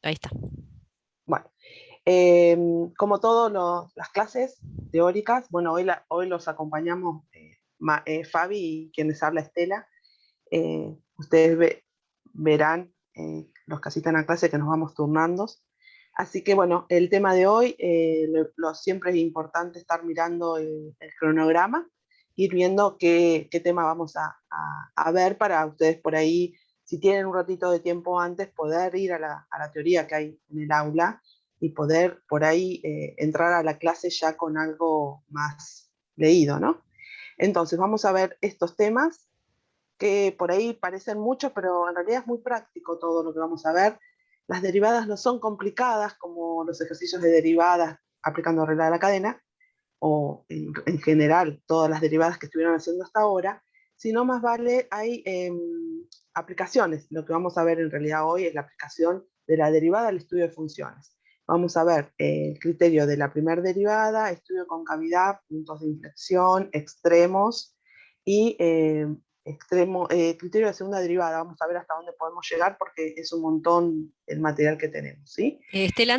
Ahí está. Bueno, como todas las clases teóricas, bueno, hoy los acompañamos Fabi y quien les habla Estela. Ustedes verán los que asistan a clase que nos vamos turnando. Así que bueno, el tema de hoy, siempre es importante estar mirando el cronograma, ir viendo qué tema vamos a ver para ustedes por ahí, si tienen un ratito de tiempo antes, poder ir a la teoría que hay en el aula y poder por ahí entrar a la clase ya con algo más leído, ¿no? Entonces vamos a ver estos temas que por ahí parecen muchos, pero en realidad es muy práctico todo lo que vamos a ver. Las derivadas no son complicadas como los ejercicios de derivadas aplicando regla de la cadena, o en general todas las derivadas que estuvieron haciendo hasta ahora, sino más vale hay aplicaciones. Lo que vamos a ver en realidad hoy es la aplicación de la derivada al estudio de funciones. Vamos a ver el criterio de la primera derivada, estudio de concavidad, puntos de inflexión, extremos y criterio de segunda derivada. Vamos a ver hasta dónde podemos llegar porque es un montón el material que tenemos, ¿sí? Estela, Eso,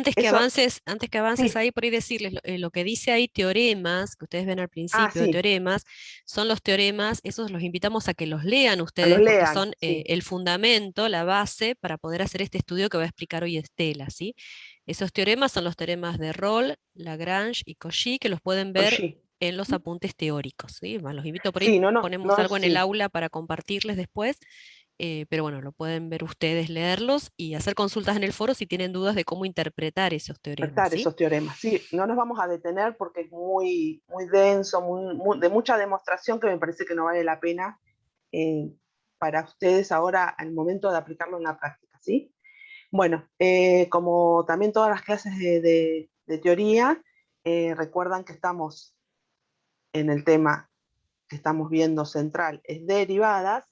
antes que avances sí. ahí, por ahí decirles lo que dice ahí teoremas, que ustedes ven al Ah, principio de sí, teoremas, son los teoremas, esos los invitamos a que los lean a los ustedes porque lean, son sí. el fundamento, la base para poder hacer este estudio que va a explicar hoy Estela, ¿sí? Esos teoremas son los teoremas de Rolle, Lagrange y Cauchy, que los pueden ver Oye, en los apuntes teóricos, ¿sí? Bueno, los invito por ahí, sí, no, no, ponemos no, algo en el sí, aula para compartirles después, pero bueno, lo pueden ver ustedes, leerlos y hacer consultas en el foro si tienen dudas de cómo interpretar esos teoremas, tratar ¿sí? esos teoremas. Sí, no nos vamos a detener porque es muy, muy denso, de mucha demostración que me parece que no vale la pena eh, para ustedes ahora al momento de aplicarlo en la práctica, ¿sí? Bueno, como también todas las clases de teoría, recuerdan que estamos en el tema que estamos viendo central, es derivadas.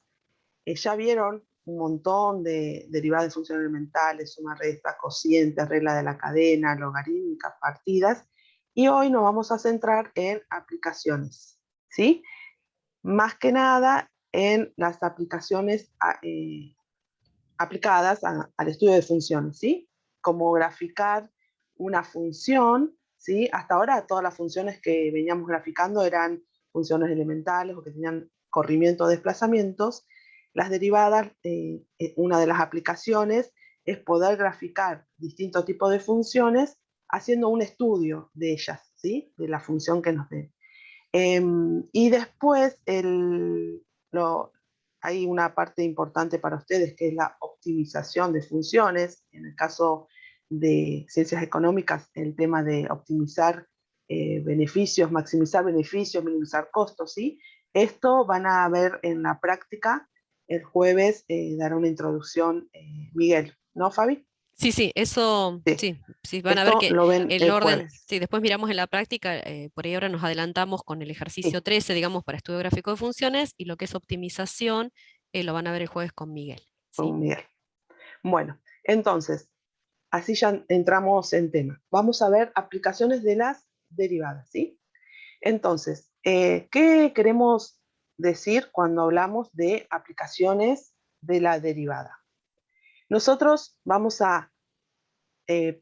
Ya vieron un montón de derivadas de funciones elementales, suma, resta, cocientes, regla de la cadena, logarítmicas, partidas, y hoy nos vamos a centrar en aplicaciones, ¿sí? Más que nada en las aplicaciones aplicadas al estudio de funciones, ¿sí? Como graficar una función, ¿sí? Hasta ahora todas las funciones que veníamos graficando eran funciones elementales o que tenían corrimiento o desplazamientos. Las derivadas, una de las aplicaciones es poder graficar distintos tipos de funciones haciendo un estudio de ellas, ¿sí? De la función que nos den. Y después hay una parte importante para ustedes que es la optimización de funciones. En el caso de ciencias económicas, el tema de optimizar maximizar beneficios, minimizar costos, ¿sí? Esto van a ver en la práctica el jueves, dará una introducción Miguel, ¿no, Fabi? Sí, sí, eso, Sí, sí, sí, van a ver esto que lo ven el el orden, jueves sí, después miramos en la práctica, por ahí ahora nos adelantamos con el sí, ejercicio 13, digamos, para estudio gráfico de funciones, y lo que es optimización, lo van a ver el jueves con Miguel, ¿sí? con Miguel. Bueno, entonces, así ya entramos en tema. Vamos a ver aplicaciones de las derivadas, ¿sí? Entonces, ¿qué queremos decir cuando hablamos de aplicaciones de la derivada? Nosotros vamos a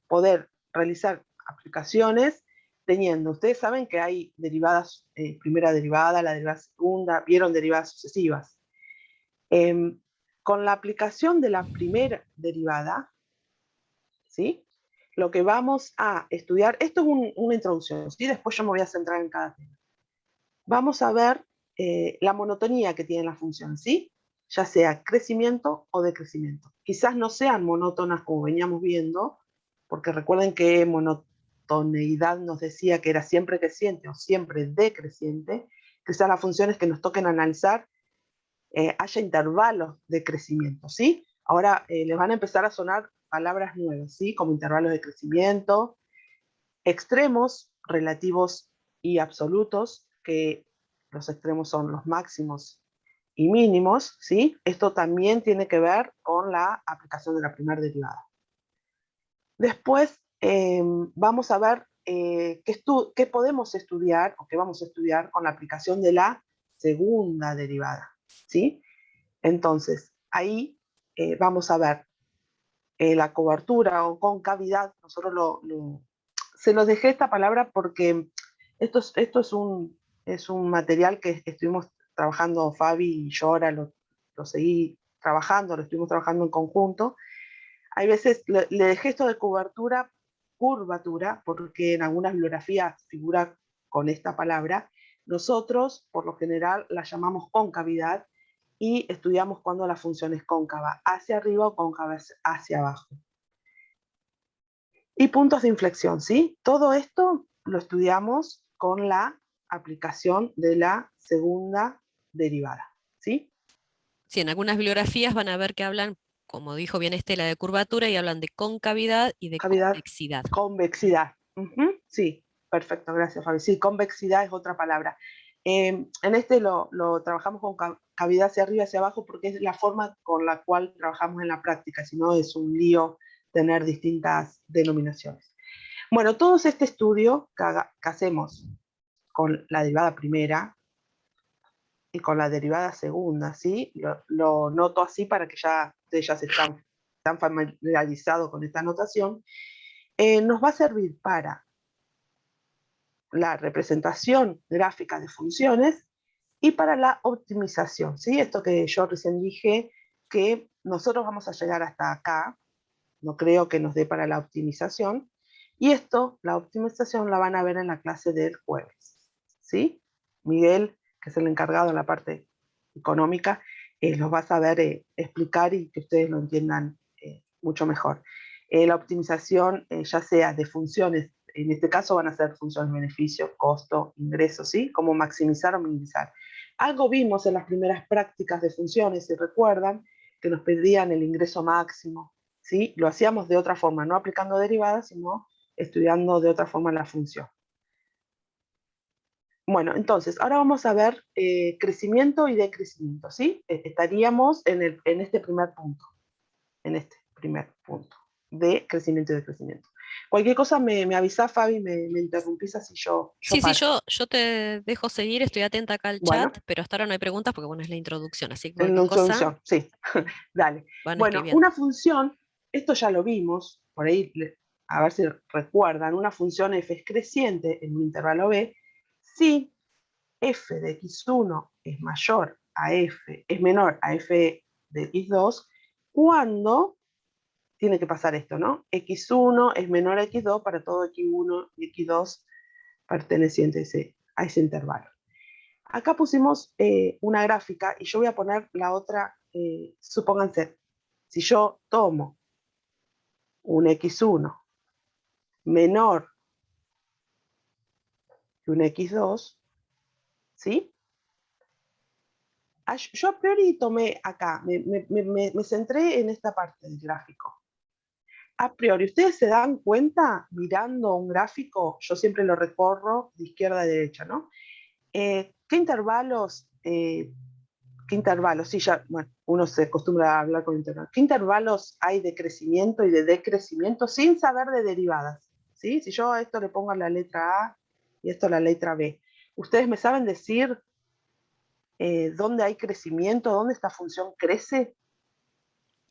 poder realizar aplicaciones teniendo, ustedes saben que hay derivadas, primera derivada, la derivada segunda, vieron derivadas sucesivas. Eh, con la aplicación de la primera derivada, ¿sí? Lo que vamos a estudiar, esto es una introducción, ¿sí? Después yo me voy a centrar en cada tema. Vamos a ver la monotonía que tiene la función, ¿sí? Ya sea crecimiento o decrecimiento. Quizás no sean monótonas como veníamos viendo, porque recuerden que monotoneidad nos decía que era siempre creciente o siempre decreciente. Quizás las funciones que nos toquen analizar haya intervalos de crecimiento, ¿sí? Ahora les van a empezar a sonar palabras nuevas, ¿sí? Como intervalos de crecimiento, extremos relativos y absolutos, que los extremos son los máximos y mínimos, ¿sí? Esto también tiene que ver con la aplicación de la primera derivada. Después vamos a ver qué podemos estudiar o qué vamos a estudiar con la aplicación de la segunda derivada, ¿sí? Entonces, ahí vamos a ver la cobertura o concavidad, nosotros se los dejé esta palabra porque esto es un material que estuvimos trabajando Fabi y yo, ahora lo seguí trabajando, lo estuvimos trabajando en conjunto. Hay veces le dejé esto de curvatura, porque en algunas bibliografías figura con esta palabra. Nosotros, por lo general, la llamamos concavidad y estudiamos cuando la función es cóncava hacia arriba o cóncava hacia abajo. Y puntos de inflexión, ¿sí? Todo esto lo estudiamos con la aplicación de la segunda derivada, ¿sí? Sí, en algunas bibliografías van a ver que hablan, como dijo bien Estela, de curvatura y hablan de concavidad y de Cavidad, convexidad. convexidad. Sí, perfecto, gracias, Fabi. Sí, convexidad es otra palabra. En este lo trabajamos con cavidad hacia arriba y hacia abajo porque es la forma con la cual trabajamos en la práctica, si no es un lío tener distintas denominaciones. Bueno, todo este estudio que hacemos con la derivada primera y con la derivada segunda, ¿sí? Lo noto así para que ya ustedes ya están familiarizados con esta notación. Nos va a servir para la representación gráfica de funciones y para la optimización, ¿sí? Esto que yo recién dije, que nosotros vamos a llegar hasta acá, no creo que nos dé para la optimización, y esto, la optimización, la van a ver en la clase del jueves, ¿sí? Miguel, que es el encargado en la parte económica, los va a saber explicar y que ustedes lo entiendan mucho mejor. La optimización, ya sea de funciones, en este caso van a ser funciones beneficio, costo, ingreso, ¿sí? Como maximizar o minimizar. Algo vimos en las primeras prácticas de funciones, si recuerdan, que nos pedían el ingreso máximo, ¿sí? Lo hacíamos de otra forma, no aplicando derivadas, sino estudiando de otra forma la función. Bueno, entonces, ahora vamos a ver crecimiento y decrecimiento, ¿sí? Estaríamos en este primer punto, de crecimiento y decrecimiento. Cualquier cosa me avisa, Fabi, me interrumpís así yo Sí, sí, paro. yo te dejo seguir, estoy atenta acá al chat, Bueno, pero hasta ahora no hay preguntas porque bueno, es la introducción, así que en la cualquier cosa introducción, sí, dale. van Bueno, escribiendo. una función, esto ya lo vimos, por ahí, a ver si recuerdan, una función f es creciente en un intervalo b, si f de x1 es mayor a f, es menor a f de x2, cuando tiene que pasar esto, ¿no? x1 es menor a x2 para todo x1 y x2 pertenecientes a ese intervalo. Acá pusimos una gráfica y yo voy a poner la otra, supónganse, si yo tomo un x1 menor que un x2, ¿sí? Yo a priori tomé acá, me centré en esta parte del gráfico. A priori, ustedes se dan cuenta mirando un gráfico, yo siempre lo recorro de izquierda a derecha, ¿no? ¿Qué intervalos? ¿Qué intervalos? Sí, ya, bueno, uno se acostumbra a hablar con intervalos. ¿Qué intervalos hay de crecimiento y de decrecimiento sin saber de derivadas? ¿Sí? Si yo a esto le pongo la letra A y esto la letra B, ¿ustedes me saben decir dónde hay crecimiento, dónde esta función crece?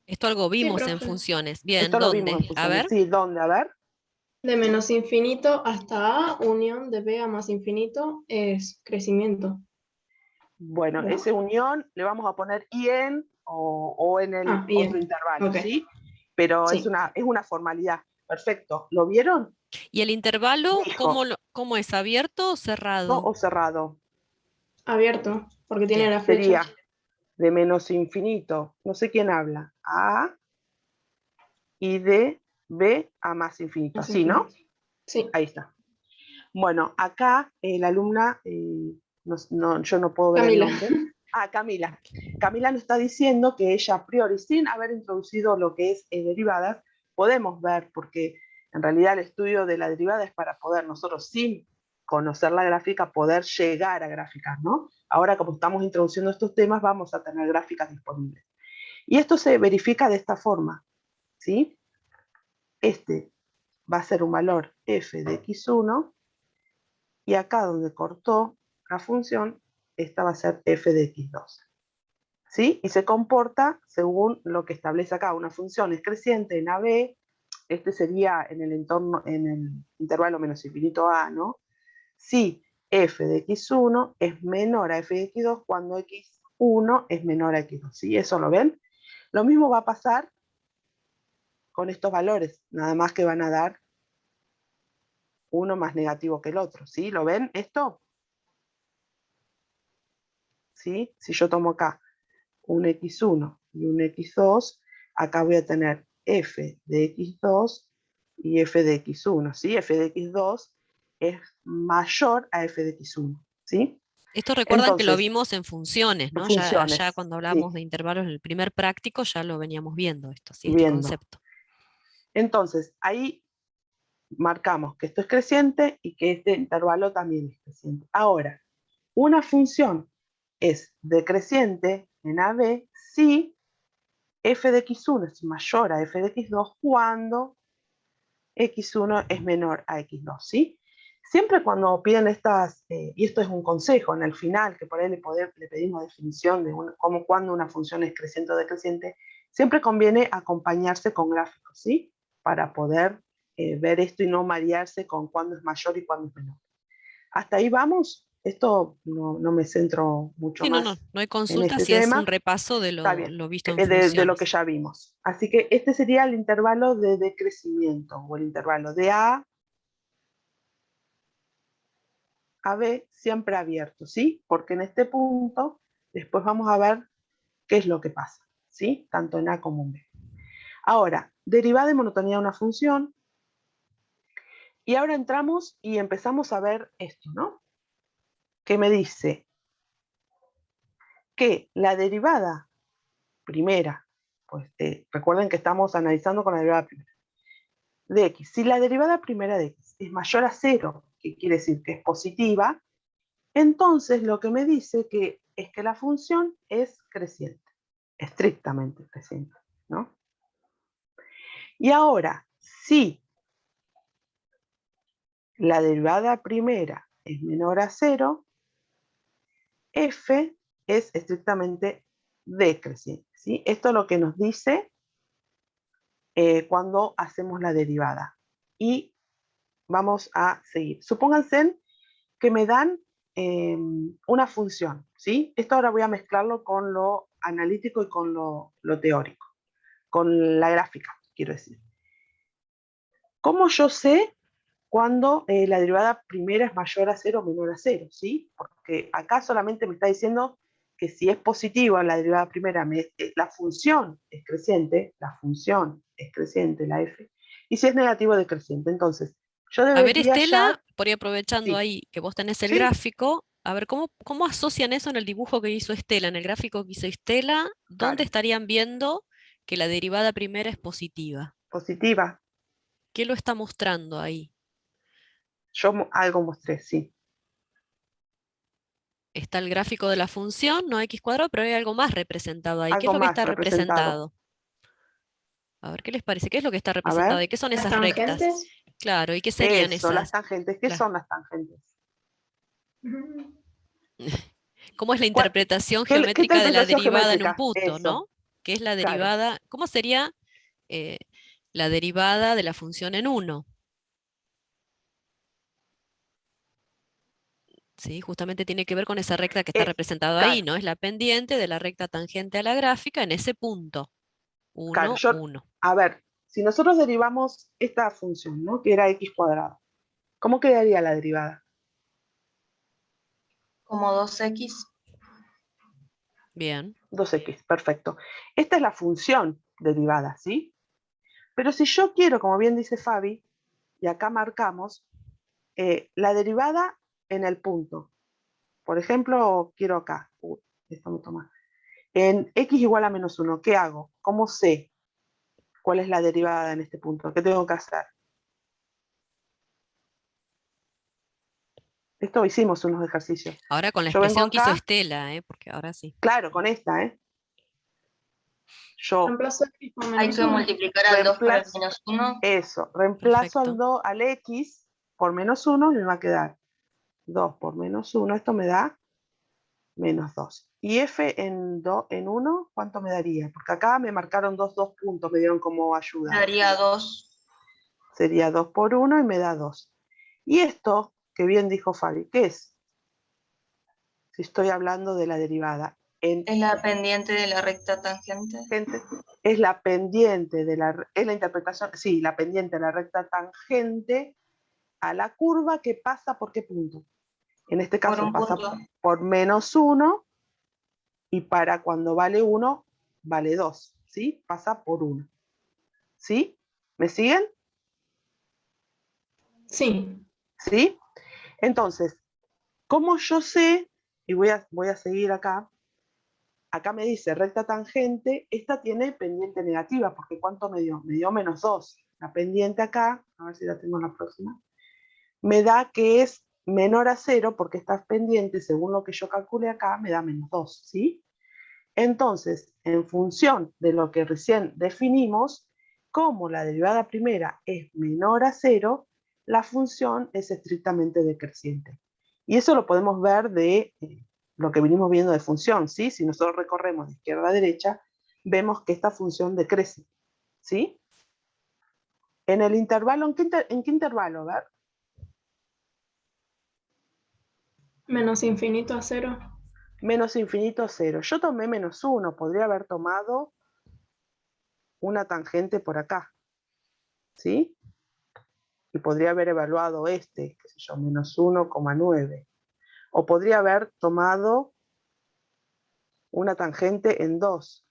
Esto algo Sí, vimos en profe. funciones. Bien, Esto lo vimos ¿dónde? en A funciones. ver. Sí, ¿dónde? A ver. De menos infinito hasta A, unión de B a más infinito es crecimiento. Bueno, ¿Verdad? esa unión le vamos a poner y en o en el otro Bien. intervalo, Ok. ¿sí? Pero es Sí. una formalidad. Perfecto. ¿Lo vieron? ¿Y el intervalo, Dijo, cómo es? ¿Abierto o ¿no? cerrado? O cerrado. Abierto, porque tiene Bien. la flecha. Sería de menos infinito. No sé quién habla. A y de B a más infinito. Más Así, ¿no? infinito. Sí. Ahí está. Bueno, acá la alumna, yo no puedo ver el Camila. nombre. Ah, Camila. Camila nos está diciendo que ella a priori, sin haber introducido lo que es derivadas, podemos ver, porque en realidad el estudio de la derivada es para poder nosotros, sin conocer la gráfica, poder llegar a gráficas, ¿no? Ahora, como estamos introduciendo estos temas, vamos a tener gráficas disponibles. Y esto se verifica de esta forma, ¿sí? Este va a ser un valor f de x1, y acá donde cortó la función, esta va a ser f de x2. ¿sí? Y se comporta según lo que establece acá. Una función es creciente en AB, este sería en el entorno, en el intervalo menos infinito A, ¿no? Si f de x1 es menor a f de x2 cuando x1 es menor a x2, ¿sí? ¿Eso lo ven? Lo mismo va a pasar con estos valores, nada más que van a dar uno más negativo que el otro, ¿sí? ¿Lo ven esto? ¿Sí? Si yo tomo acá un x1 y un x2, acá voy a tener f de x2 y f de x1, ¿sí? F de x2 es mayor a f de x1, ¿sí? Esto recuerdan que lo Entonces, vimos en funciones, ¿no? Ya funciones, cuando hablábamos sí, de intervalos en el primer práctico ya lo veníamos viendo esto, ¿sí? Este viendo. concepto. Entonces, ahí marcamos que esto es creciente y que este intervalo también es creciente. Ahora, una función es decreciente en AB si f de x1 es mayor a f de x2 cuando x1 es menor a x2, ¿sí? Siempre cuando piden estas, y esto es un consejo en el final, que por ahí le pedimos definición de cómo cuando una función es creciente o decreciente, siempre conviene acompañarse con gráficos, ¿sí? Para poder ver esto y no marearse con cuándo es mayor y cuándo es menor. Hasta ahí vamos. Esto no me centro mucho Sí, más no hay en consulta este si es un tema. repaso de Está bien, lo visto en de lo que funciones. ya vimos. Así que este sería el intervalo de decrecimiento o el intervalo de A a B siempre abierto, ¿sí? Porque en este punto después vamos a ver qué es lo que pasa, ¿sí? Tanto en A como en B. Ahora, derivada de monotonía de una función. Y ahora entramos y empezamos a ver esto, ¿no? Que me dice que la derivada primera, pues recuerden que estamos analizando con la derivada primera, de x. Si la derivada primera de x es mayor a 0, que quiere decir que es positiva, entonces lo que me dice es que la función es creciente, estrictamente creciente, ¿no? Y ahora, si la derivada primera es menor a 0, f es estrictamente decreciente, ¿sí? Esto es lo que nos dice cuando hacemos la derivada. Y vamos a seguir. Supónganse que me dan una función, ¿sí? Esto ahora voy a mezclarlo con lo analítico y con lo teórico, con la gráfica, quiero decir. ¿Cómo yo sé cuando la derivada primera es mayor a 0 o menor a 0? ¿Sí? Porque acá solamente me está diciendo que si es positiva la derivada primera, la función es creciente, la f, y si es negativo, decreciente. Entonces, yo A ver, debería Estela, ya, por ahí aprovechando sí, ahí que vos tenés el sí, gráfico, a ver, ¿cómo asocian eso en el dibujo que hizo Estela, en el gráfico que hizo Estela? ¿Dónde claro, estarían viendo que la derivada primera es positiva? positiva, ¿Qué lo está mostrando ahí? yo algo mostré, sí, Está el gráfico de la función, no x cuadrado, pero hay algo más representado ahí. ¿Qué es algo lo que más está representado. representado? A ver, ¿qué les parece? ¿Qué es lo que está A representado ver, ahí? ¿Qué son Las esas rectas? tangentes. Claro, ¿y qué serían eso, las esas? tangentes, ¿qué Claro. son las tangentes? Ujú. ¿Cómo es la ¿Cuál- interpretación ¿Qué geométrica de la interpretación derivada en un geométrica? punto, Eso, ¿no? ¿Qué es la claro. derivada? ¿Cómo sería eh, la derivada de la función en 1? ¿Sí? Justamente tiene que ver con esa recta que está Eh, representada ahí, claro, ¿no? Es la pendiente de la recta tangente a la gráfica en ese punto. claro. 1, Yo, 1. a ver, si nosotros derivamos esta función, ¿no? Que era x cuadrado, ¿cómo quedaría la derivada? Como 2x. Bien. 2x, perfecto. Esta es la función derivada, ¿sí? Pero si yo quiero, como bien dice Fabi, y acá marcamos, la derivada en el punto. Por ejemplo, quiero acá, esto me toma. En x igual a menos 1, ¿qué hago? ¿Cómo sé cuál es la derivada en este punto? ¿Qué tengo que hacer? Esto hicimos unos ejercicios. Ahora con la Yo vengo expresión que hizo acá, Estela, porque ahora sí. claro, con esta, yo Reemplazo x por Hay menos que 1. multiplicar al 2 por el reemplazo, menos 1. eso, reemplazo Perfecto. al x por menos 1 y me va a quedar 2 por menos 1, esto me da menos 2. ¿Y f en 1 cuánto me daría? Porque acá me marcaron dos puntos, me dieron como ayuda. Daría 2. Sería 2 por 1 y me da 2. Y esto, que bien dijo Fabi, ¿qué es? Si estoy hablando de la derivada. Es la pendiente de la recta tangente. Es la pendiente es la interpretación, sí, la pendiente de la recta tangente a la curva que pasa por qué punto. En este Por caso un pasa punto. por menos 1 y para cuando vale 1 vale 2, ¿sí? Pasa por 1. ¿Sí? ¿Me siguen? Sí. ¿Sí? Entonces, ¿cómo yo sé? Y voy a seguir acá. Acá me dice recta tangente, esta tiene pendiente negativa, porque ¿cuánto me dio? Me dio menos 2. La pendiente acá, a ver si la tengo en la próxima, me da que es menor a 0, porque esta pendiente, según lo que yo calculé acá, me da menos 2, ¿sí? Entonces, en función de lo que recién definimos, como la derivada primera es menor a 0, la función es estrictamente decreciente. Y eso lo podemos ver de lo que venimos viendo de función, ¿sí? Si nosotros recorremos de izquierda a derecha, vemos que esta función decrece, ¿sí? En el intervalo, ¿en qué intervalo? A ver. Menos infinito a 0. Menos infinito a 0. Yo tomé menos 1, podría haber tomado una tangente por acá, ¿sí? Y podría haber evaluado este, qué sé yo, menos 1,9. O podría haber tomado una tangente en 2.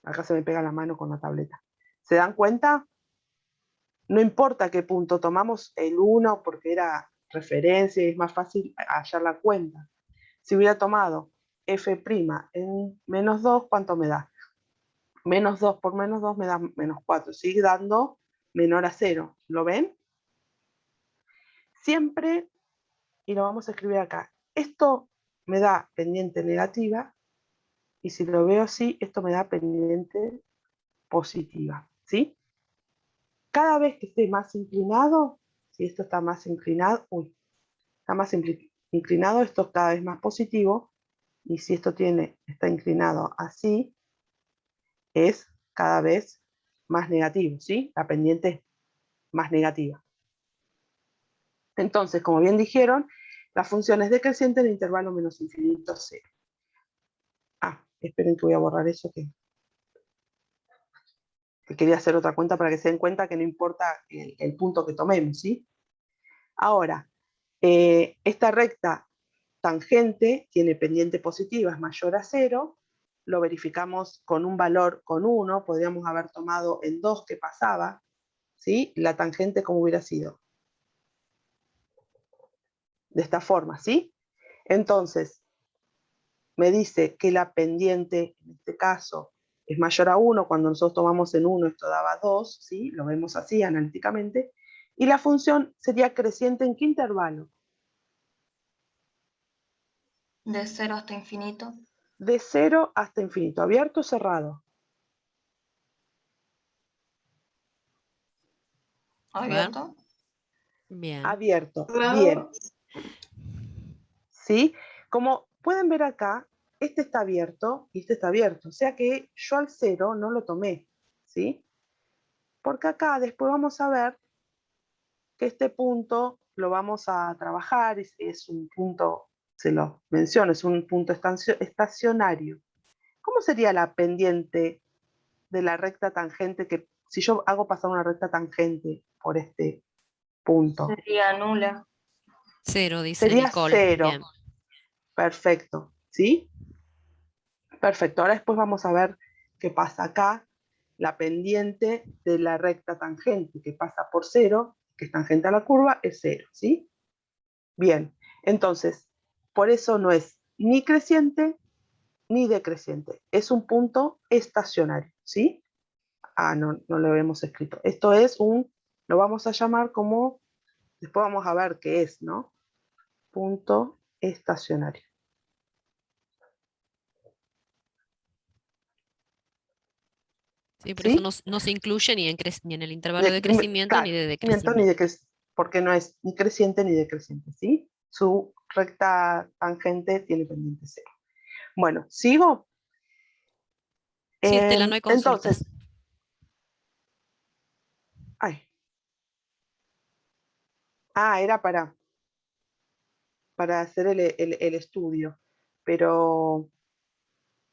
Acá se me pega la mano con la tableta. ¿Se dan cuenta? No importa qué punto, tomamos el 1 porque era referencia y es más fácil hallar la cuenta. Si hubiera tomado f' en menos 2, ¿cuánto me da? Menos 2 por menos 2 me da menos 4. Sigue dando menor a 0. ¿Lo ven? Siempre, y lo vamos a escribir acá, esto me da pendiente negativa, y si lo veo así, esto me da pendiente positiva, ¿sí? Cada vez que esté más inclinado, si esto está más inclinado, está más inclinado, esto es cada vez más positivo, y si esto está inclinado así, es cada vez más negativo, ¿sí? La pendiente es más negativa. Entonces, como bien dijeron, la función es decreciente en el intervalo menos infinito a 0. Esperen que voy a borrar eso que quería hacer otra cuenta para que se den cuenta que no importa el punto que tomemos, ¿sí? Ahora, esta recta tangente tiene pendiente positiva, es mayor a 0, lo verificamos con un valor con 1, podríamos haber tomado en 2 que pasaba, ¿sí? La tangente como hubiera sido. De esta forma, ¿sí? Entonces, me dice que la pendiente, en este caso, es mayor a 1, cuando nosotros tomamos en 1 esto daba 2, ¿sí? Lo vemos así analíticamente, y la función sería creciente ¿en qué intervalo? De 0 hasta infinito. De 0 hasta infinito, ¿abierto o cerrado? ¿Abierto? Bien. Abierto, Cerrado. bien, ¿sí? Como pueden ver acá, este está abierto y este está abierto, o sea que yo al 0 no lo tomé, ¿sí? Porque acá después vamos a ver que este punto lo vamos a trabajar, es un punto, se lo menciono, es un punto estacionario. ¿Cómo sería la pendiente de la recta tangente que, si yo hago pasar una recta tangente por este punto? Sería nula. 0, dice Sería Nicole. 0. Bien. Perfecto, ¿sí? Perfecto, ahora después vamos a ver qué pasa acá. La pendiente de la recta tangente que pasa por 0, que es tangente a la curva, es 0, ¿sí? Bien, entonces, por eso no es ni creciente ni decreciente, es un punto estacionario, ¿sí? No lo hemos escrito. Esto es lo vamos a llamar como, después vamos a ver qué es, ¿no? Punto estacionario. Sí, por eso ¿Sí? no se incluye ni en el intervalo de crecimiento ni Claro, de ni decrecimiento. porque no es ni creciente ni decreciente, ¿sí? su recta tangente tiene pendiente 0. Bueno, ¿sigo? Sí, Estela, no hay consultas. Entonces, ay. Era para hacer el estudio, pero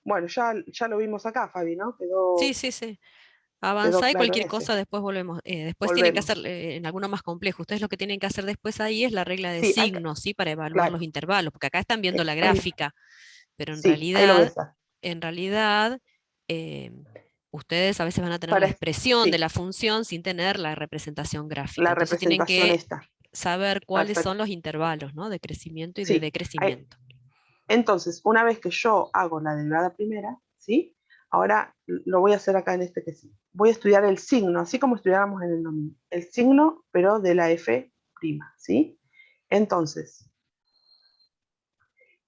bueno, ya lo vimos acá, Fabi, ¿no? Sí, sí, sí. Quedó Avanzá y claro en cualquier ese. cosa después volvemos. Después tienen que hacer Volvemos. en alguno más complejo. Ustedes lo que tienen que hacer después ahí es la regla de Sí, signos, ¿sí? Para evaluar los claro. intervalos, porque acá están viendo la Ahí, gráfica, pero sí, ahí lo voy a hacer. en realidad, eh, ustedes a veces van a tener la expresión de Sí, la función sin tener la representación gráfica. la Entonces tienen representación que está. saber cuáles son Perfecto. los intervalos, ¿no? De crecimiento y de Sí. decrecimiento. Entonces, una vez que yo hago la derivada primera, ¿sí? Ahora lo voy a hacer acá en este que sí. Voy a estudiar el signo, así como estudiábamos en el dominio. El signo, pero de la f', ¿sí? Entonces,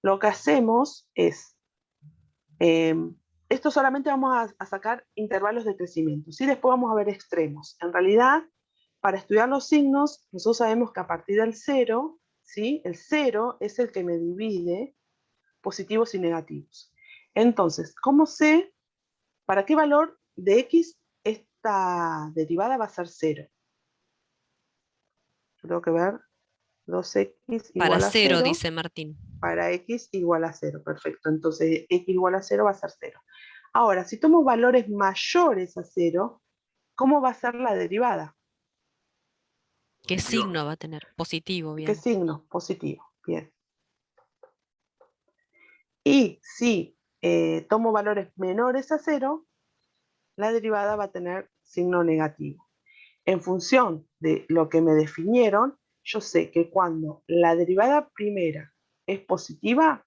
lo que hacemos es, esto solamente vamos a sacar intervalos de crecimiento, ¿sí? Después vamos a ver extremos. En realidad, para estudiar los signos, nosotros sabemos que a partir del 0, ¿sí? El 0 es el que me divide positivos y negativos. Entonces, ¿cómo sé para qué valor de x esta derivada va a ser 0? Yo tengo que ver 2x Para igual a 0, 0 dice Martín. para x igual a 0. Perfecto. Entonces, x igual a 0 va a ser 0. Ahora, si tomo valores mayores a 0, ¿cómo va a ser la derivada? ¿Qué signo va a tener? Positivo, ¿Qué bien. signo? Positivo. Bien. Y si tomo valores menores a 0, la derivada va a tener signo negativo. En función de lo que me definieron, yo sé que cuando la derivada primera es positiva,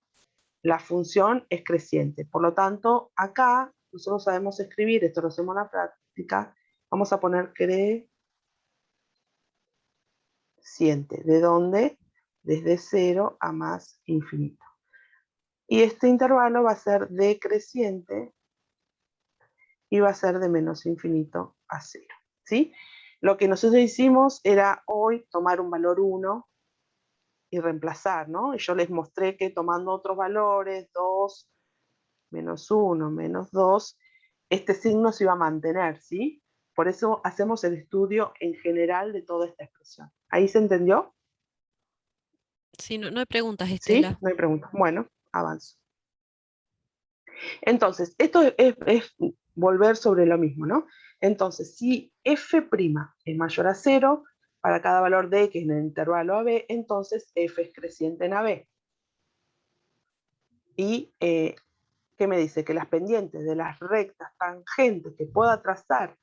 la función es creciente. Por lo tanto, acá nosotros sabemos escribir, esto lo hacemos en la práctica, vamos a poner creciente. ¿De dónde? Desde 0 a más infinito. Y este intervalo va a ser decreciente y va a ser de menos infinito a 0. ¿Sí? Lo que nosotros hicimos era hoy tomar un valor 1 y reemplazar, ¿no? Y yo les mostré que tomando otros valores, 2, menos 1, menos 2, este signo se iba a mantener, ¿sí? Por eso hacemos el estudio en general de toda esta expresión. ¿Ahí se entendió? Sí, no, no hay preguntas, ¿Sí? Estela. No hay preguntas. Bueno, avanzo. Entonces, esto es volver sobre lo mismo, ¿no? Entonces, si f' es mayor a 0, para cada valor de x en el intervalo AB, entonces f es creciente en AB. Y, ¿qué me dice? Que las pendientes de las rectas tangentes que pueda trazar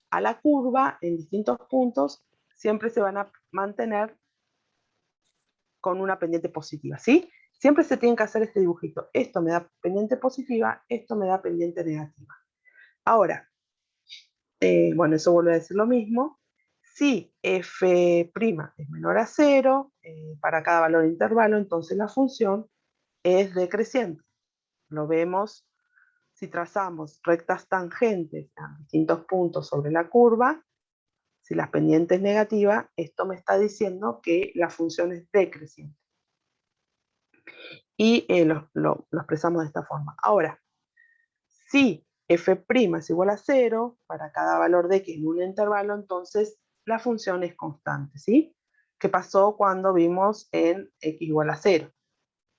a la curva en distintos puntos siempre se van a mantener con una pendiente positiva, ¿sí? Siempre se tiene que hacer este dibujito. Esto me da pendiente positiva, esto me da pendiente negativa. Ahora, bueno, eso vuelve a decir lo mismo. Si f' es menor a 0, para cada valor de intervalo, entonces la función es decreciente. Lo vemos si trazamos rectas tangentes a distintos puntos sobre la curva. Si la pendiente es negativa, esto me está diciendo que la función es decreciente. Y lo expresamos de esta forma. Ahora, si f' es igual a 0, para cada valor de x en un intervalo, entonces la función es constante, ¿sí? ¿Qué pasó cuando vimos en x igual a 0?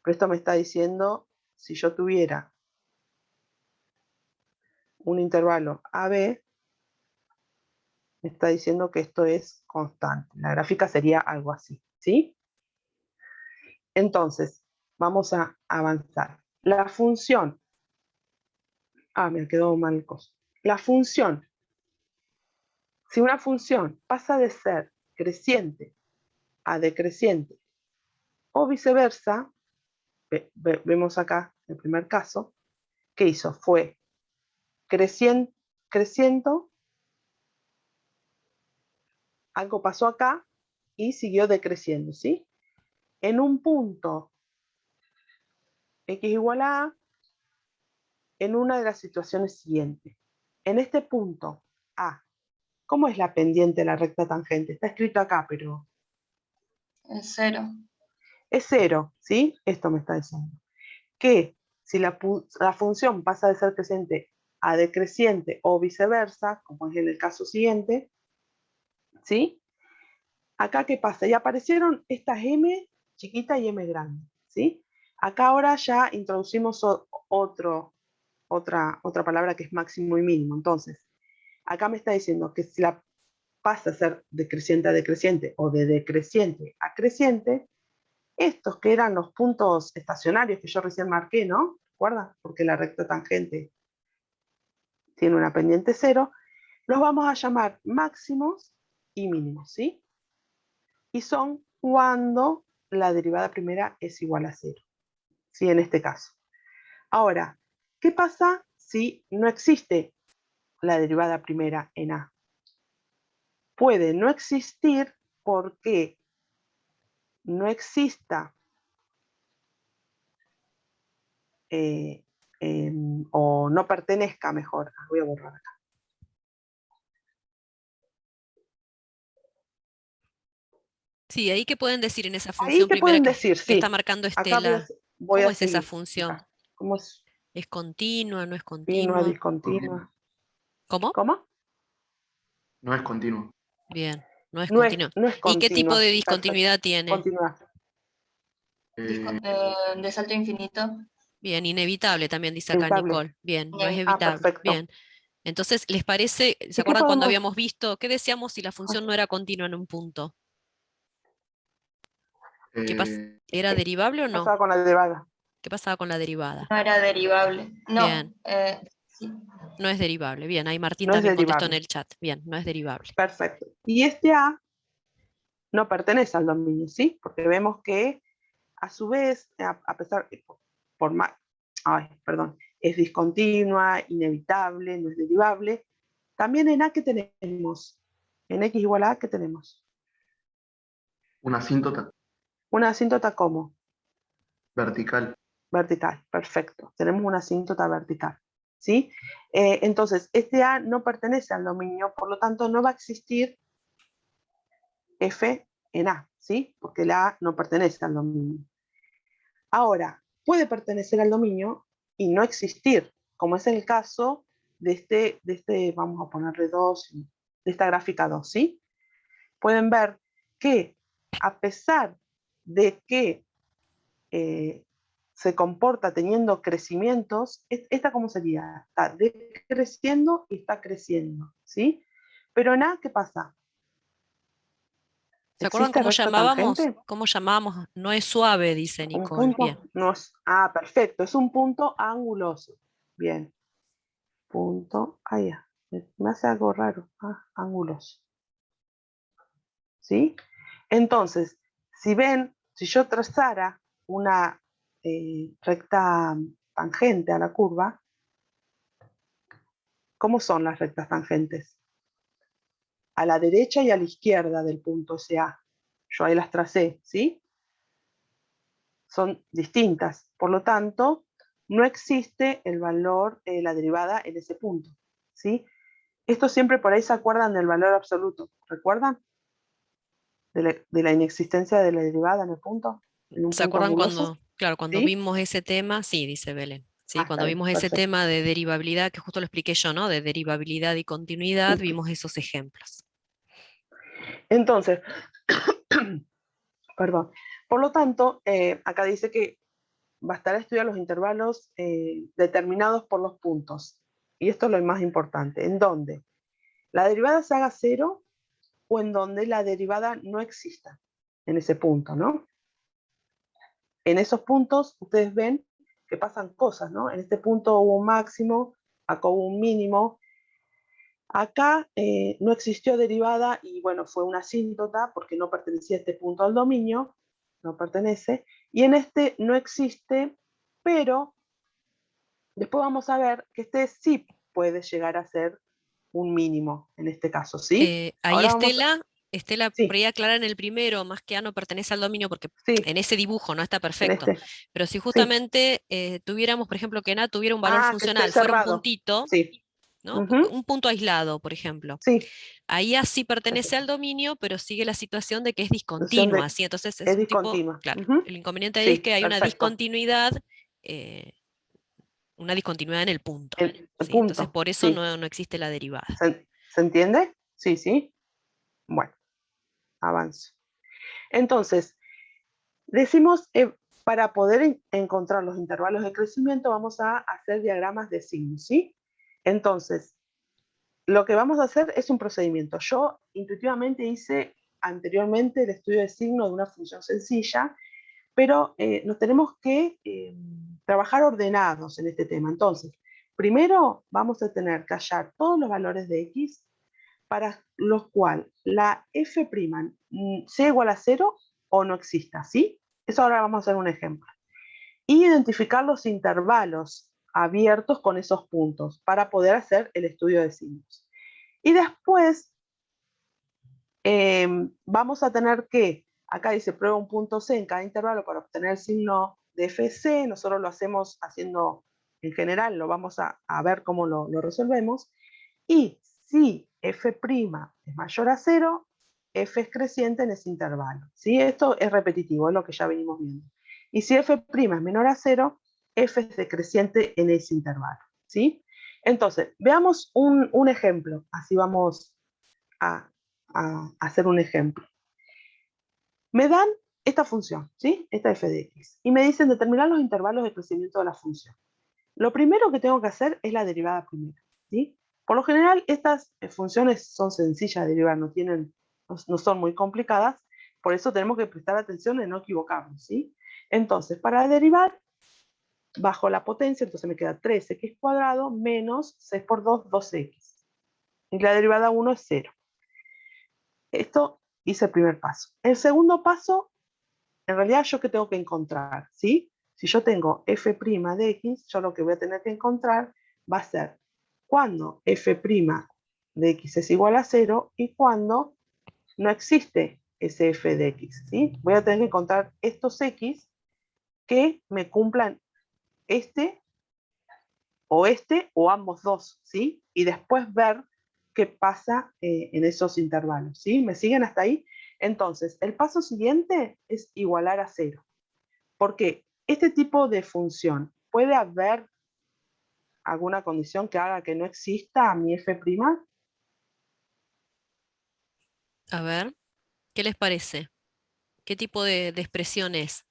Pero esto me está diciendo, si yo tuviera un intervalo AB, me está diciendo que esto es constante. La gráfica sería algo así, ¿sí? Entonces, vamos a avanzar. La función, me quedó mal el coso. La función, si una función pasa de ser creciente a decreciente o viceversa, vemos acá el primer caso, ¿qué hizo? Fue creciendo, algo pasó acá y siguió decreciendo, ¿sí? En un punto x igual a A, en una de las situaciones siguientes. En este punto A, ¿cómo es la pendiente de la recta tangente? Está escrito acá, pero... Es 0. es 0, ¿sí? Esto me está diciendo. Que si la función pasa de ser creciente a decreciente o viceversa, como es en el caso siguiente, ¿sí? Acá, ¿qué pasa? Ya aparecieron estas m chiquita y m grande, ¿sí? Acá ahora ya introducimos otra palabra que es máximo y mínimo. Entonces, acá me está diciendo que si la pasa a ser decreciente a decreciente o de decreciente a creciente, estos que eran los puntos estacionarios que yo recién marqué, ¿no? ¿Recuerdan? Porque la recta tangente tiene una pendiente 0, los vamos a llamar máximos y mínimos, ¿sí? Y son cuando la derivada primera es igual a 0, ¿sí? En este caso. Ahora, ¿qué pasa si no existe la derivada primera en A? Puede no existir porque no exista o no pertenezca, mejor, voy a borrar acá. Sí, ahí que pueden decir en esa Ahí función te primera pueden decir, que está sí, marcando acá Estela. voy ¿Cómo a es esa seguir. función? Acá. ¿Cómo es? ¿Es continua, no es Continua, continua? discontinua. ¿Cómo? ¿Cómo? No es continuo. Bien, no es No es, continua. no es ¿Y qué tipo continua. de Perfecto. discontinuidad tiene? Continua. De salto infinito. Bien, inevitable también dice acá Evitable. Nicole. Bien, no es Bien. evitable. Perfecto. Bien. Entonces, ¿les parece? ¿Se ¿Y qué acuerdan cuando podemos? habíamos visto? ¿Qué decíamos si la función no era continua en un punto? Eh, ¿Era derivable o ¿Qué no? pasaba con la derivada? ¿Qué pasaba con la derivada? No era derivable. No. Bien, Sí. no es derivable. Bien, ahí Martín No es también contestó en derivable. el chat. Bien, no es derivable. Perfecto. Y este A no pertenece al dominio, ¿sí? Porque vemos que, a su vez, a pesar, por más, perdón, es discontinua, inevitable, no es derivable. También en A, ¿qué tenemos? En X igual a A, ¿qué tenemos? una asíntota Una asíntota como vertical. vertical, perfecto. Tenemos una asíntota vertical, ¿sí? Entonces, este A no pertenece al dominio, por lo tanto, no va a existir F en A, ¿sí? Porque la A no pertenece al dominio. Ahora, puede pertenecer al dominio y no existir, como es el caso de este vamos a ponerle 2, de esta gráfica 2, ¿sí? Pueden ver que a pesar de que se comporta teniendo crecimientos, ¿esta cómo sería? Está decreciendo y está creciendo, ¿sí? Pero en A, ¿qué pasa? ¿Se acuerdan ¿Existe cómo recta llamábamos? tangente? ¿Cómo llamábamos? No es suave, dice Un Nicole. Bien. punto no es. Perfecto, es un punto anguloso. Bien. Punto. Ya. Me hace algo raro. Anguloso. ¿Sí? Entonces, si ven, si yo trazara una recta tangente a la curva, ¿cómo son las rectas tangentes? A la derecha y a la izquierda del punto SA. Yo ahí las tracé, ¿sí? Son distintas. Por lo tanto, no existe el valor, la derivada en ese punto, ¿sí? Esto siempre por ahí se acuerdan del valor absoluto, ¿recuerdan? De la inexistencia de la derivada en el punto, en un ¿Se punto acuerdan anguloso, cuando, claro, cuando ¿sí? vimos ese tema? Sí, dice Belén. Sí, cuando Está bien, vimos ese perfecto. tema de derivabilidad, que justo lo expliqué yo, ¿no? De derivabilidad y continuidad, vimos esos ejemplos. Entonces, perdón. Por lo tanto, acá dice que bastará estudiar los intervalos determinados por los puntos. Y esto es lo más importante. ¿En dónde? La derivada se haga 0 o en donde la derivada no exista en ese punto, ¿no? En esos puntos ustedes ven que pasan cosas, ¿no? En este punto hubo un máximo, acá hubo un mínimo. Acá no existió derivada y bueno, fue una asíntota porque no pertenecía a este punto al dominio, no pertenece. Y en este no existe, pero después vamos a ver que este sí puede llegar a ser un mínimo en este caso, ¿sí? Ahí Ahora vamos, Estela, por sí, ahí aclarar en el primero, más que A no pertenece al dominio, porque sí, en ese dibujo no está en perfecto. este, Pero si sí. justamente tuviéramos, por ejemplo, que A tuviera un valor Que esté funcional, fuera un cerrado, puntito, sí, ¿no? Ujú. Un punto aislado, por ejemplo. Sí, Ahí así pertenece perfecto. al dominio, pero sigue la situación de que es Noción discontinua, ¿sí? Entonces es es un tipo, discontinua. claro, Ujú. el inconveniente ahí es Sí, que hay perfecto. eh, una discontinuidad en el punto, El ¿sí? Entonces punto, por eso sí. no existe la derivada. ¿Se entiende? Sí, sí. Bueno, avanzo. Entonces, decimos, para poder encontrar los intervalos de crecimiento, vamos a hacer diagramas de signos, ¿sí? Entonces, lo que vamos a hacer es un procedimiento. Yo intuitivamente hice anteriormente el estudio de signo de una función sencilla, pero nos tenemos que trabajar ordenados en este tema. Entonces, primero vamos a tener que hallar todos los valores de x para los cuales la f' sea igual a 0 o no exista, ¿sí? Eso ahora vamos a hacer un ejemplo. Y identificar los intervalos abiertos con esos puntos para poder hacer el estudio de signos. Y después vamos a tener que, acá dice prueba un punto C en cada intervalo para obtener el signo de FC. Nosotros lo hacemos haciendo, en general, lo vamos a ver cómo lo resolvemos. Y si f' es mayor a 0, f es creciente en ese intervalo, ¿sí? Esto es repetitivo, es lo que ya venimos viendo. Y si f' es menor a 0, f es decreciente en ese intervalo, ¿sí? Entonces, veamos un ejemplo, así vamos a hacer un ejemplo. Me dan esta función, ¿sí? Esta f de x, y me dicen determinar los intervalos de crecimiento de la función. Lo primero que tengo que hacer es la derivada primera, ¿sí? Por lo general, estas funciones son sencillas de derivar, no son muy complicadas, por eso tenemos que prestar atención en no equivocarnos, ¿sí? Entonces, para derivar, bajo la potencia, entonces me queda 3x cuadrado menos 6 por 2, 2x. Y la derivada 1 es 0. Esto hice el primer paso. El segundo paso, en realidad, ¿yo qué tengo que encontrar? ¿Sí? Si yo tengo f' de x, yo lo que voy a tener que encontrar va a ser cuando f' de x es igual a 0 y cuando no existe ese f de x, ¿sí? Voy a tener que encontrar estos x que me cumplan este o ambos dos, ¿sí? Y después ver qué pasa en esos intervalos, ¿sí? ¿Me siguen hasta ahí? Entonces, el paso siguiente es igualar a 0. Porque este tipo de función, ¿puede haber alguna condición que haga que no exista mi f'? A ver, ¿qué les parece? ¿Qué tipo de expresión es?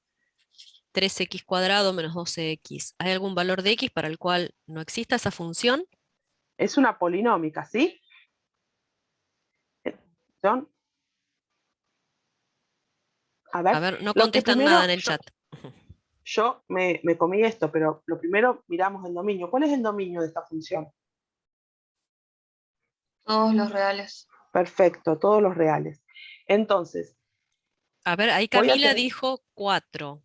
3x cuadrado menos 12x. ¿Hay algún valor de x para el cual no exista esa función? Es una polinómica, ¿sí? John, a A ver, ver, no lo que contestan nada primero, en el chat. yo me comí esto, pero lo primero miramos el dominio. ¿Cuál es el dominio de esta función? Todos los reales. Perfecto, todos los reales. Entonces, A ver, ahí voy a Camila tener dijo 4.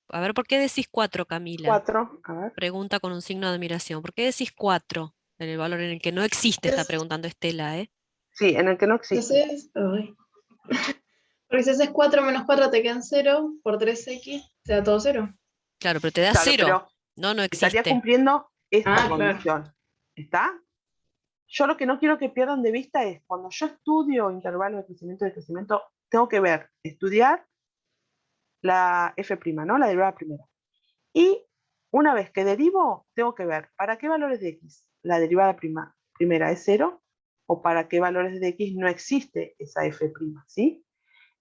A ver, ¿por qué decís 4, Camila? 4, a ver. Pregunta con un signo de admiración. ¿Por qué decís 4 en el valor en el que no existe? Está preguntando Estela, ¿eh? Sí, en el que no existe. Porque si haces 4 menos 4 te quedan 0, por 3x te da todo 0. Claro, pero te da Claro, 0. pero No estaría existe. cumpliendo esta Ah, claro. condición. ¿Está? Yo lo que no quiero que pierdan de vista es, cuando yo estudio intervalos de crecimiento, tengo que estudiar la f', ¿no? La derivada primera. Y una vez que derivo, tengo que ver para qué valores de x la derivada primera es 0 o para qué valores de x no existe esa f', ¿sí?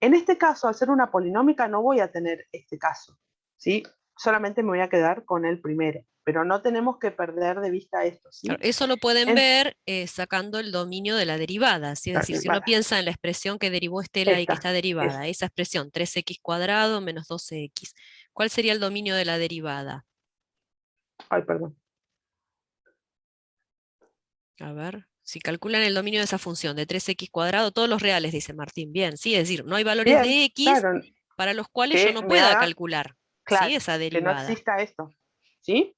En este caso, al ser una polinómica, no voy a tener este caso, ¿sí? Solamente me voy a quedar con el primero, pero no tenemos que perder de vista esto, Claro, ¿sí? eso lo pueden ver sacando el dominio de la derivada, ¿sí? Es decir, si uno piensa en la expresión que derivó Estela y que está derivada, esa expresión 3x cuadrado menos 12x, ¿cuál sería el dominio de la derivada? Ay, perdón. A ver, si calculan el dominio de esa función de 3x cuadrado, todos los reales, dice Martín, bien, sí, es decir, no hay valores Bien, de x claro, para los cuales yo que no me pueda haga, calcular, ¿sí? claro, Esa que no derivada. exista esto, ¿sí?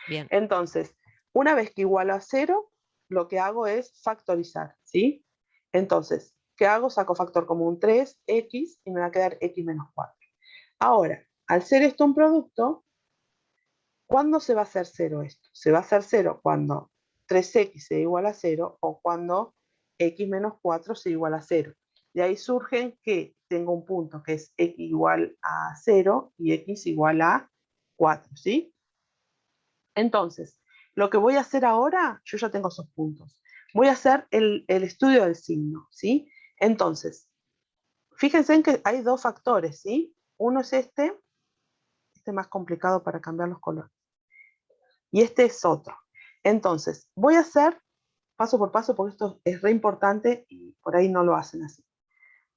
Bien. Entonces, una vez que igualo a 0, lo que hago es factorizar, ¿sí? Entonces, ¿qué hago? Saco factor común 3x y me va a quedar x menos 4. Ahora, al ser esto un producto, ¿cuándo se va a hacer 0 esto? Se va a hacer 0 cuando 3x sea igual a 0 o cuando x menos 4 sea igual a 0. De ahí surgen que tengo un punto que es x igual a 0 y x igual a 4, ¿sí? Entonces, lo que voy a hacer ahora, yo ya tengo esos puntos. Voy a hacer el estudio del signo, ¿sí? Entonces, fíjense en que hay dos factores, ¿sí? Uno es este más complicado para cambiar los colores. Y este es otro. Entonces, voy a hacer paso por paso porque esto es re importante y por ahí no lo hacen así.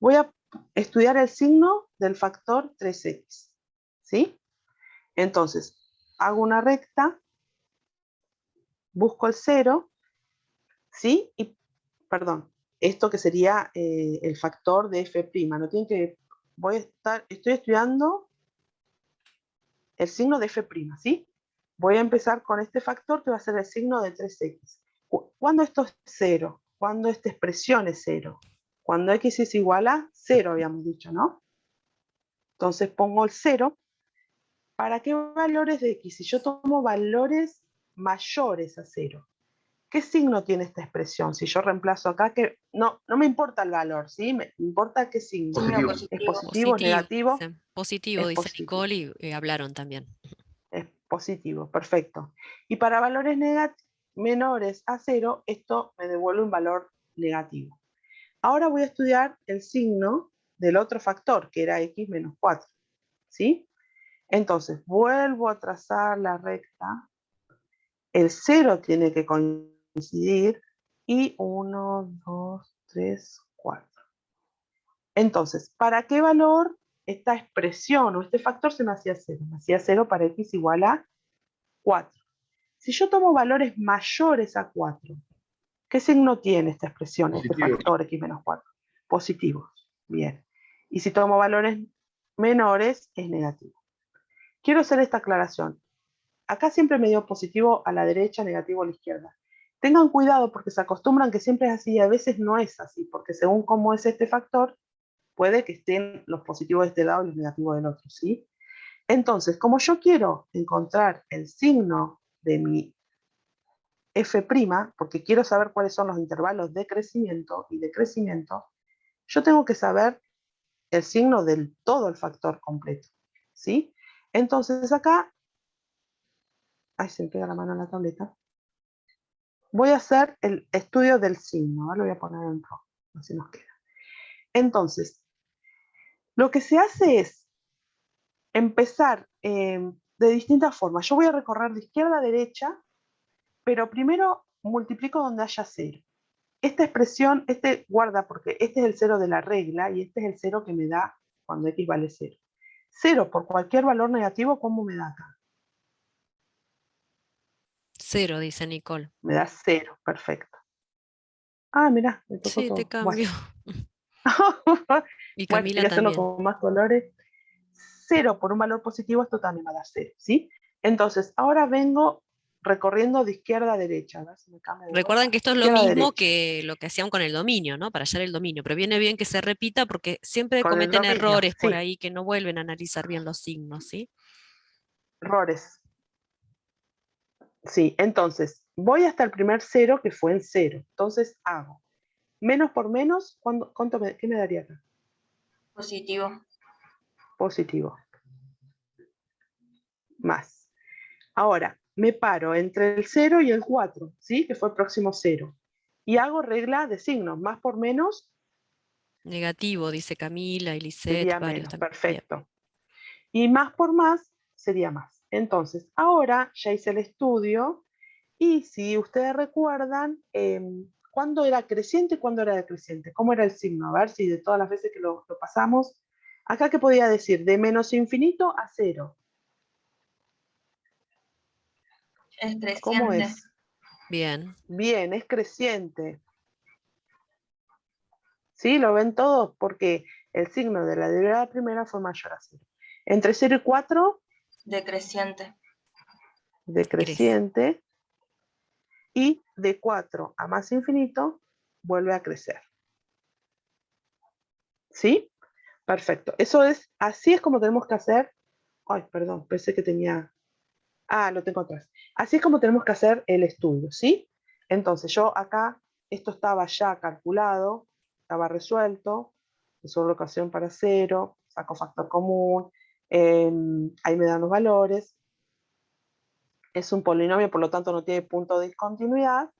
Voy a estudiar el signo del factor 3x, ¿sí? Entonces, hago una recta, busco el 0, ¿sí? Y, perdón, esto que sería el factor de f', no tienen que, estoy estudiando el signo de f', ¿sí? Voy a empezar con este factor que va a ser el signo de 3x. ¿Cuándo esto es 0? Cuando esta expresión es 0. Cuando x es igual a 0, habíamos dicho, ¿no? Entonces pongo el 0. ¿Para qué valores de x? Si yo tomo valores mayores a 0, ¿qué signo tiene esta expresión? Si yo reemplazo acá, que no me importa el valor, ¿sí? Me importa qué signo. Positivo. ¿Es positivo, es negativo? Positivo, Es dice positivo. Nicole, y hablaron también. Es positivo, perfecto. Y para valores menores a 0, esto me devuelve un valor negativo. Ahora voy a estudiar el signo del otro factor, que era x menos 4, ¿sí? Entonces, vuelvo a trazar la recta. El 0 tiene que coincidir y 1, 2, 3, 4. Entonces, ¿para qué valor esta expresión o este factor se me hacía 0? Me hacía 0 para x igual a 4. Si yo tomo valores mayores a 4, ¿qué signo tiene esta expresión, este Positivo. factor x menos 4? Positivos. Bien. Y si tomo valores menores, es negativo. Quiero hacer esta aclaración. Acá siempre me dio positivo a la derecha, negativo a la izquierda. Tengan cuidado porque se acostumbran que siempre es así y a veces no es así, porque según cómo es este factor, puede que estén los positivos de este lado y los negativos del otro, ¿sí? Entonces, como yo quiero encontrar el signo de mi f', porque quiero saber cuáles son los intervalos de crecimiento y decrecimiento, yo tengo que saber el signo del todo el factor completo, ¿sí? Entonces acá, ay, se me pega la mano en la tableta, voy a hacer el estudio del signo, ahora lo voy a poner en rojo, así nos queda. Entonces, lo que se hace es empezar de distintas formas. Yo voy a recorrer de izquierda a derecha, pero primero multiplico donde haya 0. Esta expresión, guarda porque este es el 0 de la regla y este es el 0 que me da cuando x vale 0. 0 por cualquier valor negativo, ¿cómo me da acá? 0, dice Nicole. Me da 0, perfecto. Ah, mirá, me tocó Sí, te todo. cambio. Bueno. Y Bueno, Camila quería hacerlo también. con más colores. 0 por un valor positivo, esto también va a dar 0, ¿sí? Entonces, ahora vengo recorriendo de izquierda a derecha. A ver si me cambia de Recuerden vuelta. que esto es lo Izquierda a mismo derecha. que lo que hacían con el dominio, ¿no? Para hallar el dominio, pero viene bien que se repita porque siempre Con el cometen dominio, errores por sí, ahí que no vuelven a analizar bien los signos, ¿sí? errores. Sí, entonces, voy hasta el primer 0 que fue en 0. Entonces hago menos por menos, ¿qué me daría acá? Positivo. Positivo. Más. Ahora, me paro entre el 0 y el 4, ¿sí? Que fue el próximo 0. Y hago regla de signos. Más por menos Negativo, dice Camila, y Lisette, sería varios menos. también. Bien. Perfecto. Y más por más sería más. Entonces, ahora ya hice el estudio. Y si ustedes recuerdan, ¿cuándo era creciente y cuándo era decreciente? ¿Cómo era el signo? A ver si de todas las veces que lo pasamos. Acá, ¿qué podía decir? De menos infinito a 0. Es ¿Cómo creciente. es? Bien. Bien, es creciente. ¿Sí? ¿Lo ven todos? Porque el signo de la derivada primera fue mayor a 0. Entre 0 y 4, Decreciente. decreciente. Y de 4 a más infinito, vuelve a crecer. ¿Sí? Perfecto. Así es como tenemos que hacer. Ay, perdón, pensé que tenía. Ah, lo tengo atrás. Así es como tenemos que hacer el estudio, ¿sí? Entonces yo acá, esto estaba ya calculado, estaba resuelto, resuelvo ecuación para 0, saco factor común, ahí me dan los valores, es un polinomio, por lo tanto no tiene punto de discontinuidad,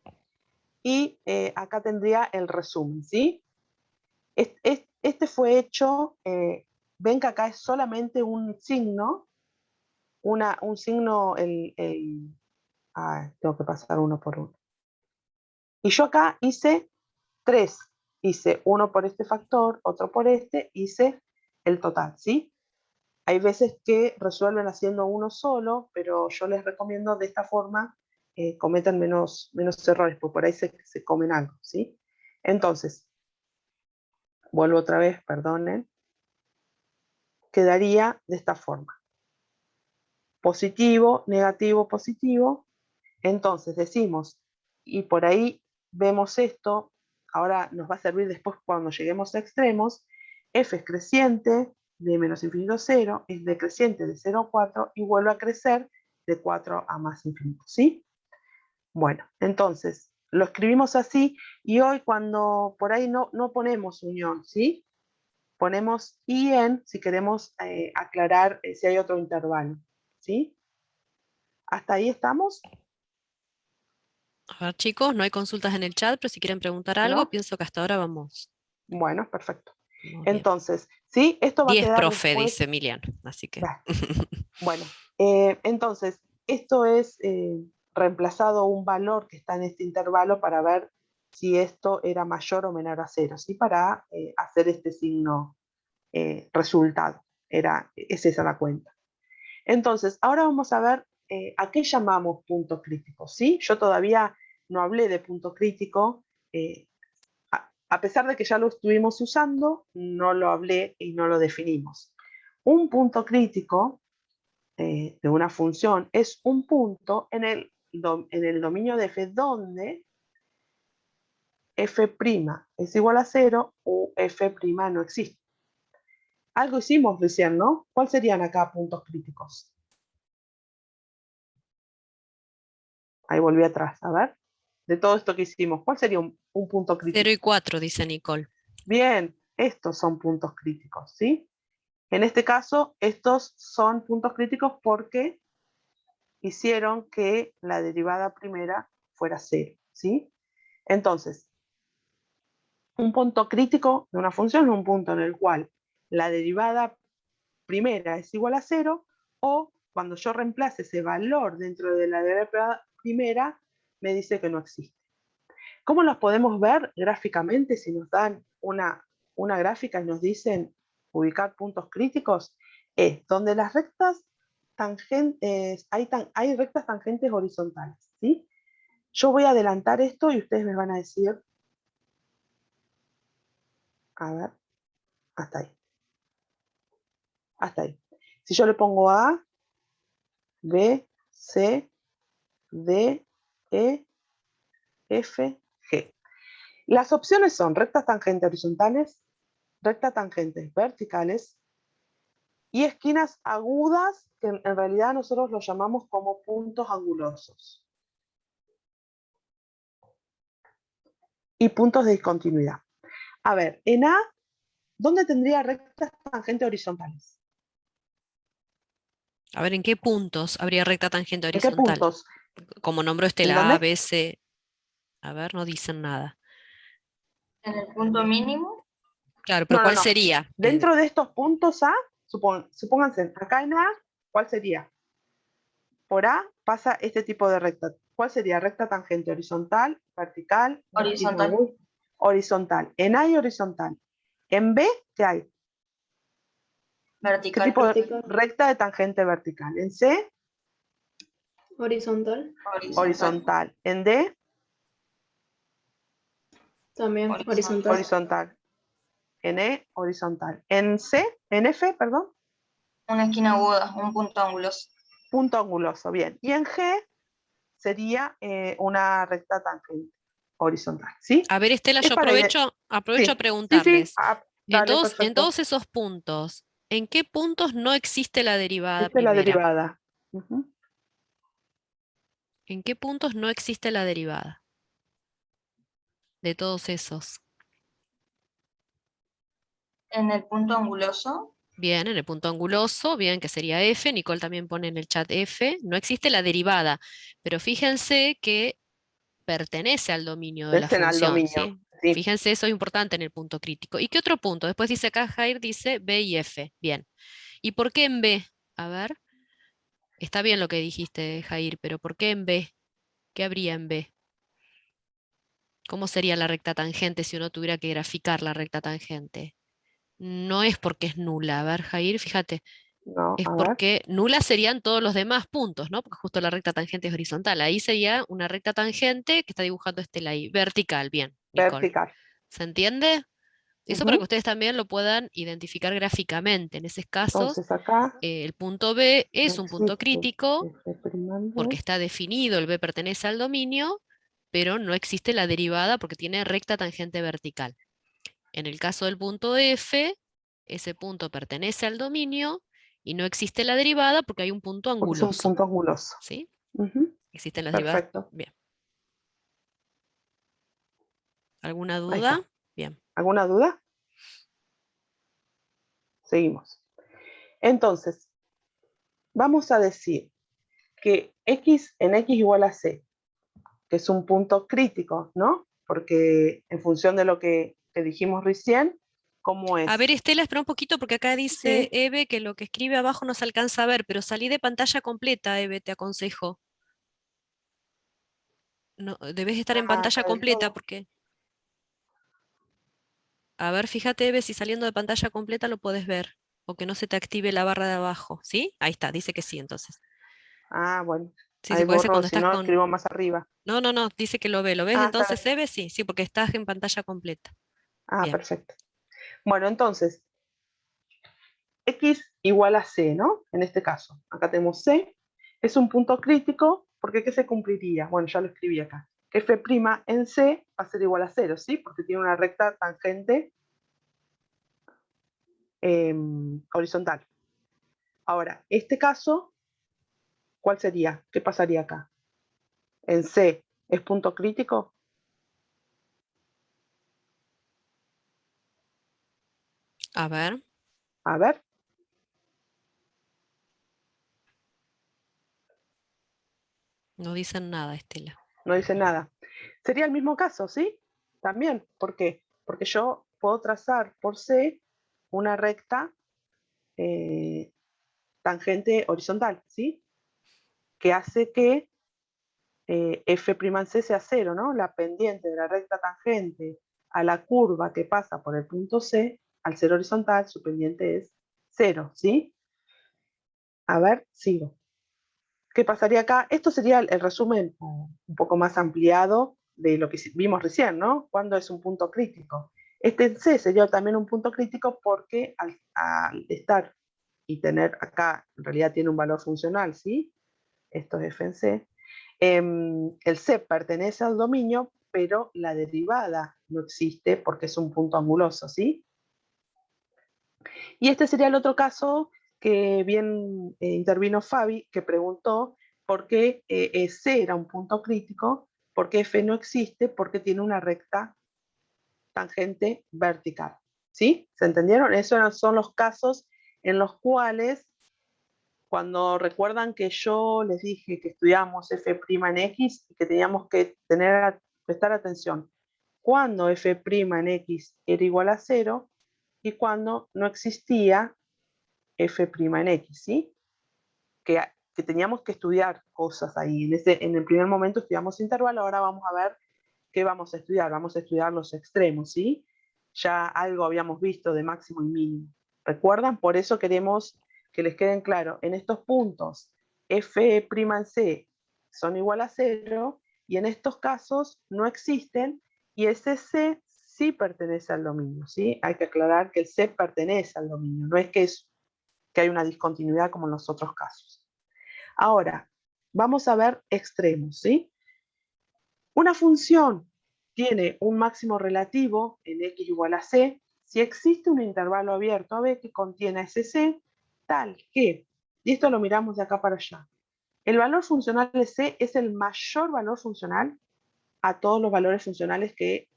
y acá tendría el resumen, ¿sí? Este fue hecho, ven que acá es solamente un signo, un signo, tengo que pasar uno por uno. Y yo acá hice 3, hice uno por este factor, otro por este, hice el total, ¿sí? Hay veces que resuelven haciendo uno solo, pero yo les recomiendo de esta forma, cometan menos errores, porque por ahí se comen algo, ¿sí? Entonces, vuelvo otra vez, perdonen, quedaría de esta forma. Positivo, negativo, positivo. Entonces decimos, y por ahí vemos esto, ahora nos va a servir después cuando lleguemos a extremos, f es creciente de menos infinito a 0, es decreciente de 0 a 4 y vuelve a crecer de 4 a más infinito, ¿sí? Bueno, entonces lo escribimos así y hoy cuando por ahí no ponemos unión, ¿sí? Ponemos y en si queremos aclarar si hay otro intervalo, ¿sí? ¿Hasta ahí estamos? A ver, chicos, no hay consultas en el chat, pero si quieren preguntar algo, ¿No? pienso que hasta ahora vamos Bueno, perfecto. bien. Entonces, ¿sí? Esto va a 10 quedar profe, después. dice Emiliano, así que. Bueno, entonces, esto es reemplazado un valor que está en este intervalo para ver si esto era mayor o menor a 0, ¿sí? Para hacer este signo resultado. Es esa la cuenta. Entonces, ahora vamos a ver a qué llamamos punto crítico, ¿sí? Yo todavía no hablé de punto crítico, a pesar de que ya lo estuvimos usando, no lo hablé y no lo definimos. Un punto crítico de una función es un punto en el dominio de f donde f' es igual a 0 o f' no existe. Algo hicimos recién, ¿no? ¿Cuáles serían acá puntos críticos? Ahí volví atrás, a ver. De todo esto que hicimos, ¿cuál sería un punto crítico? 0 y 4, dice Nicole. Bien, estos son puntos críticos, ¿sí? En este caso, estos son puntos críticos porque hicieron que la derivada primera fuera 0, ¿sí? Entonces, un punto crítico de una función es un punto en el cual la derivada primera es igual a 0 o cuando yo reemplace ese valor dentro de la derivada primera, me dice que no existe. ¿Cómo los podemos ver gráficamente si nos dan una gráfica y nos dicen ubicar puntos críticos? Es donde las rectas tangentes, hay rectas tangentes horizontales, ¿sí? Yo voy a adelantar esto y ustedes me van a decir, a ver, hasta ahí. Hasta ahí. Si yo le pongo A, B, C, D, E, F, G. Las opciones son rectas tangentes horizontales, rectas tangentes verticales y esquinas agudas, que en realidad nosotros los llamamos como puntos angulosos. Y puntos de discontinuidad. A ver, en A, ¿dónde tendría rectas tangentes horizontales? A ver, ¿en qué puntos habría recta tangente ¿En qué horizontal? puntos? Como nombró ¿En Estela, A, dónde? B, C. A ver, no dicen nada. En el punto mínimo, Claro, pero No, ¿cuál no. sería? Dentro de estos puntos A, supónganse, acá en A, ¿cuál sería? Por A pasa este tipo de recta. ¿Cuál sería? Recta tangente horizontal, vertical, horizontal, horizontal. En A hay horizontal. En B, ¿qué hay? ¿Qué vertical, tipo de recta de tangente vertical? En C, Horizontal, horizontal. En D, también horizontal. horizontal. En E, horizontal. En C, en F, perdón, Una esquina aguda, un punto anguloso. punto anguloso. Bien. Y en G sería una recta tangente horizontal. ¿Sí? A ver, Estela, Es yo para aprovecho a Sí, sí. preguntarles. Dale, En perfecto. todos esos puntos, ¿en qué puntos no existe la derivada Esta es la primera? derivada. Ujú. ¿En qué puntos no existe la derivada? de todos esos? En el punto anguloso, Bien, en el punto anguloso, bien, que sería f. Nicole también pone en el chat f. No existe la derivada, pero fíjense que pertenece al dominio de la Pertenecen al función, dominio. ¿sí? Sí. Fíjense, eso es importante en el punto crítico. ¿Y qué otro punto? Después dice acá, Jair dice B y F. Bien. ¿Y por qué en B? A ver, está bien lo que dijiste, Jair, pero ¿por qué en B? ¿Qué habría en B? ¿Cómo sería la recta tangente si uno tuviera que graficar la recta tangente? No es porque es nula. A ver, Jair, fíjate. No, Es a ver. porque nulas serían todos los demás puntos, ¿no? Porque justo la recta tangente es horizontal. Ahí sería una recta tangente que está dibujando Estela ahí. Vertical, bien, Nicole. Vertical. ¿Se entiende? Eso para que Ujú. ustedes también lo puedan identificar gráficamente. En esos casos, Entonces acá el punto B no es un punto existe crítico F', porque B. está definido, el B pertenece al dominio, pero no existe la derivada porque tiene recta tangente vertical. En el caso del punto F, ese punto pertenece al dominio y no existe la derivada porque hay un punto Porque es un anguloso. punto anguloso. ¿Sí? Ujú. ¿Existen las derivadas? Perfecto. Bien. ¿Alguna Ahí duda? está. Bien. ¿Alguna duda? Seguimos. Entonces, vamos a decir que x en x igual a c, que es un punto crítico, ¿no? Porque en función de lo que dijimos recién, ¿cómo A ver, es? Estela, espera un poquito porque acá dice Sí. Eve que lo que escribe abajo no se alcanza a ver, pero salí de pantalla completa, Eve, te aconsejo. No, debes estar en Ah, pantalla acá del completa todo. porque, a ver, fíjate, Eve, si saliendo de pantalla completa lo puedes ver o que no se te active la barra de abajo, ¿sí? Ahí está, dice que sí, entonces. Ah, bueno. Sí, sí, Ahí puede ser borro, cuando si estás no, con... escribo más arriba. No, no, no, dice que lo ve. ¿Lo ves Ah, está entonces, bien. Eve? Sí, sí, porque estás en pantalla completa. Ah, Bien. perfecto. Bueno, entonces, x igual a c, ¿no? En este caso, acá tenemos c, es un punto crítico, porque ¿qué se cumpliría? Bueno, ya lo escribí acá. Que f' en c va a ser igual a 0, ¿sí? Porque tiene una recta tangente horizontal. Ahora, este caso, ¿cuál sería? ¿Qué pasaría acá? En c, ¿es punto crítico? A ver, A ver, no dicen nada, Estela. no dice nada. Sería el mismo caso, ¿sí? También, ¿por qué? Porque yo puedo trazar por c una recta tangente horizontal, ¿sí? Que hace que f' en c sea 0, ¿no? La pendiente de la recta tangente a la curva que pasa por el punto C, al ser horizontal, su pendiente es 0, ¿sí? A ver, sigo. ¿Qué pasaría acá? Esto sería el resumen un poco más ampliado de lo que vimos recién, ¿no? ¿Cuándo es un punto crítico? Este C sería también un punto crítico porque al estar y tener acá, en realidad tiene un valor funcional, ¿sí? Esto es f en c. El C pertenece al dominio, pero la derivada no existe porque es un punto anguloso, ¿sí? Y este sería el otro caso que bien intervino Fabi, que preguntó por qué C era un punto crítico, por qué F no existe, porque tiene una recta tangente vertical, ¿sí? ¿Se entendieron? Esos son los casos en los cuales, cuando recuerdan que yo les dije que estudiamos f' en x y que teníamos que prestar atención cuando f' en x era igual a 0 y cuando no existía f' en x, ¿sí? Que teníamos que estudiar cosas ahí. En el primer momento estudiamos intervalo, ahora vamos a ver qué vamos a estudiar. Vamos a estudiar los extremos, ¿sí? Ya algo habíamos visto de máximo y mínimo. ¿Recuerdan? Por eso queremos que les queden claro, en estos puntos, f' en c son igual a 0 y en estos casos no existen y ese c sí pertenece al dominio, ¿sí? Hay que aclarar que el c pertenece al dominio, no es que hay una discontinuidad como en los otros casos. Ahora, vamos a ver extremos, ¿sí? Una función tiene un máximo relativo en x igual a c si existe un intervalo abierto a b que contiene ese c tal que, y esto lo miramos de acá para allá, el valor funcional de c es el mayor valor funcional a todos los valores funcionales que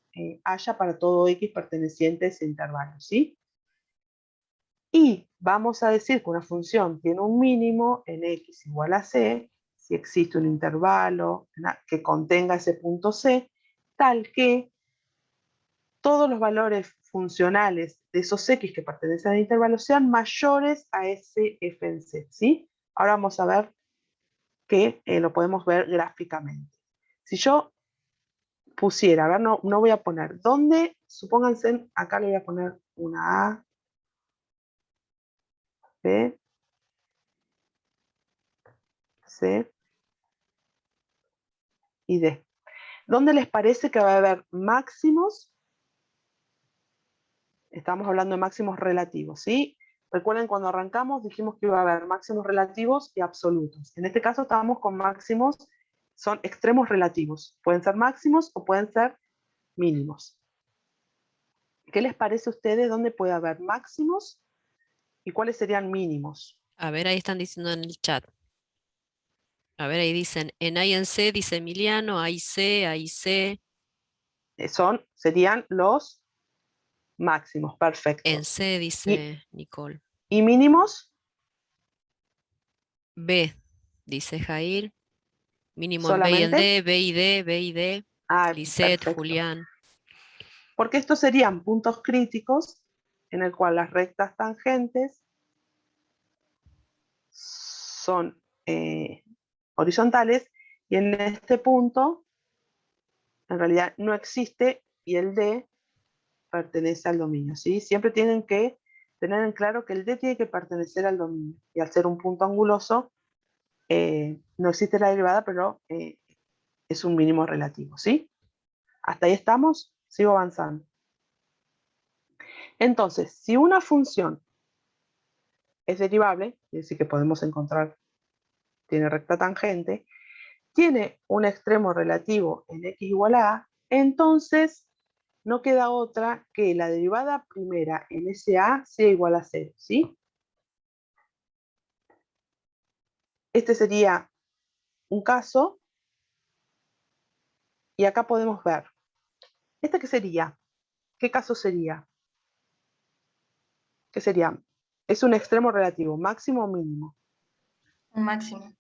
haya para todo x perteneciente a ese intervalo, ¿sí? Y vamos a decir que una función tiene un mínimo en x igual a c, si existe un intervalo que contenga ese punto c, tal que todos los valores funcionales de esos x que pertenecen al intervalo sean mayores a ese f en c, ¿sí? Ahora vamos a ver que lo podemos ver gráficamente. Si yo pusiera, a ver, no voy a poner, ¿dónde? Supónganse, acá le voy a poner una A, B, C y D. ¿Dónde les parece que va a haber máximos? Estamos hablando de máximos relativos, ¿sí? Recuerden, cuando arrancamos dijimos que iba a haber máximos relativos y absolutos. En este caso estamos con máximos, son extremos relativos. Pueden ser máximos o pueden ser mínimos. ¿Qué les parece a ustedes dónde puede haber máximos y cuáles serían mínimos? A ver, ahí están diciendo en el chat. A ver, ahí dicen, en A y en C, dice Emiliano, A y C, A y C. Serían los máximos, perfecto. En C, ¿Y, dice Nicole. y mínimos? B, dice Jair. Mínimo en B y en ¿Solamente? D, B y D, B y D. Ah, Lisette, perfecto. Julián. Porque estos serían puntos críticos en el cual las rectas tangentes son horizontales y en este punto en realidad no existe y el D pertenece al dominio, ¿sí? Siempre tienen que tener en claro que el D tiene que pertenecer al dominio y al ser un punto anguloso no existe la derivada, pero es un mínimo relativo, ¿sí? ¿Hasta ahí estamos? Sigo avanzando. Entonces, si una función es derivable, es decir, que podemos encontrar, tiene recta tangente, tiene un extremo relativo en x igual a a, entonces no queda otra que la derivada primera en ese a sea igual a 0, ¿sí? Este sería un caso, y acá podemos ver. ¿Este qué sería? ¿Qué caso sería? ¿Qué sería? Es un extremo relativo, máximo o mínimo. Un máximo.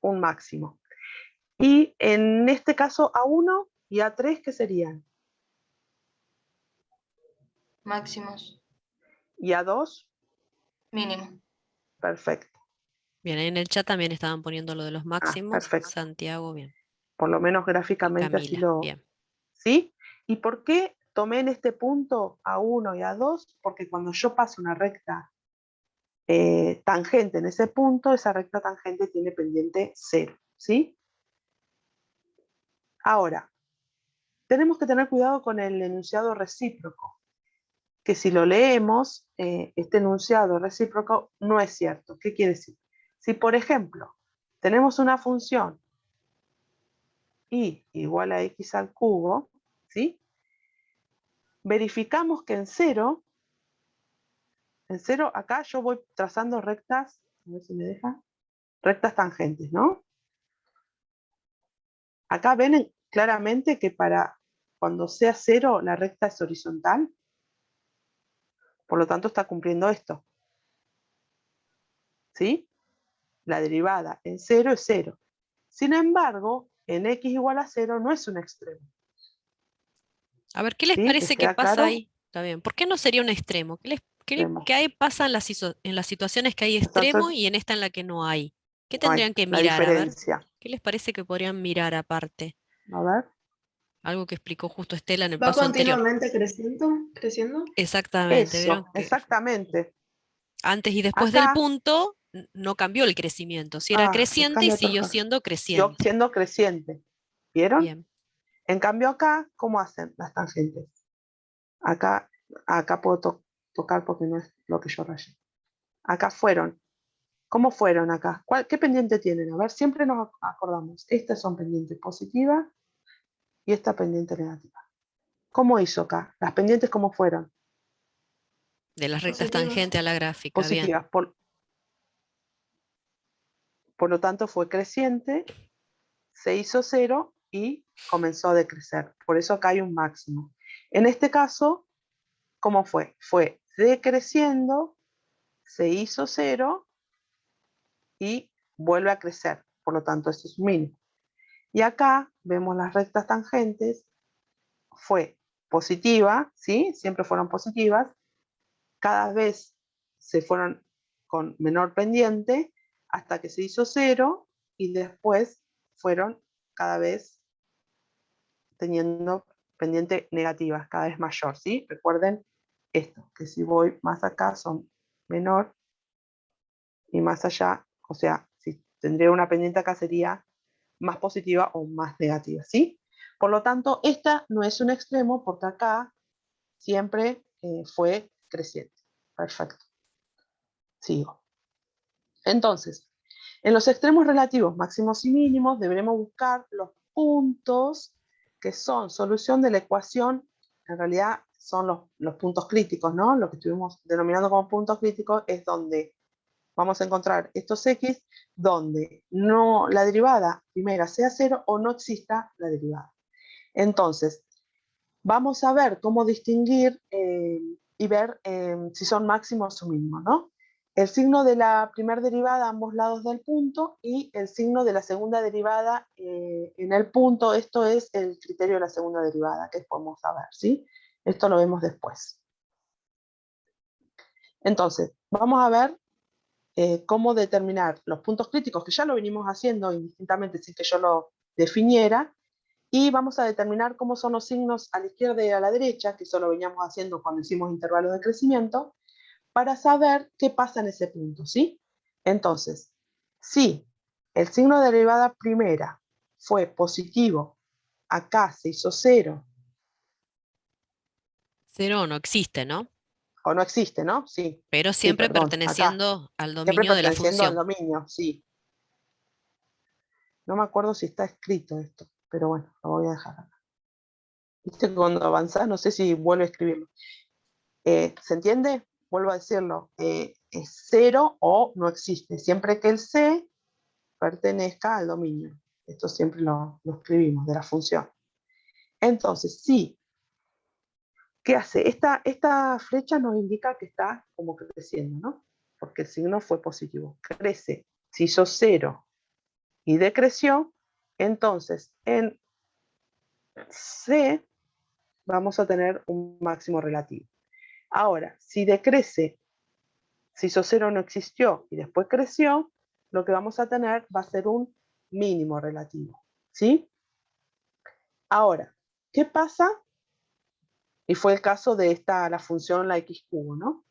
Un máximo. Y en este caso A1 y A3, ¿qué serían? Máximos. Y A2, Mínimo. perfecto. Bien, ahí en el chat también estaban poniendo lo de los máximos. Perfecto. Santiago, bien. Por lo menos Y gráficamente así Camila, lo... bien. ¿Sí? ¿Y por qué tomé en este punto A1 y A2? Porque cuando yo paso una recta tangente en ese punto, esa recta tangente tiene pendiente 0, ¿sí? Ahora, tenemos que tener cuidado con el enunciado recíproco, que si lo leemos, este enunciado recíproco no es cierto. ¿Qué quiere decir? Si, por ejemplo, tenemos una función y igual a x al cubo, ¿sí? Verificamos que en 0 acá yo voy trazando rectas, a ver si me deja, rectas tangentes, ¿no? Acá ven claramente que para cuando sea 0 la recta es horizontal, por lo tanto está cumpliendo esto, ¿sí? La derivada en 0 es 0. Sin embargo, en x igual a 0 no es un extremo, A ver, ¿qué les ¿sí? ¿Les parece que queda pasa claro? ahí? Está bien. ¿Por qué no sería un extremo? Extremo. ¿Qué hay, pasa en las situaciones que hay extremo Entonces, y en esta en la que no hay? ¿Qué no hay tendrían que la mirar? A ver, diferencia. ¿qué les parece que podrían mirar aparte? A ver. Algo que explicó justo Estela en el Va paso anterior. continuamente creciendo. Exactamente, vieron Eso, que exactamente. antes y después del Acá, punto no cambió el crecimiento. Si era creciente y cambia otra siguió cosa. siendo Siguió creciente. siendo creciente. ¿Vieron? Bien. En cambio acá, ¿cómo hacen las tangentes? Acá, acá puedo tocar porque no es lo que yo rayé. Acá fueron. ¿Cómo fueron acá? ¿Qué pendiente tienen? A ver, siempre nos acordamos. Estas son pendientes positivas y esta pendiente negativa. ¿Cómo hizo acá? Las pendientes, ¿cómo fueron? De las rectas Positivas. tangentes a la gráfica, bien. Positivas. Por lo tanto, fue creciente, se hizo 0 y comenzó a decrecer. Por eso acá hay un máximo. En este caso, ¿cómo fue? Fue decreciendo, se hizo 0 y vuelve a crecer. Por lo tanto, esto es un mínimo. Y acá vemos las rectas tangentes, fue positiva, ¿sí? Siempre fueron positivas, cada vez se fueron con menor pendiente hasta que se hizo 0 y después fueron cada vez teniendo pendiente negativas, cada vez mayor, ¿sí? Recuerden esto, que si voy más acá son menor y más allá, o sea, si tendría una pendiente acá sería más positiva o más negativa, ¿sí? Por lo tanto, esta no es un extremo porque acá siempre fue creciente. Perfecto. Sigo. Entonces, en los extremos relativos máximos y mínimos deberemos buscar los puntos que son solución de la ecuación, en realidad son los puntos críticos, ¿no? Lo que estuvimos denominando como puntos críticos es donde vamos a encontrar estos x, donde no la derivada primera sea 0 o no exista la derivada. Entonces, vamos a ver cómo distinguir y ver si son máximos o mínimos, ¿no? El signo de la primera derivada a ambos lados del punto y el signo de la segunda derivada en el punto. Esto es el criterio de la segunda derivada, que podemos saber, ¿sí? Esto lo vemos después. Entonces, vamos a ver cómo determinar los puntos críticos, que ya lo venimos haciendo indistintamente sin que yo lo definiera, y vamos a determinar cómo son los signos a la izquierda y a la derecha, que eso lo veníamos haciendo cuando hicimos intervalos de crecimiento, para saber qué pasa en ese punto, ¿sí? Entonces, si el signo de derivada primera fue positivo, acá se hizo 0. 0 no existe, ¿no? O no existe, ¿no? Sí, Pero sí, siempre perdón, acá. perteneciendo al Siempre dominio de la perteneciendo al función. dominio, sí. No me acuerdo si está escrito esto, pero bueno, lo voy a dejar acá. Viste que cuando avanzás, no sé si vuelvo a escribirlo. ¿Se entiende? Vuelvo a decirlo. Es 0 o no existe. Siempre que el C pertenezca al dominio. Esto siempre lo escribimos, de la función. Entonces, sí. ¿Qué hace? Esta flecha nos indica que está como creciendo, ¿no? Porque el signo fue positivo. Crece. Si hizo 0 y decreció, entonces en C vamos a tener un máximo relativo. Ahora, si decrece, si hizo 0 no existió y después creció, lo que vamos a tener va a ser un mínimo relativo, ¿sí? Ahora, ¿qué pasa? Y fue el caso de la función la x cubo, ¿no?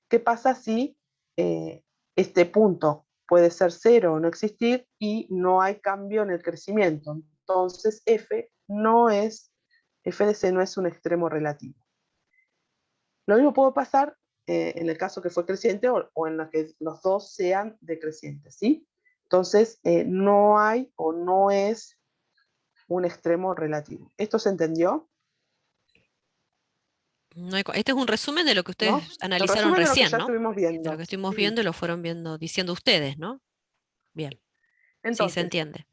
¿Qué pasa si este punto puede ser 0 o no existir y no hay cambio en el crecimiento? Entonces f de c no es un extremo relativo. Lo mismo puede pasar en el caso que fue creciente o en la que los dos sean decrecientes, ¿sí? Entonces, no hay o no es un extremo relativo. ¿Esto se entendió? Este es un resumen de lo que ¿No? ustedes El analizaron resumen de lo que recién, ya ¿no? estuvimos De lo viendo. que estuvimos Sí. viendo y lo fueron viendo, diciendo ustedes, ¿no? Bien, sí, se Entonces, entiende.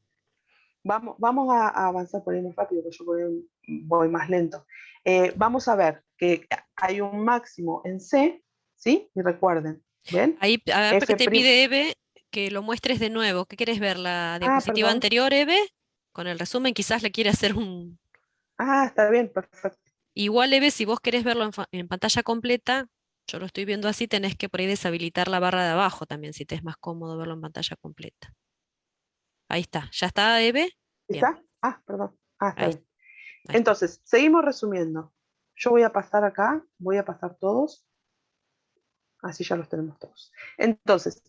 vamos a avanzar por ahí más rápido, porque yo por ahí voy más lento. Vamos a ver que hay un máximo en C, ¿sí? Y recuerden, ¿ven? Ahí, a ver, porque F'. te pide Eve que lo muestres de nuevo. ¿Qué quieres ver? ¿La Ah, diapositiva perdón. anterior, Eve? Con el resumen, quizás le quiere hacer un... Ah, está bien, perfecto. Igual, Eve, si vos querés verlo en pantalla completa, yo lo estoy viendo así, tenés que por ahí deshabilitar la barra de abajo también, si te es más cómodo verlo en pantalla completa. Ahí está. ¿Ya está, Eve? Bien, ¿Está? Ah, perdón. Ah, está ahí, bien. ahí está. Entonces, seguimos resumiendo. Yo voy a pasar acá, voy a pasar todos, así ya los tenemos todos. Entonces,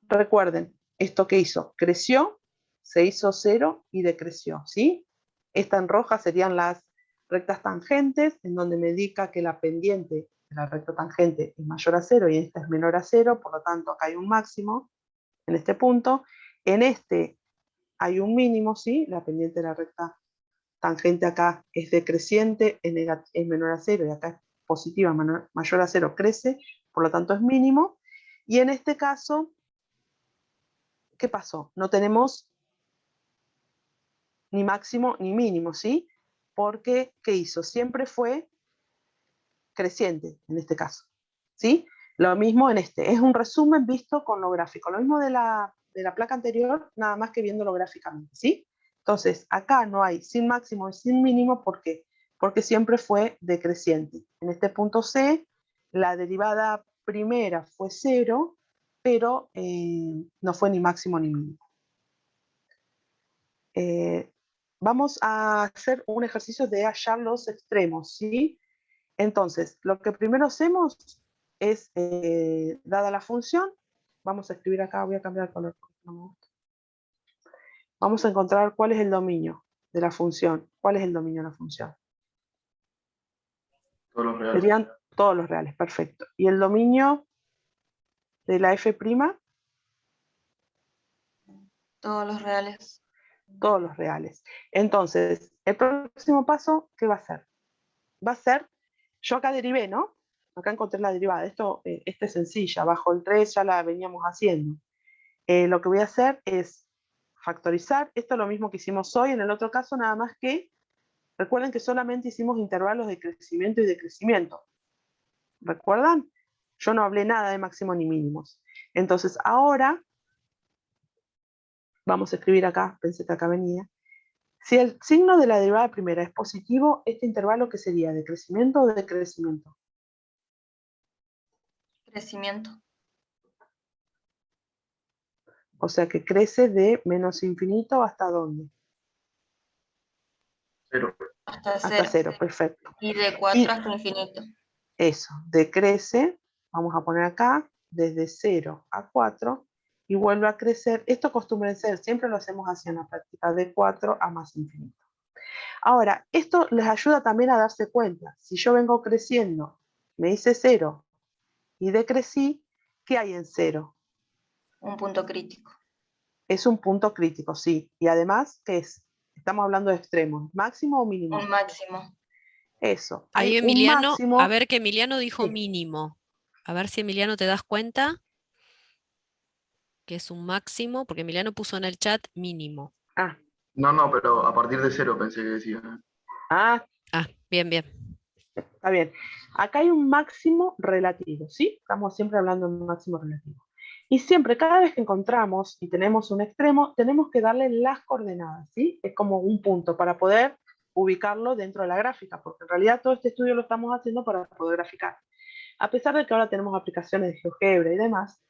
recuerden, esto que hizo, creció, se hizo 0 y decreció, ¿sí? Esta en roja serían las rectas tangentes, en donde me indica que la pendiente de la recta tangente es mayor a 0 y esta es menor a 0, por lo tanto acá hay un máximo en este punto. En este hay un mínimo, ¿sí? La pendiente de la recta tangente acá es decreciente, es menor a 0 y acá es positiva, mayor a 0, crece, por lo tanto es mínimo. Y en este caso, ¿qué pasó? No tenemos ni máximo ni mínimo, ¿sí? Porque, ¿qué hizo? Siempre fue creciente en este caso, ¿sí? Lo mismo en este, es un resumen visto con lo gráfico, lo mismo de la placa anterior, nada más que viéndolo gráficamente, ¿sí? Entonces, acá no hay sin máximo y sin mínimo, ¿por qué? Porque siempre fue decreciente. En este punto C, la derivada primera fue 0, pero no fue ni máximo ni mínimo. Vamos a hacer un ejercicio de hallar los extremos, ¿sí? Entonces, lo que primero hacemos es, dada la función, vamos a escribir acá, voy a cambiar el color porque no me gusta. Vamos a encontrar cuál es el dominio de la función. ¿Cuál es el dominio de la función? Todos los reales. Serían todos los reales, perfecto. ¿Y el dominio de la f'? Todos los reales. Todos los reales. Entonces, el próximo paso, ¿qué va a ser? Va a ser, yo acá derivé, ¿no? Acá encontré la derivada. Esta es sencilla, bajo el 3 ya la veníamos haciendo. Lo que voy a hacer es factorizar. Esto es lo mismo que hicimos hoy, en el otro caso nada más que, recuerden que solamente hicimos intervalos de crecimiento y decrecimiento. ¿Recuerdan? Yo no hablé nada de máximo ni mínimos. Entonces ahora, vamos a escribir acá, pensé que acá venía. Si el signo de la derivada primera es positivo, este intervalo, ¿qué sería? ¿De crecimiento o de decrecimiento? Crecimiento. O sea que crece de menos infinito hasta ¿dónde? 0. Hasta Hasta 0. 0, perfecto. Y de 4 Y hasta infinito. eso, decrece, vamos a poner acá, desde 0 a 4, y vuelve a crecer. Esto acostumbren ser, siempre lo hacemos así en la práctica, de 4 a más infinito. Ahora, esto les ayuda también a darse cuenta. Si yo vengo creciendo, me hice 0 y decrecí, ¿qué hay en 0? Un punto crítico. Es un punto crítico, sí. Y además, ¿qué es? Estamos hablando de extremos, ¿máximo o mínimo? Un máximo. Eso, Ahí hay un Emiliano, a máximo. ver que Emiliano dijo Sí. mínimo. A ver si Emiliano te das cuenta que es un máximo, porque Emiliano puso en el chat mínimo. Ah, No, pero a partir de 0 pensé que decía. ah, Ah, bien, bien. está bien. Acá hay un máximo relativo, ¿sí? Estamos siempre hablando de un máximo relativo. Y siempre, cada vez que encontramos y tenemos un extremo, tenemos que darle las coordenadas, ¿sí? Es como un punto para poder ubicarlo dentro de la gráfica, porque en realidad todo este estudio lo estamos haciendo para poder graficar. A pesar de que ahora tenemos aplicaciones de GeoGebra y demás,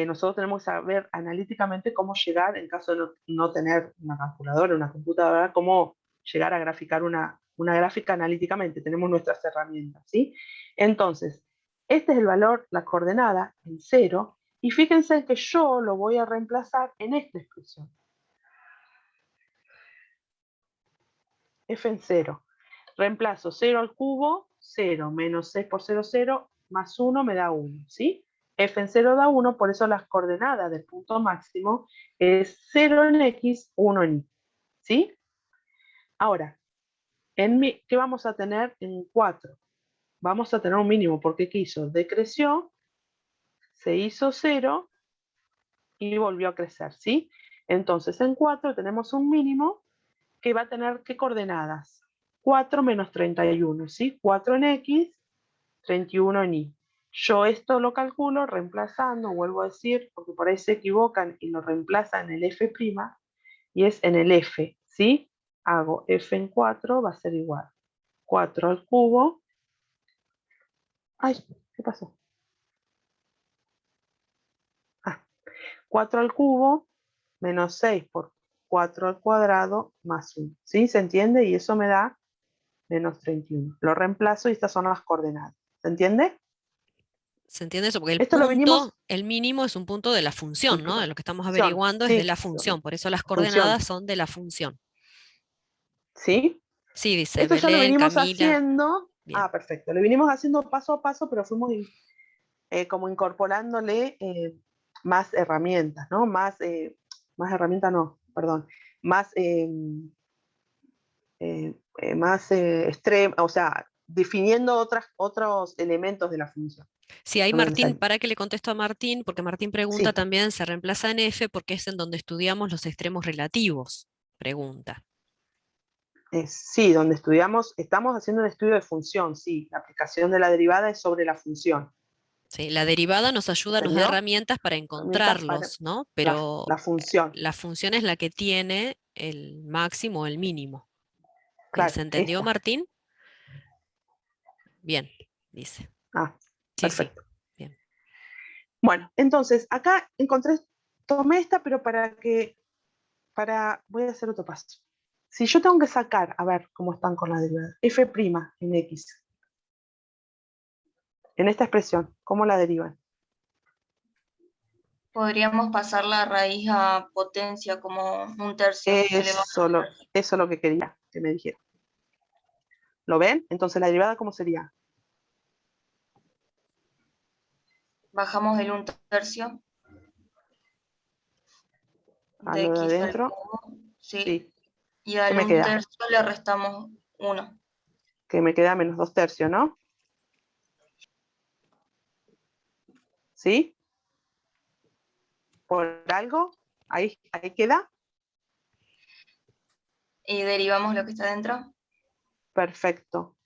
nosotros tenemos que saber analíticamente cómo llegar, en caso de no tener una calculadora, una computadora, cómo llegar a graficar una gráfica analíticamente. Tenemos nuestras herramientas, ¿sí? Entonces, este es el valor, la coordenada, en 0, y fíjense que yo lo voy a reemplazar en esta expresión. F en 0. Reemplazo 0 al cubo, 0 menos 6 por 0, 0, más 1 me da 1, ¿sí? F en 0 da 1, por eso las coordenadas del punto máximo es 0 en X, 1 en Y, ¿sí? Ahora, ¿qué vamos a tener en 4? Vamos a tener un mínimo, porque ¿qué hizo? Decreció, se hizo 0 y volvió a crecer, ¿sí? Entonces en 4 tenemos un mínimo que va a tener, ¿qué coordenadas? 4 menos 31, ¿sí? 4 en X, 31 en Y. Yo esto lo calculo reemplazando, vuelvo a decir, porque por ahí se equivocan y lo reemplazan en el F', y es en el F, ¿sí? Hago F en 4, va a ser igual. 4 al cubo. Ay, ¿qué pasó? 4 al cubo menos 6 por 4 al cuadrado más 1, ¿sí? ¿Se entiende? Y eso me da menos 31. Lo reemplazo y estas son las coordenadas. ¿Se entiende? ¿Se entiende eso? Porque el Esto lo venimos... punto, el mínimo es un punto de la función, ¿no? De lo que estamos Función, averiguando es de sí, la función, por eso las función, coordenadas son de la función. ¿sí? Sí, dice Esto ya lo Belén, venimos Camila. haciendo, Bien. perfecto, lo venimos haciendo paso a paso, pero fuimos como incorporándole más herramientas, ¿no? Más herramientas no, perdón, más, o sea, definiendo otros elementos de la función. Sí, ahí No me Martín, salía. para que le contesto a Martín, porque Martín pregunta Sí, también, ¿se reemplaza en F porque es en donde estudiamos los extremos relativos? Pregunta. Sí, donde estudiamos, estamos haciendo un estudio de función, sí, la aplicación de la derivada es sobre la función. Sí, la derivada nos ayuda, nos da ¿Entendió? herramientas para Herramientas para encontrarlos, ¿no? la, Pero la función. la función es la que tiene el máximo o el mínimo. Claro, ¿Se entendió, esta. Martín? Bien, dice. Ah, Sí, sí, perfecto. bien. Bueno, entonces acá tomé esta, pero voy a hacer otro paso. Si yo tengo que sacar, a ver cómo están con la derivada, f' en x, en esta expresión, ¿cómo la derivan? Podríamos pasar la raíz a potencia como un tercio elevado a un tercio. Eso es lo que quería que me dijera. ¿Lo ven? Entonces la derivada, ¿cómo sería? Bajamos el un tercio A de lo de x al adentro, cubo, ¿sí? sí. Y ¿Qué al me un queda? tercio le restamos 1. Que me queda menos 2/3, ¿no? ¿Sí? ¿Por algo? Ahí queda. Y derivamos lo que está dentro. Perfecto.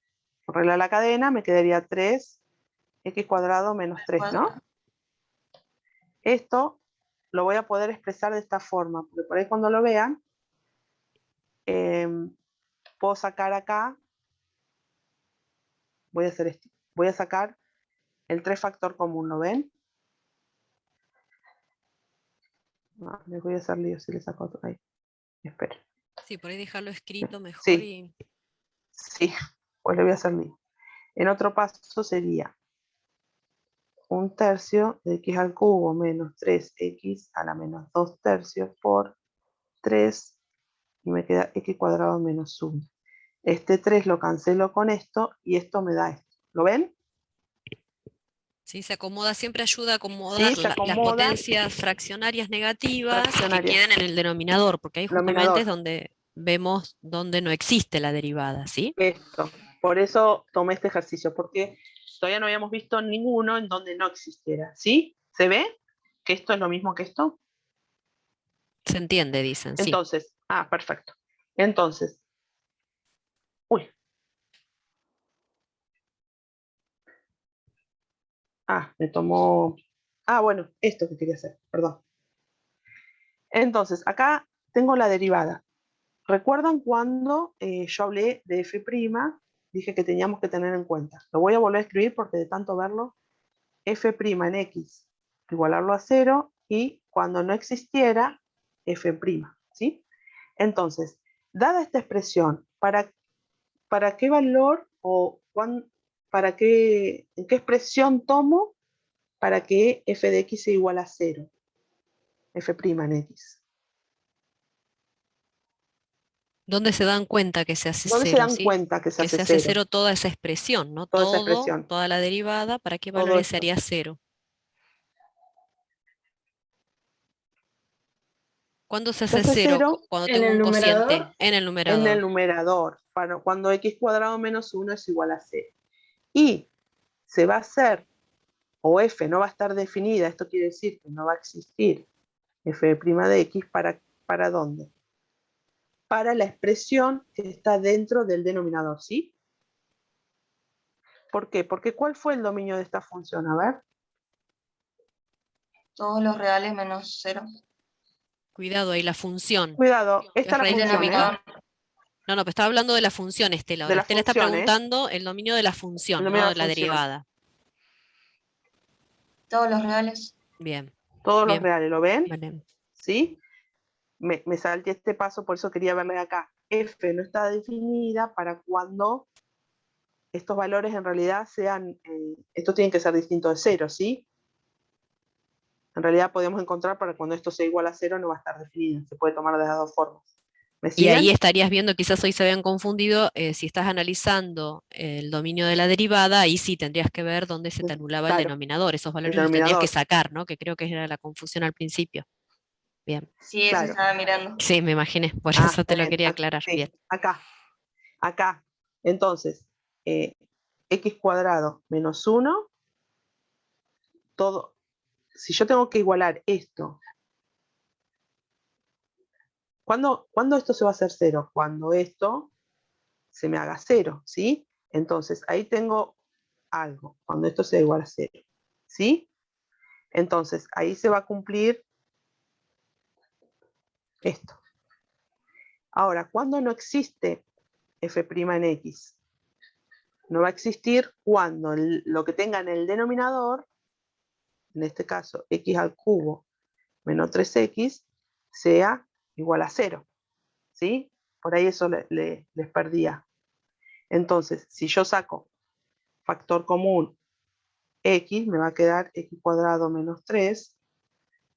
Arregla la cadena, me quedaría 3x² menos 3, ¿no? Esto lo voy a poder expresar de esta forma, porque por ahí cuando lo vean, puedo sacar acá, voy a hacer esto, voy a sacar el 3 factor común, ¿lo ven? No, les voy a hacer lío si le saco otro ahí. Espera. Sí, por ahí dejarlo escrito mejor Sí, y... sí, pues le voy a hacer lío. En otro paso sería un tercio de x al cubo menos 3x a la menos 2 tercios por 3 y me queda x² menos 1. Este 3 lo cancelo con esto y esto me da esto. ¿Lo ven? Sí, se acomoda, siempre ayuda a Sí, acomodar se las acomoda. potencias fraccionarias negativas que Fraccionaria. queden en el denominador, porque ahí justamente Denominador. es donde vemos donde no existe la derivada, ¿sí? Esto. Por eso tomé este ejercicio, porque todavía no habíamos visto ninguno en donde no existiera. ¿Sí? ¿Se ve que esto es lo mismo que esto? Se entiende, dicen, sí. Entonces, perfecto. Entonces, uy. Me tomó. Bueno, esto que quería hacer, perdón. Entonces, acá tengo la derivada. ¿Recuerdan cuando yo hablé de f'? Dije que teníamos que tener en cuenta. Lo voy a volver a escribir porque de tanto verlo, f' en x, igualarlo a 0 y cuando no existiera, f', ¿sí? Entonces, dada esta expresión, ¿para qué valor o en qué expresión tomo para que f de x sea igual a 0? F' en x. ¿Dónde se dan cuenta que se hace ¿Dónde se cero, dan sí? cuenta que se Que hace se hace 0? cero toda esa expresión, ¿no? Toda esa Todo, expresión, toda la derivada, ¿para qué todo valores esto. sería cero? ¿Cuándo se Se hace hace cero? 0 Cuando En tengo el un numerador, cociente en el en el numerador. numerador, cuando x² menos 1 es igual a 0. Y se va a hacer, o f no va a estar definida, esto quiere decir que no va a existir f' de x, ¿para dónde? Para la expresión que está dentro del denominador, ¿sí? ¿Por qué? Porque ¿cuál fue el dominio de esta función? A ver. Todos los reales menos 0. Cuidado ahí, la función. Cuidado, esta Es es la raíz El de función, denominador. No, no, pero estaba hablando de la función, Estela. de Ahora, la Estela está función, preguntando el dominio de la el función, dominio no de de la la función. derivada. Todos los reales. Bien, Todos los bien. reales, ¿lo ven? Vale. ¿Sí? Me salté este paso, por eso quería verle acá. F no está definida para cuando estos valores en realidad sean, estos tienen que ser distintos de 0, ¿sí? En realidad podemos encontrar para cuando esto sea igual a 0 no va a estar definido, se puede tomar de las dos formas. ¿Me Y ahí siguen? estarías viendo, quizás hoy se habían confundido, si estás analizando el dominio de la derivada, ahí sí tendrías que ver dónde se te anulaba el Claro, denominador. Esos el valores los tendrías que denominador, sacar, ¿no? Que creo que era la confusión al principio. Bien. Sí, eso claro. estaba mirando. Sí, me imaginé, por eso te lo Bien, quería aclarar. sí, Bien. acá. Entonces, x² menos 1, todo, si yo tengo que igualar esto, ¿cuándo esto se va a hacer 0? Cuando esto se me haga 0, ¿sí? Entonces, ahí tengo algo, cuando esto sea igual a 0, ¿sí? Entonces, ahí se va a cumplir esto. Ahora, ¿cuándo no existe f' en x? No va a existir cuando lo que tenga en el denominador, en este caso x al cubo menos 3x, sea igual a 0, ¿sí? Por ahí eso les perdía. Entonces, si yo saco factor común x, me va a quedar x cuadrado menos 3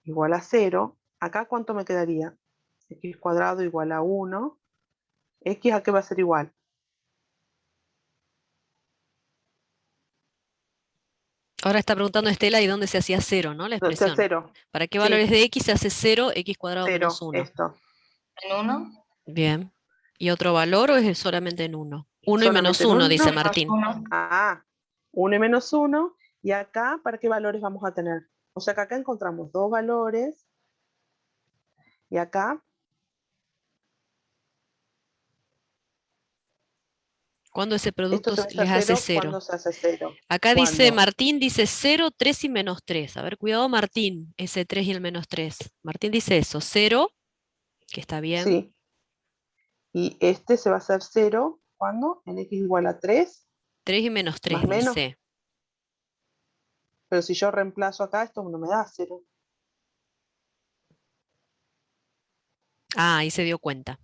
igual a 0. Acá, ¿cuánto me quedaría? X cuadrado igual a 1. ¿X a qué va a ser igual? Ahora está preguntando Estela, ¿y dónde se hacía 0, no? La No, sea expresión. 0. ¿Para qué Sí. valores de x se hace 0, x cuadrado 0, menos 1? esto. ¿En 1? Bien. ¿Y otro valor o es solamente en 1? 1 y menos Solamente en 1, uno. dice Menos Martín. 1. Ah, 1 y menos 1. Y acá, ¿para qué valores vamos a tener? O sea que acá encontramos dos valores. Y acá, ¿Cuándo ese esto producto se va a les hacer hace 0. 0? ¿Cuándo se hace 0? Acá dice, Martín dice 0, 3 y menos 3. A ver, cuidado Martín, ese 3 y el menos 3. Martín dice eso, 0, que está bien. Sí. Y este se va a hacer 0, ¿cuándo? En x igual a 3. 3 y menos 3 Más menos. dice. Pero si yo reemplazo acá, esto no me da 0. Ah, ahí se dio cuenta.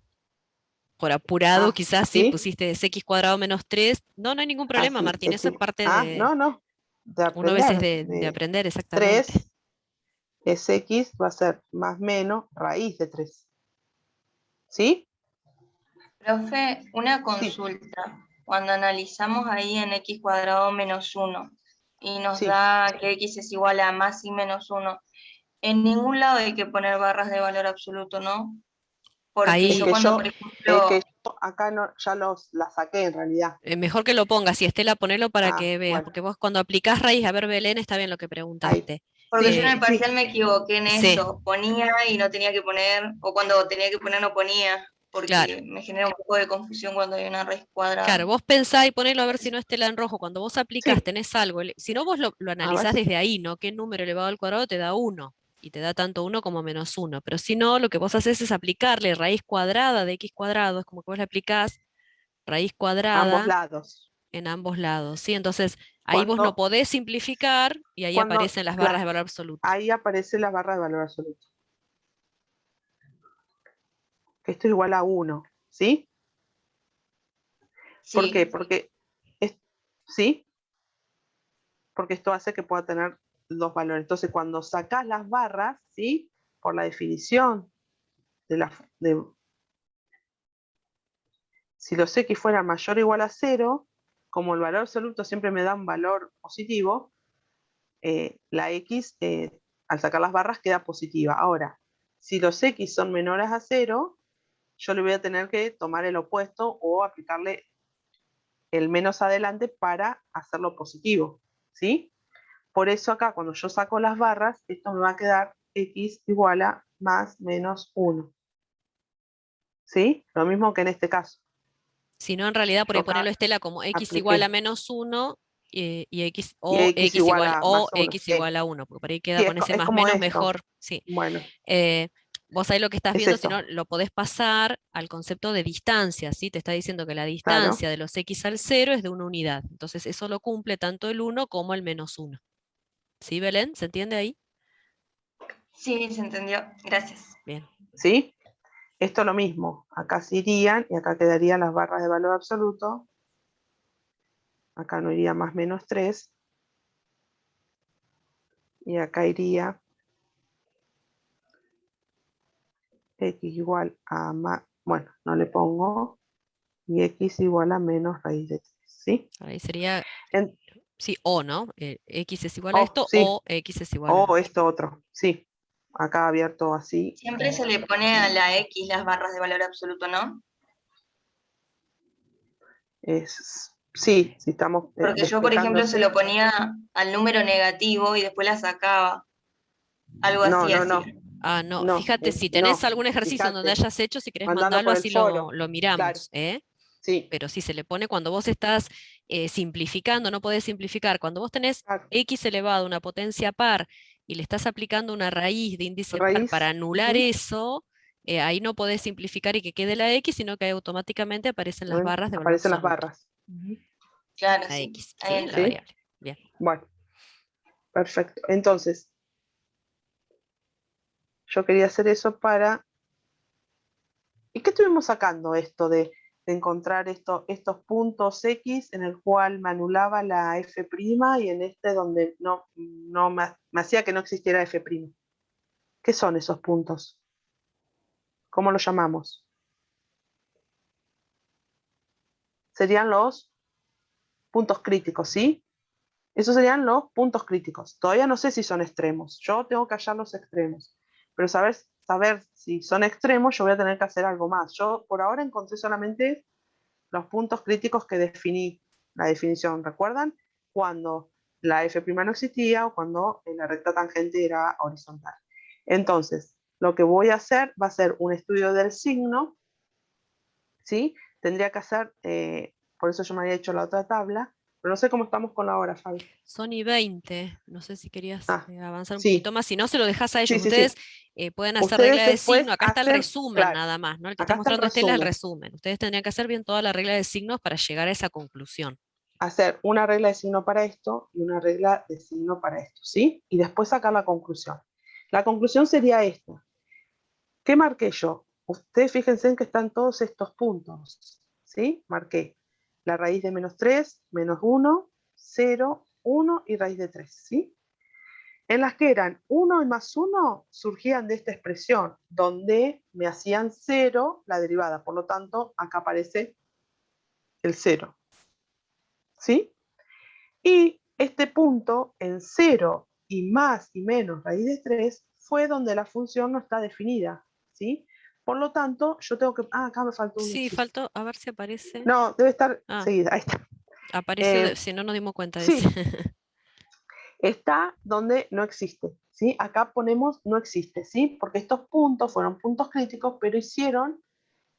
Por apurado, quizás sí, ¿sí? pusiste x cuadrado menos 3. No, no hay ningún problema, Así, Martín. Eso es parte de, no. De uno a veces aprender. de aprender, exactamente. 3 es x, va a ser más menos raíz de 3. ¿Sí? Profe, una consulta. Cuando analizamos ahí en x cuadrado menos 1 y nos Sí. da que x es igual a más y menos 1, en ningún lado hay que poner barras de valor absoluto, ¿no? Porque Ahí, yo cuando, por ejemplo, acá no, ya la saqué en realidad. mejor que lo pongas, y Estela, ponelo para que veas, bueno. porque vos cuando aplicás raíz, a ver, Belén, está bien lo que preguntaste. Porque yo en el parcial me equivoqué en sí. eso, ponía y no tenía que poner, o cuando tenía que poner no ponía, porque Claro. me genera un poco de confusión cuando hay una raíz cuadrada. Claro, vos pensás y ponelo a ver si no Estela en rojo, cuando vos aplicás tenés algo, si no vos lo analizás desde ahí, ¿no? ¿Qué número elevado al cuadrado te da 1? Y te da tanto 1 como menos 1, pero si no, lo que vos haces es aplicarle raíz cuadrada de x cuadrado, es como que vos le aplicás raíz cuadrada ambos lados. En ambos lados, ¿sí? Entonces, ahí vos no podés simplificar y ahí aparecen las barras de valor absoluto. Ahí aparece la barra de valor absoluto. Esto es igual a 1, ¿sí? ¿Por qué? Porque, ¿sí? Porque esto hace que pueda tener dos valores. Entonces, cuando sacás las barras, ¿sí? Por la definición si los x fueran mayor o igual a 0, como el valor absoluto siempre me da un valor positivo, la x, al sacar las barras, queda positiva. Ahora, si los x son menores a 0, yo le voy a tener que tomar el opuesto o aplicarle el menos adelante para hacerlo positivo, ¿sí? Por eso acá, cuando yo saco las barras, esto me va a quedar x igual a más menos 1. ¿Sí? Lo mismo que en este caso. Si no, en realidad, por ahí ponerlo Estela como x igual a menos 1 y x igual a 1, porque por ahí queda con ese más menos mejor. Sí. Bueno. Vos ahí lo que estás viendo, si no, lo podés pasar al concepto de distancia, ¿sí? Te está diciendo que la distancia de los x al 0 es de una unidad. Entonces eso lo cumple tanto el 1 como el menos 1. ¿Sí, Belén? ¿Se entiende ahí? Sí, se entendió. Gracias. Bien. ¿Sí? Esto es lo mismo. Acá se irían y acá quedarían las barras de valor absoluto. Acá no iría más menos 3. Y acá iría x igual a más, bueno, no le pongo, y x igual a menos raíz de 3, ¿sí? Ahí sería, sí, o, ¿no? X es igual a esto, sí. o x es igual a o esto otro, sí. Acá abierto así. Siempre se le pone a la x las barras de valor absoluto, ¿no? Sí, si estamos... Porque yo, por ejemplo, se lo ponía al número negativo y después la sacaba. Algo así. Ah, no, fíjate, si tenés algún ejercicio donde hayas hecho, si querés mandarlo, así lo miramos. Claro. Sí. Pero si se le pone cuando vos estás simplificando, no podés simplificar. Cuando vos tenés x elevado a una potencia par y le estás aplicando una raíz de índice par Raíz. para anular eso, ahí no podés simplificar y que quede la x, sino que automáticamente aparecen las barras de valor Aparecen las absoluto. barras. Claro, La sí. x, Ahí ¿sí? La entendí. variable. Bien. Bueno, perfecto. Entonces, yo quería hacer eso para... ¿Y qué estuvimos sacando esto de encontrar estos puntos X en el cual me anulaba la F' y en este donde no me hacía que no existiera F'? ¿Qué son esos puntos? ¿Cómo los llamamos? Serían los puntos críticos, ¿sí? Esos serían los puntos críticos. Todavía no sé si son extremos. Yo tengo que hallar los extremos. Pero saber si son extremos, yo voy a tener que hacer algo más. Yo por ahora encontré solamente los puntos críticos que definí, la definición. ¿Recuerdan? Cuando la F' no existía o cuando la recta tangente era horizontal. Entonces, lo que voy a hacer va a ser un estudio del signo, ¿sí? Tendría que hacer, por eso yo me había hecho la otra tabla, pero no sé cómo estamos con la hora, Fabi. Son y 20. No sé si querías avanzar un Sí. poquito más. Si no, se lo dejas a ellos. Sí, Ustedes sí. pueden hacer Ustedes regla de después signo. Acá está el hacen, resumen claro, nada más, ¿no? El que acá está está el mostrando Estela es el resumen. resumen. Ustedes tendrían que hacer bien toda la regla de signos para llegar a esa conclusión. Hacer una regla de signo para esto y una regla de signo para esto, ¿sí? Y después sacar la conclusión. La conclusión sería esta. ¿Qué marqué yo? Ustedes fíjense en que están todos estos puntos, ¿sí? Marqué la raíz de -3, -1, 0, 1 y raíz de 3, ¿sí? En las que eran 1 y más 1 surgían de esta expresión, donde me hacían 0 la derivada. Por lo tanto, acá aparece el 0, ¿sí? Y este punto en 0 y más y menos raíz de 3 fue donde la función no está definida, ¿sí? Por lo tanto, yo tengo que... acá me faltó un Sí, X. faltó, a ver si aparece. No, debe estar seguida, ahí está. Apareció, si no nos dimos cuenta de Sí, eso. está donde no existe, ¿sí? Acá ponemos no existe, ¿sí? Porque estos puntos fueron puntos críticos, pero hicieron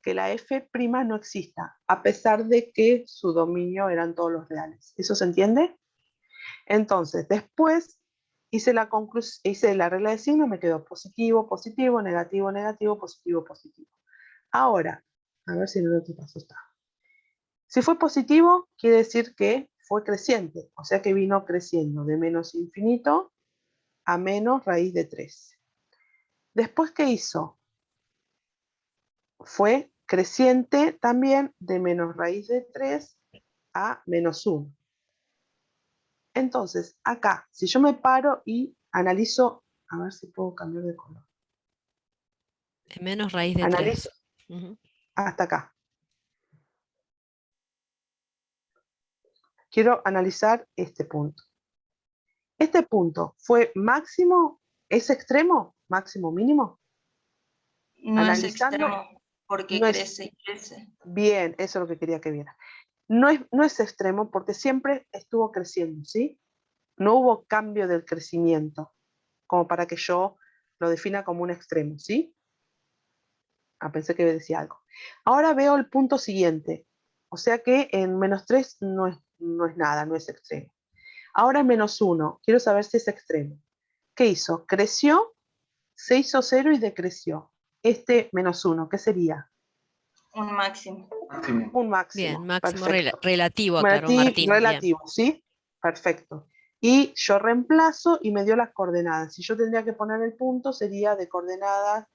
que la F' no exista, a pesar de que su dominio eran todos los reales. ¿Eso se entiende? Entonces, después hice la regla de signo y me quedó positivo, positivo, negativo, negativo, positivo, positivo. Ahora, a ver si en el otro paso está. Si fue positivo, quiere decir que fue creciente, o sea que vino creciendo de menos infinito a menos raíz de 3. Después, ¿qué hizo? Fue creciente también de menos raíz de 3 a menos 1. Entonces, acá, si yo me paro y analizo, a ver si puedo cambiar de color. Menos raíz de Analizo 3. hasta acá. Quiero analizar este punto. ¿Este punto fue máximo? ¿Es extremo? ¿Máximo mínimo? No es Analizando, extremo, porque no crece es y crece. bien, eso es lo que quería que viera. No es extremo porque siempre estuvo creciendo, ¿sí? No hubo cambio del crecimiento, como para que yo lo defina como un extremo, ¿sí? Pensé que decía algo. Ahora veo el punto siguiente. O sea que en -3 no es nada, no es extremo. Ahora en -1, quiero saber si es extremo. ¿Qué hizo? Creció, se hizo 0 y decreció. Este -1, ¿qué sería? Un máximo. Máximo. Un máximo. Bien, máximo Perfecto. relativo, aclaró Martín. Bien. Relativo, ¿sí? Perfecto. Y yo reemplazo y me dio las coordenadas. Si yo tendría que poner el punto, sería de coordenadas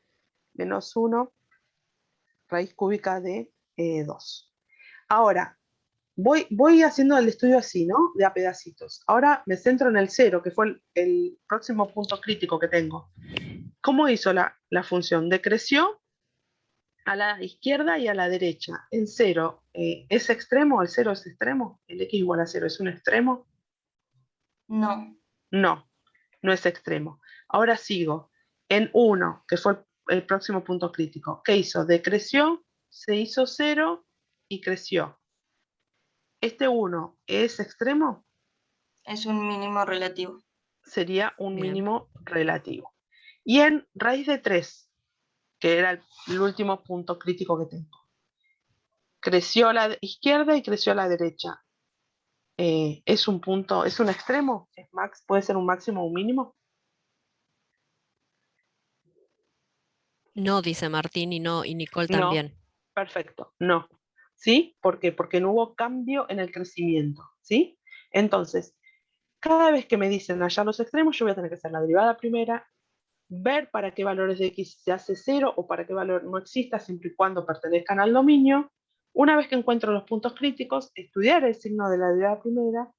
-1, raíz cúbica de 2. Ahora, voy haciendo el estudio así, ¿no? De a pedacitos. Ahora me centro en el 0, que fue el próximo punto crítico que tengo. ¿Cómo hizo la función? Decreció a la izquierda y a la derecha. En 0, ¿es extremo? ¿El 0 es extremo? ¿El x igual a 0 es un extremo? No. No, no es extremo. Ahora sigo. En 1, que fue el próximo punto crítico. ¿Qué hizo? Decreció, se hizo 0 y creció. ¿Este 1 es extremo? Es un mínimo relativo. Sería un Bien. mínimo relativo. Y en raíz de 3, que era el último punto crítico que tengo. creció a la izquierda y creció a la derecha. ¿Es un punto, es un extremo? ¿Puede ser un máximo o un mínimo? No, dice Martín, y no, y Nicole No, también. perfecto, no. ¿Sí? ¿Por qué? Porque no hubo cambio en el crecimiento, ¿sí? Entonces, cada vez que me dicen hallar los extremos, yo voy a tener que hacer la derivada primera, ver para qué valores de x se hace 0 o para qué valor no exista siempre y cuando pertenezcan al dominio. Una vez que encuentro los puntos críticos, estudiar el signo de la derivada primera,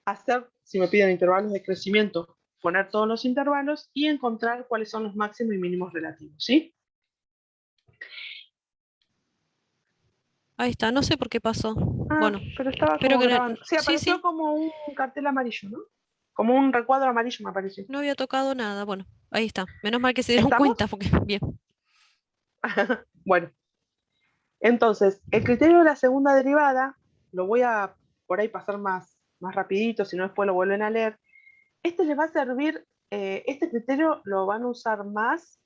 hacer, si me piden intervalos de crecimiento, poner todos los intervalos y encontrar cuáles son los máximos y mínimos relativos, ¿sí? Ahí está, no sé por qué pasó. Ah, Bueno, pero estaba espero como que grabando. Sí, sí, apareció sí, como un cartel amarillo, ¿no? Como un recuadro amarillo me apareció. no había tocado nada. Bueno, ahí está. Menos mal que se dieron ¿Estamos? cuenta, porque bien. Bueno, entonces, el criterio de la segunda derivada, lo voy a por ahí pasar más rapidito, si no después lo vuelven a leer. Este les va a servir, este criterio lo van a usar más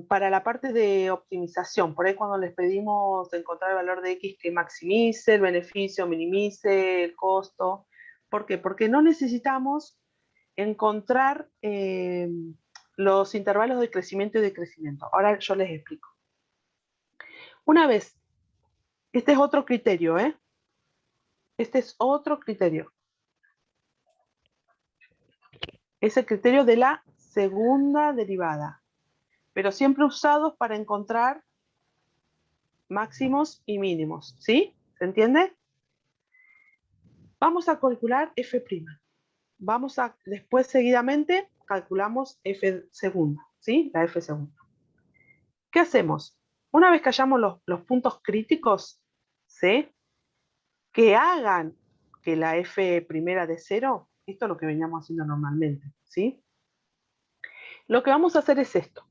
para la parte de optimización. Por ahí cuando les pedimos encontrar el valor de X que maximice el beneficio, minimice el costo. ¿Por qué? Porque no necesitamos encontrar los intervalos de crecimiento y decrecimiento. Ahora yo les explico. Una vez, este es otro criterio, ¿eh? Este es otro criterio. Es el criterio de la segunda derivada, pero siempre usados para encontrar máximos y mínimos, ¿sí? ¿Se entiende? Vamos a calcular f'. Después seguidamente calculamos f segunda, ¿sí? La f segunda. ¿Qué hacemos? Una vez que hallamos los puntos críticos, ¿sí? Que hagan que la f primera de 0, esto es lo que veníamos haciendo normalmente, ¿sí? Lo que vamos a hacer es esto.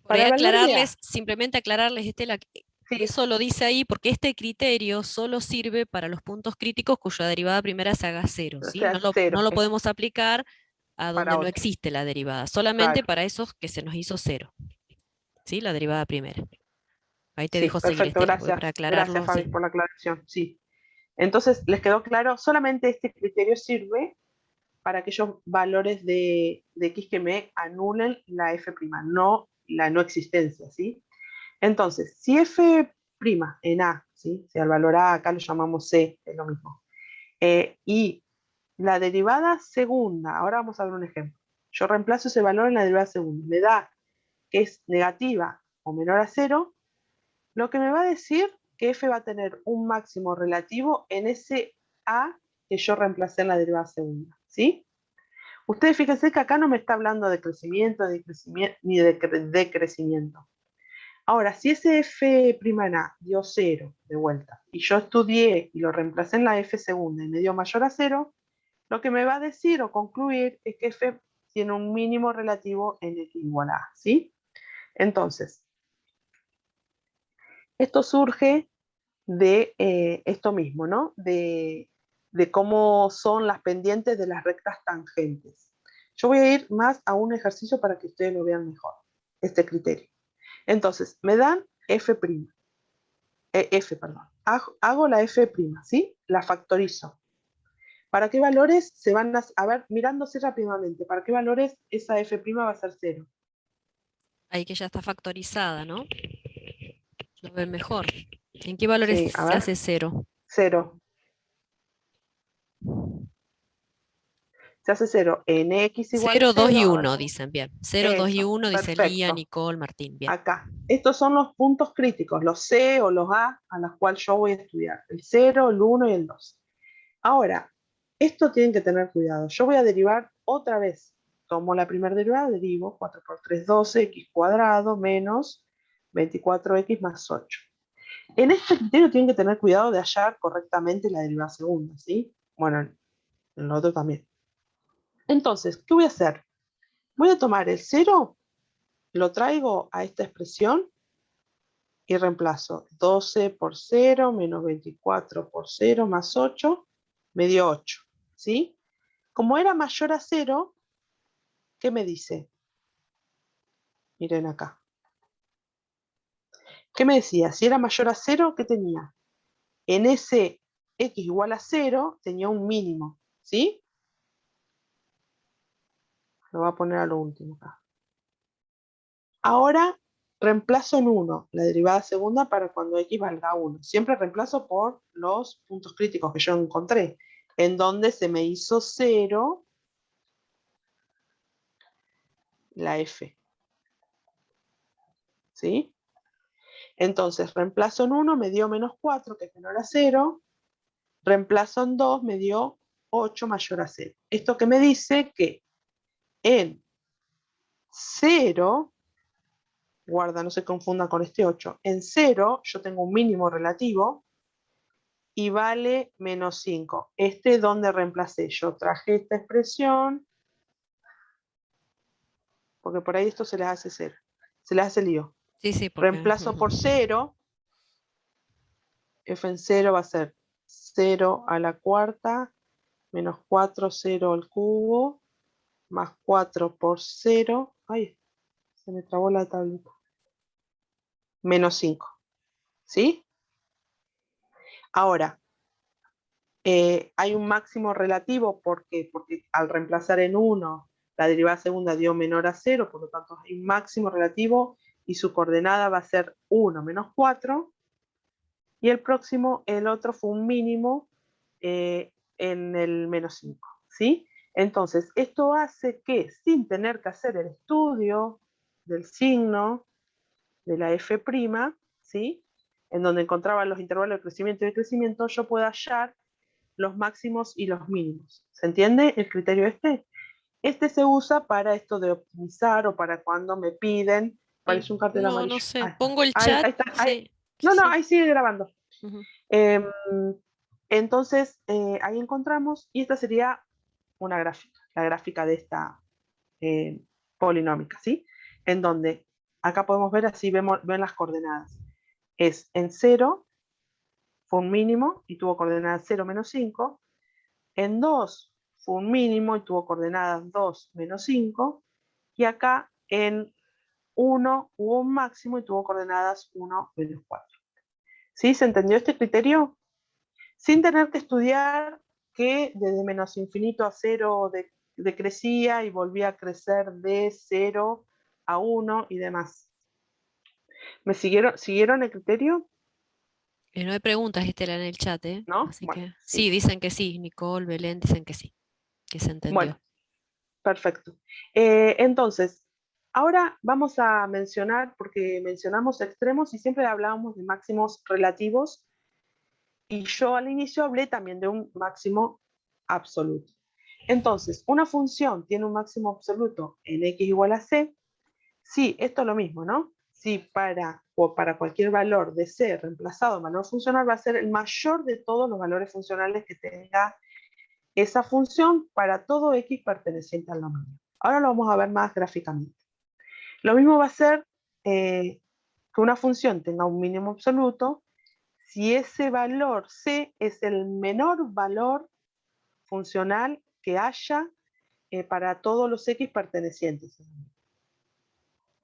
Por ahí Para el valor de aclararles, a, simplemente aclararles, Estela, que sí, eso lo dice ahí porque este criterio solo sirve para los puntos críticos cuya derivada primera se haga 0, o ¿sí? sea, No 0 lo es podemos aplicar a donde para no otro. existe la derivada, solamente Claro, para esos que se nos hizo 0, ¿sí? La derivada primera. Ahí te sí, dejo seguir, perfecto, Estela, porque gracias. para Gracias, aclararlo, Fabi, sí. por la aclaración. Sí. Entonces, ¿les quedó claro? Solamente este criterio sirve para aquellos valores de x que me anulen la f', no la no existencia, ¿sí? Entonces, si f' en A, ¿sí? Si al valor A acá lo llamamos C, es lo mismo. Y la derivada segunda, ahora vamos a ver un ejemplo. Yo reemplazo ese valor en la derivada segunda. Me da que es negativa o menor a 0, lo que me va a decir que f va a tener un máximo relativo en ese A que yo reemplacé en la derivada segunda, ¿sí? Ustedes fíjense que acá no me está hablando de crecimiento, ni de decrecimiento. Ahora, si ese f' en A dio 0 de vuelta, y yo estudié y lo reemplacé en la f segunda y me dio mayor a 0, lo que me va a decir o concluir es que f tiene un mínimo relativo en x igual a A, ¿sí? Entonces, esto surge de esto mismo, ¿no? De cómo son las pendientes de las rectas tangentes. Yo voy a ir más a un ejercicio para que ustedes lo vean mejor, este criterio. Entonces, me dan f', perdón. Hago la f', ¿sí? La factorizo. ¿Para qué valores se van a ver, mirándose rápidamente, para qué valores esa f' va a ser 0? Ahí que ya está factorizada, ¿no? Lo ven mejor. ¿En qué valores Sí, a se ver, hace 0? 0. Se hace 0 en x igual 0, 2 y 0. A ver 1, cómo. dicen, bien. 0, 2 y Eso, 1, dice Lía, perfecto. Nicole, Martín, bien. Acá. Estos son los puntos críticos, los C o los A los cuales yo voy a estudiar. El 0, el 1 y el 2. Ahora, esto tienen que tener cuidado. Yo voy a derivar otra vez. Tomo la primera derivada, derivo 4 por 3, 12, x cuadrado menos 24x más 8. En este criterio tienen que tener cuidado de hallar correctamente la derivada segunda, ¿sí? Bueno, en lo otro también. Entonces, ¿qué voy a hacer? Voy a tomar el 0, lo traigo a esta expresión y reemplazo 12 por 0 menos 24 por 0 más 8, me dio 8, ¿sí? Como era mayor a 0, ¿qué me dice? Miren acá. ¿Qué me decía? Si era mayor a 0, ¿qué tenía? En ese x igual a 0 tenía un mínimo, ¿sí? Lo voy a poner a lo último acá. Ahora reemplazo en 1 la derivada segunda para cuando x valga 1. Siempre reemplazo por los puntos críticos que yo encontré, en donde se me hizo 0 la f. ¿Sí? Entonces, reemplazo en 1 me dio menos 4, que es menor a 0. Reemplazo en 2 me dio 8 mayor a 0. Esto que me dice que en 0, guarda, no se confunda con este 8, en 0 yo tengo un mínimo relativo y vale menos 5. Este es donde reemplacé. Yo traje esta expresión, porque por ahí esto se les hace 0. Se les hace lío. Sí, sí, porque... Reemplazo por 0. F en 0 va a ser 0 a la cuarta, menos 4, 0 al cubo, más 4 por 0. Ay, se me trabó la tablita. Menos 5. ¿Sí? Ahora, hay un máximo relativo. ¿Por qué? Porque al reemplazar en 1, la derivada segunda dio menor a 0, por lo tanto hay un máximo relativo y su coordenada va a ser 1 menos 4. Y el próximo, el otro fue un mínimo en el menos 5. ¿Sí? Entonces, esto hace que sin tener que hacer el estudio del signo de la f', ¿sí? En donde encontraba los intervalos de crecimiento y decrecimiento, yo pueda hallar los máximos y los mínimos. ¿Se entiende el criterio este? Este se usa para esto de optimizar o para cuando me piden. Parece un cartel No, no amarillo. sé. Ahí está. Pongo el Ahí, chat. ahí está. Ahí. Sí, No, no, sí. ahí sigue grabando. Ujú. Entonces, ahí encontramos, y esta sería una gráfica, la gráfica de esta polinómica, ¿sí? En donde acá podemos ver, así ven las coordenadas. Es en 0, fue un mínimo y tuvo coordenadas 0, menos 5. En 2 fue un mínimo y tuvo coordenadas 2, menos 5. Y acá en 1 hubo un máximo y tuvo coordenadas 1, menos 4. ¿Sí? ¿Se entendió este criterio? Sin tener que estudiar que desde menos infinito a 0 decrecía y volvía a crecer de 0 a 1 y demás. ¿Me siguieron el criterio? No hay preguntas, Estela, en el chat, ¿eh? ¿No? Así Bueno, que sí, sí. dicen que sí. Nicole, Belén, dicen que sí, que se entendió. Bueno, perfecto. Entonces, ahora vamos a mencionar, porque mencionamos extremos y siempre hablábamos de máximos relativos, y yo al inicio hablé también de un máximo absoluto. Entonces, una función tiene un máximo absoluto en x igual a c. Sí, esto es lo mismo, ¿no? Si para cualquier valor de c reemplazado en valor funcional va a ser el mayor de todos los valores funcionales que tenga esa función para todo x perteneciente al dominio. Ahora lo vamos a ver más gráficamente. Lo mismo va a ser que una función tenga un mínimo absoluto si ese valor c es el menor valor funcional que haya para todos los x pertenecientes.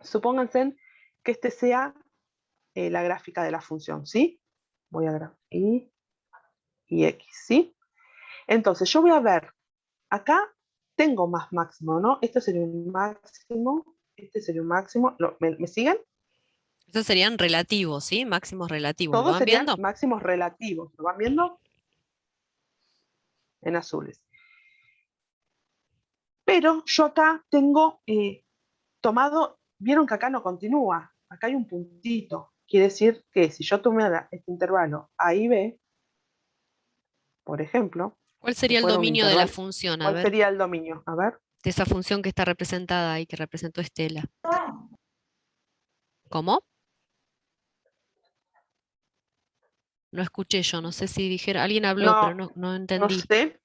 Supónganse que este sea la gráfica de la función, ¿sí? Voy a grabar y x, ¿sí? Entonces yo voy a ver, acá tengo más máximo, ¿no? Este sería un máximo, este sería un máximo. ¿Me siguen? Esos serían relativos, ¿sí? Máximos relativos. ¿Lo Todos van serían viendo? máximos relativos, ¿lo van viendo? En azules. Pero yo acá tengo tomado, vieron que acá no continúa, acá hay un puntito. Quiere decir que si yo tomara este intervalo A y B, por ejemplo, ¿Cuál que sería el fuera un dominio de la intervalo, función? A ¿cuál ver, sería el dominio? A ver, de esa función que está representada ahí, que representó Estela. ¿Cómo? No escuché yo, no sé si dijera, alguien habló, pero no, no no entendí. sé,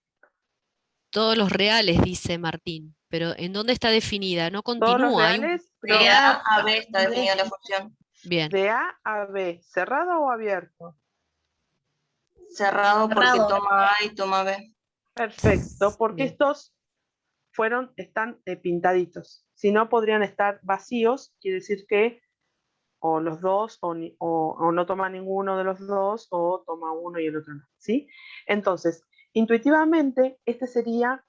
Todos los reales, dice Martín, pero ¿en dónde está definida? No todos los continúa, hay un... reales, De pero A a B está definida la función. Bien, de A a B, ¿cerrado o abierto? Cerrado porque Cerrado. toma A y toma B. Perfecto, porque bien. estos están pintaditos. Si no, podrían estar vacíos, quiere decir que o los dos, o no toma ninguno de los dos, o toma uno y el otro no, ¿sí? Entonces, intuitivamente, este sería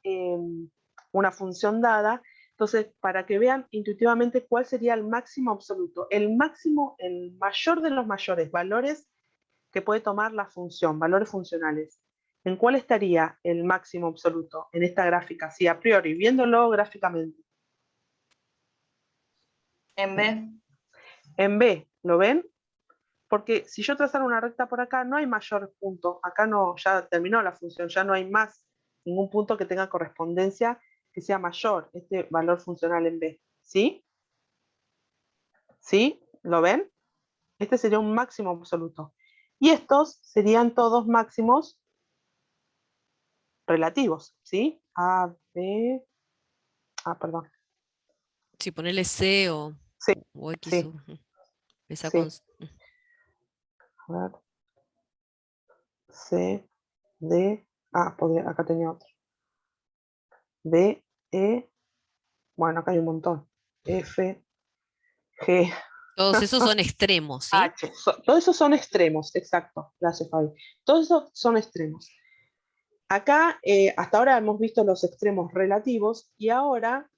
una función dada. Entonces, para que vean intuitivamente cuál sería el máximo absoluto, el máximo, el mayor de los mayores valores que puede tomar la función, valores funcionales. ¿En cuál estaría el máximo absoluto en esta gráfica? Sí, a priori, viéndolo gráficamente. En B. En B, ¿lo ven? Porque si yo trazara una recta por acá, no hay mayor punto. Acá no, ya terminó la función, ya no hay más ningún punto que tenga correspondencia que sea mayor este valor funcional en B. ¿Sí? ¿Sí? ¿Lo ven? Este sería un máximo absoluto. Y estos serían todos máximos relativos. ¿Sí? A, B... Ah, perdón. Si ponerle C Sí, o X, sí, esa sí. A ver. C, D... Ah, acá tenía otro. D, E... Bueno, acá hay un montón. F, G, todos esos son extremos, ¿sí? H. Todos esos son extremos, exacto. Gracias, Fabi. Todos esos son extremos. Acá, hasta ahora hemos visto los extremos relativos y ahora,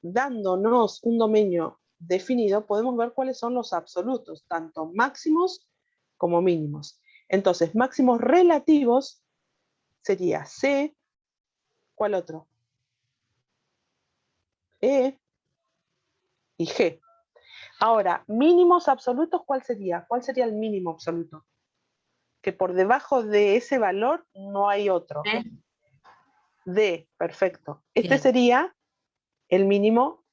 dándonos un dominio definido, podemos ver cuáles son los absolutos, tanto máximos como mínimos. Entonces, máximos relativos sería C, ¿cuál otro? E y G. Ahora, mínimos absolutos, ¿cuál sería? ¿Cuál sería el mínimo absoluto? Que por debajo de ese valor no hay otro. D. D, perfecto. Este Bien. sería el mínimo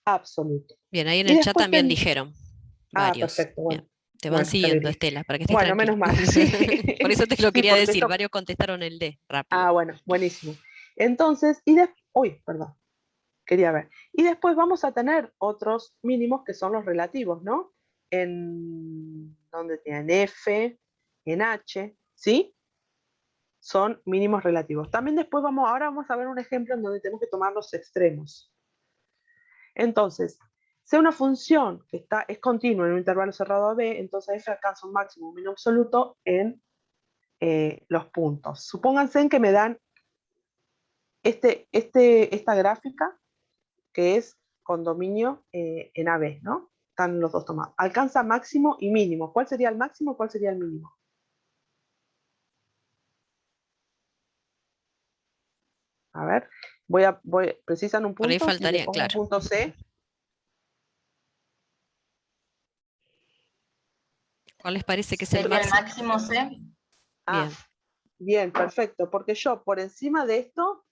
absoluto. Bien, ahí en Y el chat después también dijeron varios. perfecto, Bien, bueno. te van Bueno, qué siguiendo, alegría. Estela, para que estés Bueno, tranquila. menos mal, sí. Por eso te lo Sí, quería porque decir, esto... varios contestaron el D, rápido. Bueno, buenísimo. Entonces, y después... Uy, perdón, quería ver. Y después vamos a tener otros mínimos que son los relativos, ¿no? En donde tienen F, en H, ¿sí? Son mínimos relativos. También después ahora vamos a ver un ejemplo en donde tenemos que tomar los extremos. Entonces, sea una función que es continua en un intervalo cerrado a B, entonces f alcanza un máximo, un mínimo absoluto en los puntos. Supónganse que me dan esta gráfica que es con dominio en AB, ¿no? Están los dos tomados. Alcanza máximo y mínimo. ¿Cuál sería el máximo? ¿Cuál sería el mínimo? A ver, precisan un Por ahí punto y le faltarían, pongo un claro. punto C. ¿Cuál les parece que es el Sería el máximo? máximo C. Ah, Bien, bien, perfecto, porque yo por encima de esto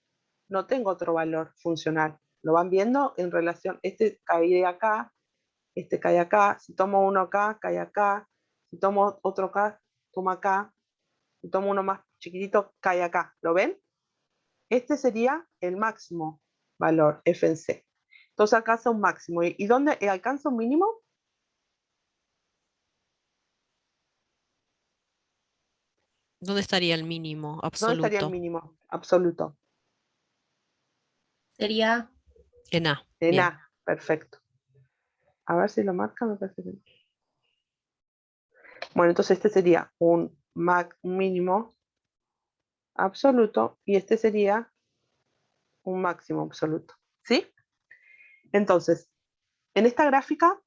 no tengo otro valor funcional. ¿Lo van viendo? En relación, este cae acá, este cae acá, si tomo uno acá, cae acá, si tomo otro acá, toma acá, si tomo uno más chiquitito, cae acá. ¿Lo ven? Este sería el máximo valor f en c. Entonces alcanza un máximo. ¿Y dónde alcanza un mínimo? ¿dónde estaría el mínimo ¿Dónde estaría el absoluto? mínimo absoluto? Sería En A, En bien. A, perfecto. A ver si lo marca, me parece que... Bueno, entonces este sería un mínimo absoluto y este sería un máximo absoluto. ¿Sí? Entonces, en esta gráfica,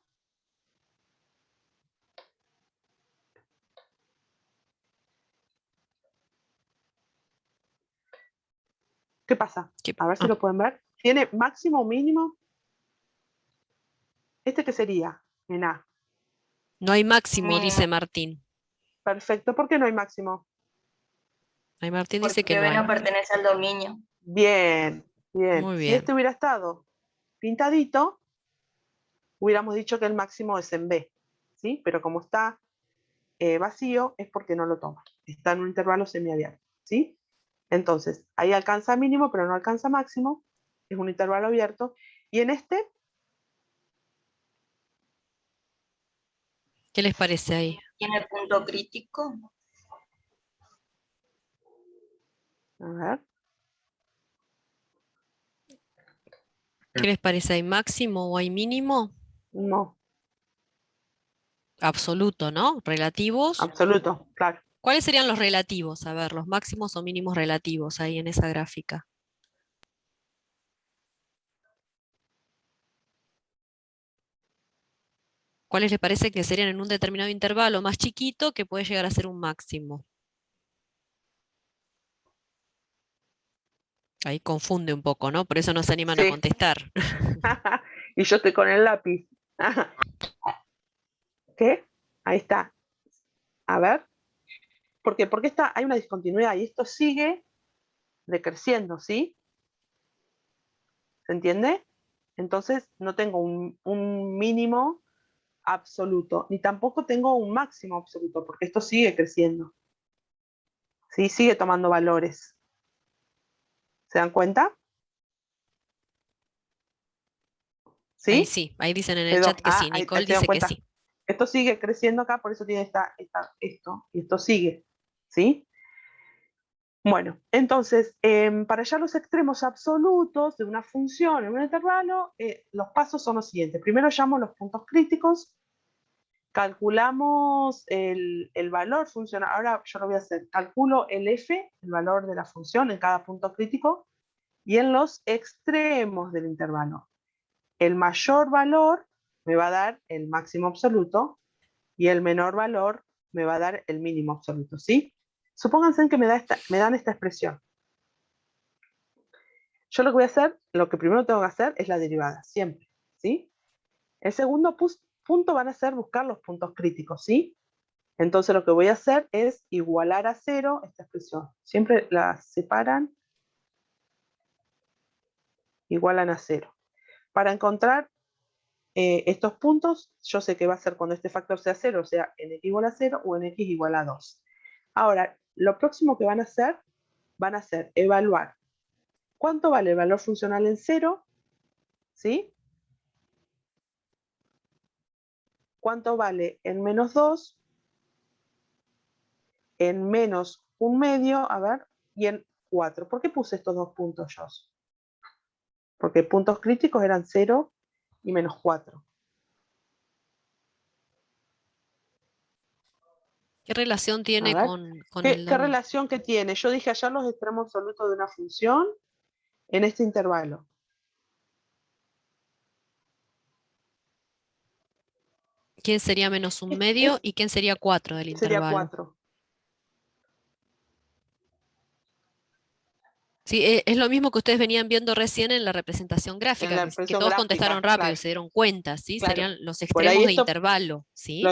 ¿qué pasa? A ver si lo pueden ver. ¿Tiene máximo o mínimo? ¿Este qué sería? En A. No hay máximo, Mínimo. dice Martín. Perfecto. ¿Por qué no hay máximo? Ay, Martín dice que Porque no B hay. no pertenece al dominio. Bien, bien. Muy Si bien. este hubiera estado pintadito, hubiéramos dicho que el máximo es en B. ¿Sí? Pero como está vacío, es porque no lo toma. Está en un intervalo semiabierto. ¿Sí? Entonces, ahí alcanza mínimo, pero no alcanza máximo. Es un intervalo abierto. Y en este, ¿Qué les parece ahí? Tiene punto crítico. a ver, ¿Qué les parece? ¿Hay máximo o hay mínimo? no. Absoluto, ¿no? Relativos. Absoluto, claro. ¿Cuáles serían los relativos? A ver, los máximos o mínimos relativos ahí en esa gráfica. ¿Cuáles le parece que serían en un determinado intervalo más chiquito que puede llegar a ser un máximo? Ahí confunde un poco, ¿no? Por eso no se animan a Sí. contestar. Y yo estoy con el lápiz. ¿Qué? Ahí está. A ver. ¿Por qué? Porque hay una discontinuidad y esto sigue decreciendo, ¿sí? ¿Se entiende? Entonces no tengo un mínimo absoluto, ni tampoco tengo un máximo absoluto, porque esto sigue creciendo, ¿sí? Sigue tomando valores. ¿Se dan cuenta? Ahí ¿Sí? sí, ahí dicen en el Quedó. chat que sí, Ahí Nicole se dan dice que cuenta. sí. Esto sigue creciendo acá, por eso tiene esto, y esto sigue, ¿sí? Bueno, entonces, para hallar los extremos absolutos de una función en un intervalo, los pasos son los siguientes. Primero llamo los puntos críticos, calculamos el valor funcional. Ahora yo lo voy a hacer. Calculo el f, el valor de la función en cada punto crítico, y en los extremos del intervalo. El mayor valor me va a dar el máximo absoluto y el menor valor me va a dar el mínimo absoluto, ¿sí? Supónganse que me dan esta expresión. Yo lo que voy a hacer, lo que primero tengo que hacer es la derivada, siempre, ¿sí? El segundo punto van a ser buscar los puntos críticos, ¿sí? Entonces lo que voy a hacer es igualar a 0 esta expresión. Siempre la separan, igualan a 0. Para encontrar estos puntos, yo sé que va a ser cuando este factor sea 0, o sea, en x igual a 0 o en x igual a 2. Ahora, lo próximo que van a ser evaluar cuánto vale el valor funcional en 0, ¿sí? Cuánto vale en menos 2, en menos 1/2, a ver, y en 4. ¿Por qué puse estos dos puntos yo? Porque puntos críticos eran 0 y menos 4. ¿Qué relación A tiene ver, con ¿qué el relación que tiene? Yo dije hallar los extremos absolutos de una función en este intervalo. ¿Quién sería menos un medio y quién sería 4 del Sería intervalo? 4. Sí, es lo mismo que ustedes venían viendo recién en la representación En gráfica, la que expresión todos contestaron gráfica, rápido y claro, se dieron cuenta, ¿sí? claro. Serían los Por ahí extremos de esto, intervalo, ¿sí?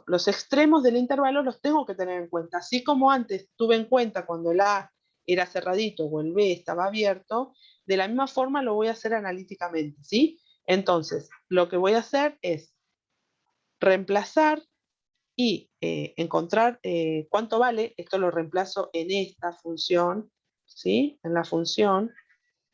los extremos del intervalo los tengo que tener en cuenta. Así como antes tuve en cuenta cuando el A era cerradito o el B estaba abierto, de la misma forma lo voy a hacer analíticamente, ¿sí? Entonces, lo que voy a hacer es reemplazar y encontrar cuánto vale. Esto lo reemplazo en esta función, ¿sí? En la función,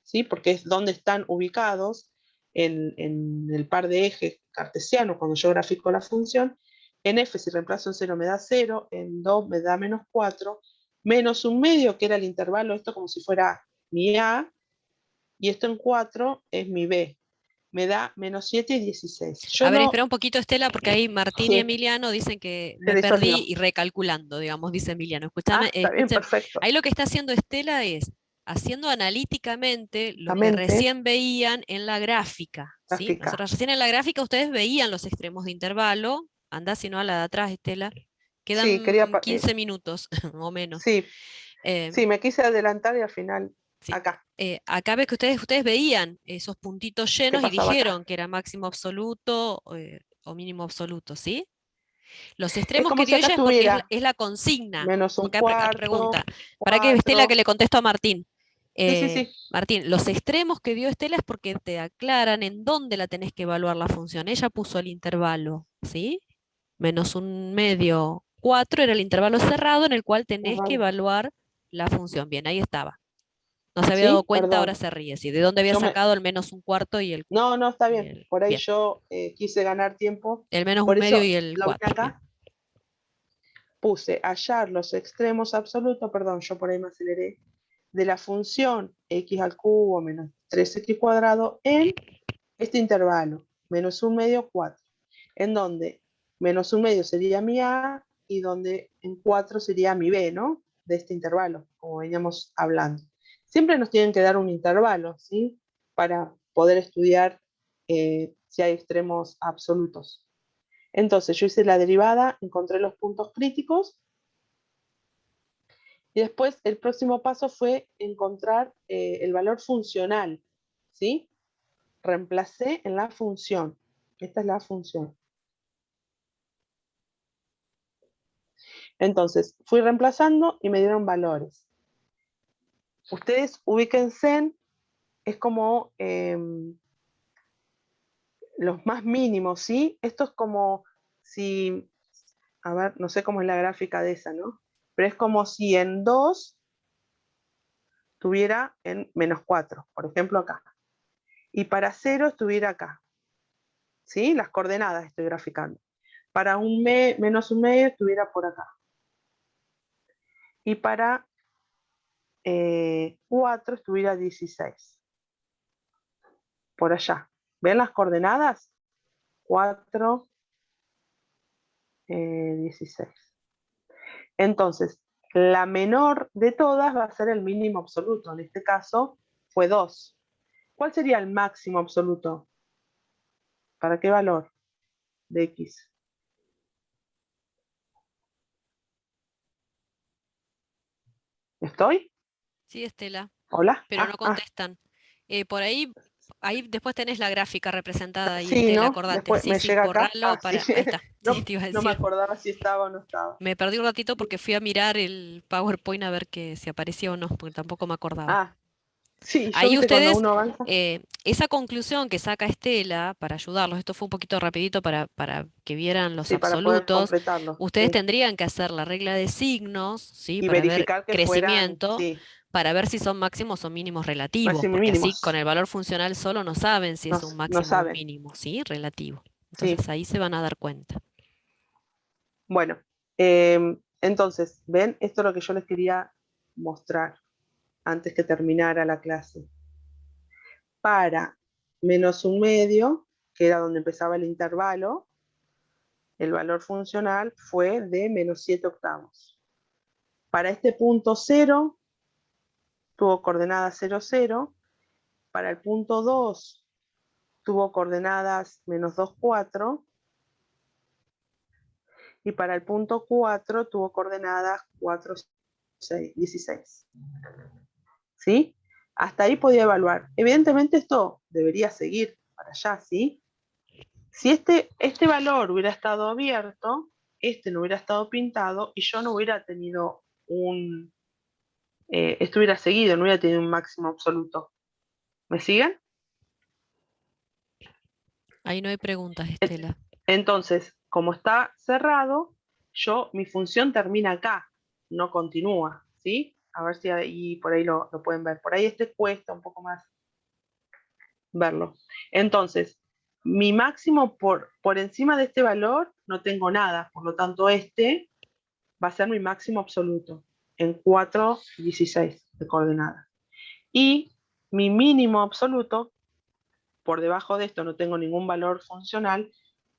¿sí? Porque es donde están ubicados en el par de ejes cartesianos cuando yo grafico la función. En f, si reemplazo en 0 me da 0, en 2 me da menos 4, menos 1/2, que era el intervalo, esto como si fuera mi A, y esto en 4 es mi B. Me da menos 7 y 16. A Yo ver, no, espera un poquito, Estela, porque ahí Martín y sí, Emiliano dicen que se me perdí disolvió. y recalculando, digamos, dice Emiliano. Ah, Escúchame, está bien, perfecto. ahí lo que está haciendo Estela es haciendo analíticamente lo La que mente, recién veían en la gráfica, ¿sí? gráfica. Nosotros recién en la gráfica ustedes veían los extremos de intervalo, anda si no a la de atrás, Estela, Sí, quería, quedan 15 minutos o menos. sí, Eh, sí, me quise adelantar y al final, sí, acá. acá ves que ustedes veían esos puntitos ¿Qué llenos y pasaba acá? dijeron que era máximo absoluto o mínimo absoluto, ¿sí? Los Es extremos como que si dio acá ella es porque estuviera es la consigna. menos un Porque acá pregunta, cuarto, ¿para qué Estela que 4. le contesto a Martín? Sí, sí, sí. Martín, los extremos que dio Estela es porque te aclaran en dónde la tenés que evaluar la función. Ella puso el intervalo, ¿sí? Menos un medio, 4 era el intervalo cerrado en el cual tenés que Cerrado. evaluar la función. Bien, ahí estaba. No se había dado Sí, cuenta, ahora perdón. se ríe. ¿Sí? ¿De dónde había Yo me... sacado el menos un cuarto y No, no, está y bien. el Por ahí bien? yo quise ganar tiempo. El menos un Por medio eso y el lo vine 4. Bien. acá. Puse hallar los extremos absolutos, perdón, yo por ahí me aceleré, de la función x al cubo menos 3x cuadrado en este intervalo, menos un medio, 4. En donde menos 1/2 sería mi A, y donde en 4 sería mi B, ¿no? De este intervalo, como veníamos hablando. Siempre nos tienen que dar un intervalo, ¿sí? Para poder estudiar si hay extremos absolutos. Entonces, yo hice la derivada, encontré los puntos críticos, y después el próximo paso fue encontrar el valor funcional, ¿sí? Reemplacé en la función. Esta es la función. Entonces, fui reemplazando y me dieron valores. Ustedes ubíquense, es como los más mínimos, ¿sí? Esto es como si, a ver, no sé cómo es la gráfica de esa, ¿no? Pero es como si en 2 estuviera en -4, por ejemplo acá. Y para 0 estuviera acá. ¿Sí? Las coordenadas estoy graficando. Para menos 1/2 estuviera por acá. Y para 4 estuviera 16. Por allá. ¿Ven las coordenadas? 4, 16. Entonces, la menor de todas va a ser el mínimo absoluto. En este caso fue 2. ¿Cuál sería el máximo absoluto? ¿Para qué valor de X? ¿Estoy? Sí, Estela, ¿Hola? pero no contestan. Por ahí después tenés la gráfica representada ahí, Sí, Estela, ¿no? acordate. Después Sí, me sí, llega acá. borralo Sí. para. Ahí está, sí, No, te iba a no me decir. acordaba si estaba o no estaba. Me perdí un ratito porque fui a mirar el PowerPoint a ver si aparecía o no, porque tampoco me acordaba. Ah, sí, yo Ahí viste cuando ustedes, uno avanza. esa conclusión que saca Estela, para ayudarlos, esto fue un poquito rapidito para que vieran los Sí, para poder absolutos, completarlo. ustedes Sí. tendrían que hacer la regla de signos, ¿sí? Y Para ver verificar que fueran, crecimiento, sí, para ver si son máximos o mínimos relativos, máximos y porque así con mínimos. el valor funcional solo no saben si No, es un no máximo o un saben. mínimo, ¿sí? Relativo. Sí. Entonces ahí se van a dar cuenta. Bueno, entonces, ¿ven? Esto es lo que yo les quería mostrar antes que terminara la clase. Para menos 1/2, que era donde empezaba el intervalo, el valor funcional fue de menos 7/8. Para este punto 0, tuvo coordenadas 0, 0. Para el punto 2, tuvo coordenadas menos 2, 4. Y para el punto 4, tuvo coordenadas 4, 6, 16. ¿Sí? Hasta ahí podía evaluar. Evidentemente esto debería seguir para allá, ¿sí? Si este valor hubiera estado abierto, este no hubiera estado pintado y yo no hubiera tenido esto hubiera seguido, no hubiera tenido un máximo absoluto. ¿Me siguen? Ahí no hay preguntas, Estela. Entonces, como está cerrado, mi función termina acá, no continúa, ¿sí? A ver si ahí, por ahí lo pueden ver. Por ahí cuesta un poco más verlo. Entonces, mi máximo por encima de este valor no tengo nada, por lo tanto este va a ser mi máximo absoluto en 4,16 de coordenadas. Y mi mínimo absoluto, por debajo de esto no tengo ningún valor funcional,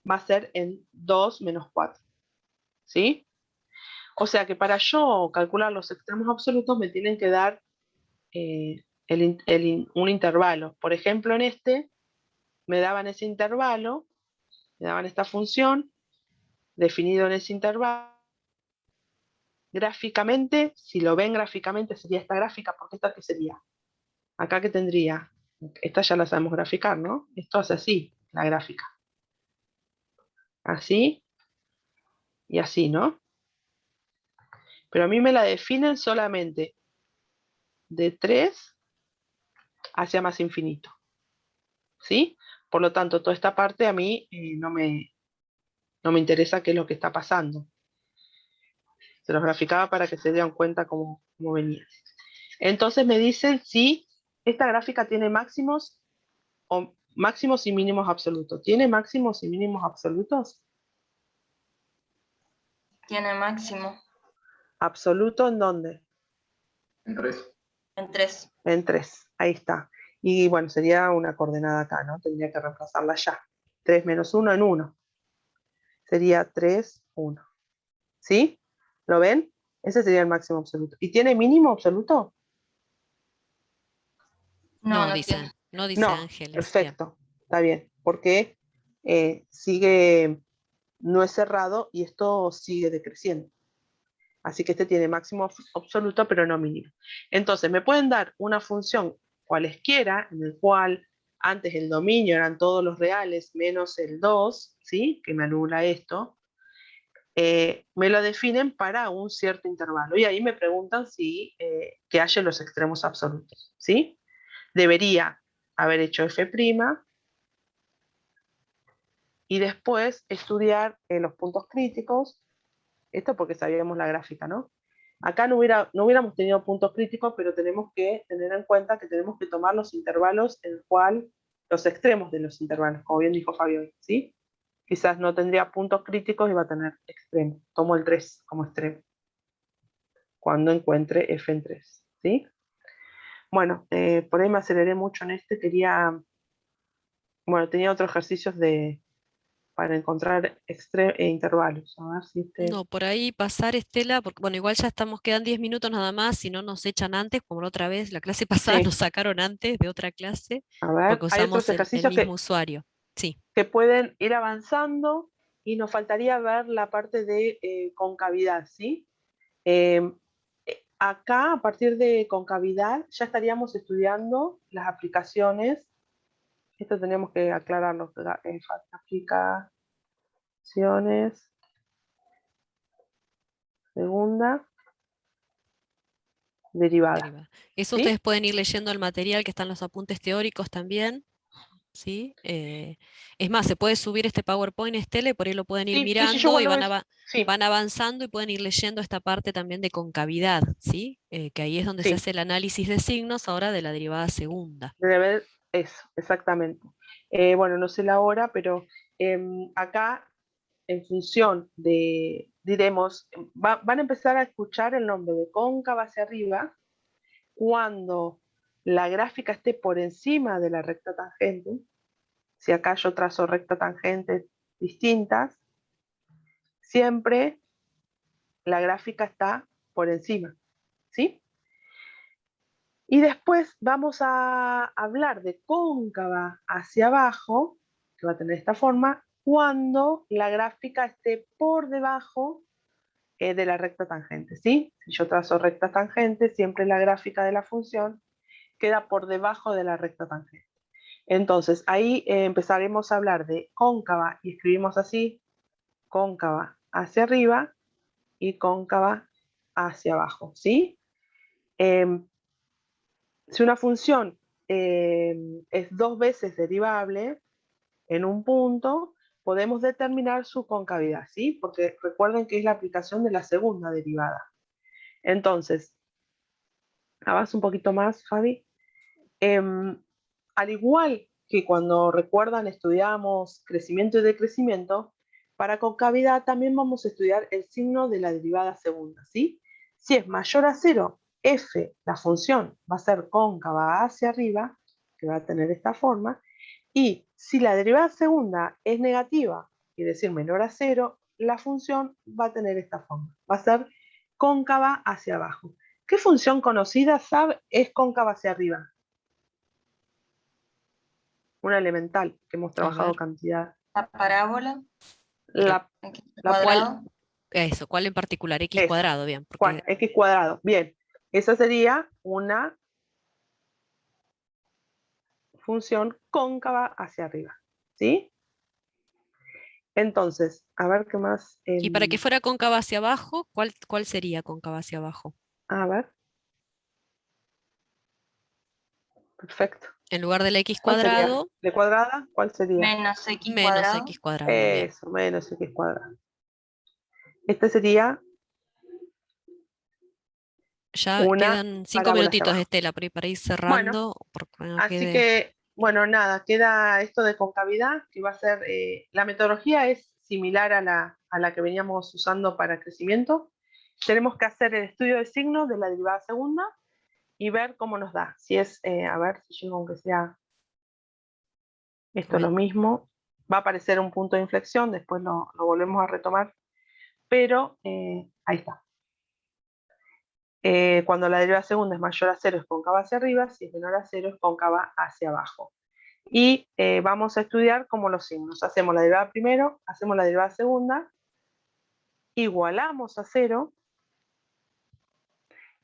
va a ser en 2 menos 4. ¿Sí? O sea que para yo calcular los extremos absolutos me tienen que dar un intervalo. Por ejemplo, en este me daban ese intervalo, me daban esta función, definido en ese intervalo. Gráficamente, si lo ven gráficamente, sería esta gráfica, porque esta ¿qué sería? Acá que tendría, esta ya la sabemos graficar, ¿no? Esto hace así, la gráfica. Así y así, ¿no? Pero a mí me la definen solamente de 3 hacia más infinito. ¿Sí? Por lo tanto, toda esta parte a mí no me interesa qué es lo que está pasando. Se los graficaba para que se dieran cuenta cómo venía. Entonces me dicen si esta gráfica tiene máximos y mínimos absolutos. ¿Tiene máximos y mínimos absolutos? Tiene máximo ¿Absoluto en dónde? En 3. en 3. En 3. Ahí está. Y bueno, sería una coordenada acá, ¿no? Tendría que reemplazarla ya. 3 menos 1 en 1. sería 3, 1. ¿Sí? ¿Lo ven? Ese sería el máximo absoluto. ¿Y tiene mínimo absoluto? No, no dice, tiene. no dice No, Ángeles. Bien. perfecto. Está bien. Porque sigue, no es cerrado y esto sigue decreciendo. Así que este tiene máximo absoluto, pero no mínimo. Entonces, me pueden dar una función cualesquiera, en el cual antes el dominio eran todos los reales menos el 2, ¿sí? Que me anula esto. Me lo definen para un cierto intervalo. Y ahí me preguntan si que haya los extremos absolutos, ¿sí? Debería haber hecho f' y después estudiar los puntos críticos. Esto porque sabíamos la gráfica, ¿no? Acá no hubiéramos tenido puntos críticos, pero tenemos que tener en cuenta que tenemos que tomar los intervalos en el cual, los extremos de los intervalos, como bien dijo Fabio, ¿sí? Quizás no tendría puntos críticos y va a tener extremos. Tomo el 3 como extremo cuando encuentre f en 3, ¿sí? Bueno, por ahí me aceleré mucho en este, tenía otros ejercicios para encontrar intervalos. A ver si No, por ahí pasar, Estela, porque bueno, igual ya estamos, quedan 10 minutos nada más, si no nos echan antes, como la otra vez, la clase pasada Sí, nos sacaron antes de otra clase, a ver, porque hay otros usamos el ejercicios mismo usuario. Sí, que pueden ir avanzando y nos faltaría ver la parte de concavidad, ¿sí? Eh, Acá, a partir de concavidad, ya estaríamos estudiando las aplicaciones. Esto tenemos que aclararlo. Aplicaciones, segunda, derivada. derivada. Eso ¿Sí? ustedes pueden ir leyendo el material que están los apuntes teóricos también, ¿sí? Es más, se puede subir este PowerPoint, Estela, y por ahí lo pueden ir Sí, sí, sí, yo mirando y cuando ves. Sí, van avanzando y pueden ir leyendo esta parte también de concavidad, ¿sí? Que ahí es donde se sí, hace el análisis de signos ahora de la derivada segunda. debe haber eso, exactamente. Bueno, no sé la hora, pero acá, en función diremos, van a empezar a escuchar el nombre de cóncava hacia arriba cuando la gráfica esté por encima de la recta tangente. Si acá yo trazo recta tangente distintas, siempre la gráfica está por encima, ¿sí? Y después vamos a hablar de cóncava hacia abajo, que va a tener esta forma, cuando la gráfica esté por debajo de la recta tangente, ¿sí? Si yo trazo recta tangente, siempre la gráfica de la función queda por debajo de la recta tangente. Entonces, ahí empezaremos a hablar de cóncava, y escribimos así, cóncava hacia arriba y cóncava hacia abajo, ¿sí? Si una función es dos veces derivable en un punto, podemos determinar su concavidad, ¿sí? Porque recuerden que es la aplicación de la segunda derivada. Entonces, avanza un poquito más, Fabi. Al igual que cuando recuerdan estudiamos crecimiento y decrecimiento, para concavidad también vamos a estudiar el signo de la derivada segunda, ¿sí? Si es mayor a 0, f, la función, va a ser cóncava hacia arriba, que va a tener esta forma, y si la derivada segunda es negativa, es decir, menor a 0, la función va a tener esta forma, va a ser cóncava hacia abajo. ¿Qué función conocida, SAB, es cóncava hacia arriba? Una elemental que hemos A trabajado ver, cantidad. La parábola, pero x La ¿cuál, cuadrado. eso, cuál en particular? X esa, cuadrado, bien, ¿cuál? porque X cuadrado. Bien, esa sería una función cóncava hacia arriba. ¿Sí? Entonces, a ver qué más. y para que fuera cóncava hacia abajo, ¿cuál sería cóncava hacia abajo? A ver, perfecto. En lugar del X ¿Cuál sería? cuadrado, ¿De cuadrada? ¿Cuál sería? Menos x menos cuadrado. X cuadrado, bien. Eso, menos X cuadrado. Este sería Ya una quedan 5 parábola hacia minutitos, abajo. Estela, para ir Bueno, cerrando, porque no así quede. que, bueno, nada, queda esto de concavidad, que va a ser, la metodología es similar a la que veníamos usando para crecimiento. Tenemos que hacer el estudio de signos de la derivada segunda y ver cómo nos da. Si es, a ver si llego aunque sea esto Uy, lo mismo. va a aparecer un punto de inflexión, después lo volvemos a retomar, pero ahí está. Cuando la derivada segunda es mayor a 0 es cóncava hacia arriba, si es menor a 0 es cóncava hacia abajo. Y vamos a estudiar como los signos. Hacemos la derivada primero, hacemos la derivada segunda, igualamos a 0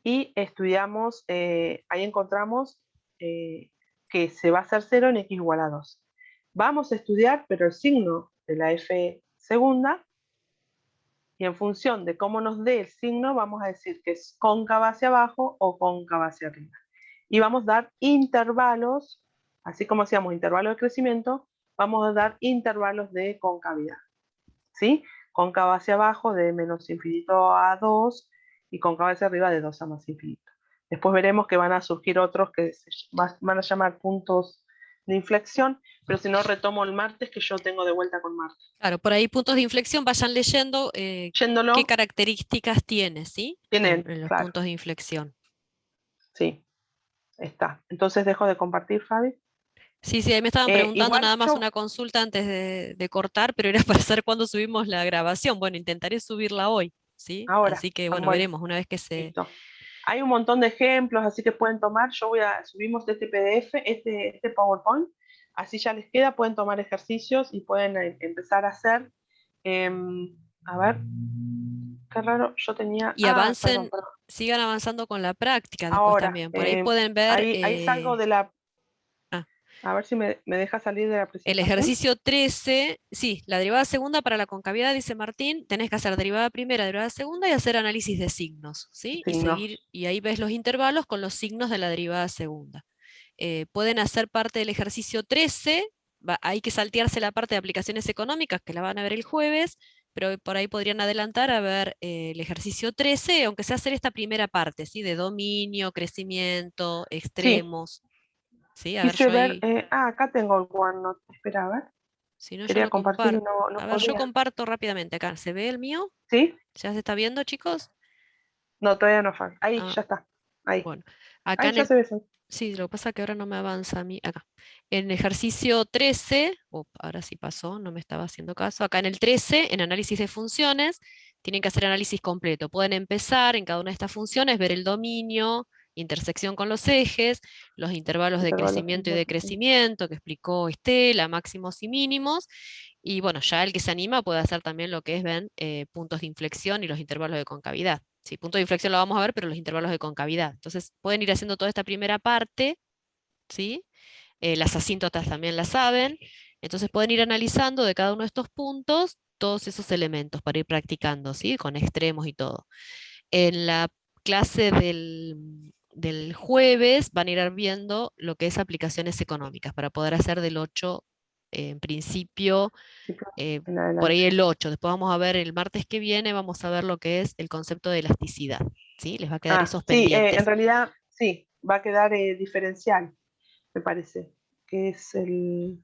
y estudiamos, ahí encontramos que se va a hacer 0 en x igual a 2. Vamos a estudiar, pero el signo de la f segunda, y en función de cómo nos dé el signo, vamos a decir que es cóncava hacia abajo o cóncava hacia arriba. Y vamos a dar intervalos, así como hacíamos intervalos de crecimiento, vamos a dar intervalos de concavidad. ¿Sí? Cóncava hacia abajo de menos infinito a 2 y cóncava hacia arriba de 2 a más infinito. Después veremos que van a surgir otros que van a llamar puntos de inflexión, pero si no retomo el martes que yo tengo de vuelta con martes. Claro, por ahí puntos de inflexión, vayan leyendo Yéndolo, qué características tiene, ¿sí? tienen, En los claro, puntos de inflexión. sí, está. Entonces dejo de compartir, Fabi. Sí, ahí me estaban preguntando Igual nada más yo, una consulta antes de cortar, pero era para saber cuándo subimos la grabación. Bueno, intentaré subirla hoy, ¿sí? ahora, Así que bueno, bueno, veremos una vez que se... listo. Hay un montón de ejemplos, así que pueden tomar. Subimos este PDF, este PowerPoint, así ya les queda, pueden tomar ejercicios y pueden empezar a hacer. A ver, qué raro, yo tenía. Y Perdón. sigan avanzando con la práctica después Ahora, también. Por ahí pueden ver ahí salgo de la. ah, A ver si me deja salir de la el presentación. ejercicio 13, sí, la derivada segunda para la concavidad, dice Martín, tenés que hacer derivada primera, derivada segunda y hacer análisis de signos, ¿sí? Y Signos. seguir, y ahí ves los intervalos con los signos de la derivada segunda. Pueden hacer parte del ejercicio 13, hay que saltearse la parte de aplicaciones económicas, que la van a ver el jueves, pero por ahí podrían adelantar a ver el ejercicio 13, aunque sea hacer esta primera parte, ¿sí? De dominio, crecimiento, Sí, extremos. ¿Sí? A ver, quise yo ver. ahí, Acá tengo el OneNote. Espera, a ver. si no yo Quería lo compartir y comparto. no A ver, yo podía. comparto rápidamente acá. ¿Se ve el mío? ¿Sí? ¿Ya se está viendo, chicos? No, todavía no, Fabi. Ahí, Ah, ya está. Ahí. bueno. Acá Ahí en ya el... se ve eso. Sí, lo que pasa es que ahora no me avanza a mí. Acá. En ejercicio 13, ahora sí pasó, no me estaba haciendo caso. Acá en el 13, en análisis de funciones, tienen que hacer análisis completo. Pueden empezar en cada una de estas funciones, ver el dominio, intersección con los ejes, los intervalos de Intervalos crecimiento y de decrecimiento que explicó Estela, máximos y mínimos. Y bueno, ya el que se anima puede hacer también lo que es, ven, puntos de inflexión y los intervalos de concavidad. Sí, punto de inflexión lo vamos a ver, pero los intervalos de concavidad. Entonces pueden ir haciendo toda esta primera parte, ¿sí? Las asíntotas también las saben. Entonces pueden ir analizando de cada uno de estos puntos todos esos elementos para ir practicando, ¿sí? Con extremos y todo. En la clase del jueves van a ir viendo lo que es aplicaciones económicas para poder hacer del 8, en principio, en por ahí adelante. el 8. Después vamos a ver el martes que viene, vamos a ver lo que es el concepto de elasticidad. ¿Sí? Les va a quedar esos Sí, pendientes. en realidad sí, va a quedar diferencial, me parece, que es el,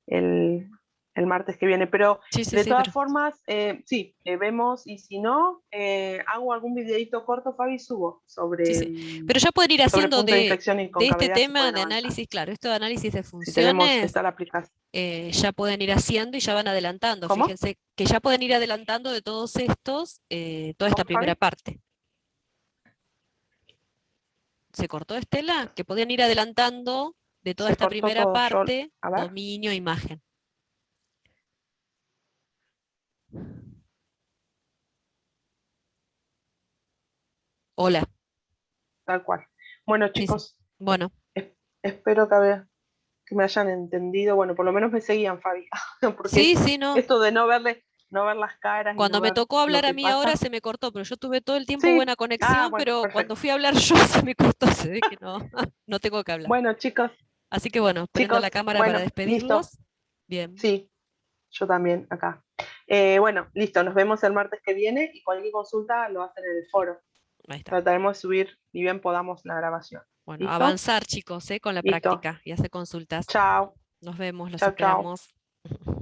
el martes que viene. Pero Sí, sí, de sí, todas pero... formas, sí, vemos y si no, hago algún videito corto, Fabi, y subo Sí, sobre, sí. Pero ya pueden ir sobre haciendo punto de inflexión y de este concavidad si tema pueden de avanzar. análisis, claro, esto de análisis de Si tenemos funciones, esta la aplicación. ya pueden ir haciendo y ya van adelantando. ¿Cómo? Fíjense que ya pueden ir adelantando de todos estos, toda esta ¿Cómo, primera Fabi? parte. ¿Se cortó, Estela? Que podían ir adelantando de toda Se esta cortó primera todo. parte, A ver, dominio, imagen. Hola. tal cual. Bueno, Sí, sí. chicos, Bueno, espero que me hayan entendido. Bueno, por lo menos me seguían, Fabi, porque sí, sí, no. esto de no ver las caras y no Cuando me ver tocó lo hablar a que mí ahora pasa. se me cortó, pero yo tuve todo el tiempo Sí, buena conexión, bueno, pero cuando perfecto. fui a hablar yo se me cortó, se ve que no, no tengo que hablar. Bueno, chicos, Así que bueno, prendo la cámara para bueno, listo. despedirlos. Bien, Sí, yo también acá. Bueno, listo, nos vemos el martes que viene y cualquier consulta lo hacen en el foro. ahí está. Trataremos de subir ni bien podamos la grabación. Bueno, ¿Listo? avanzar chicos, con la Listo. práctica y hacer consultas. Chao, Nos vemos, los chao, chao. esperamos.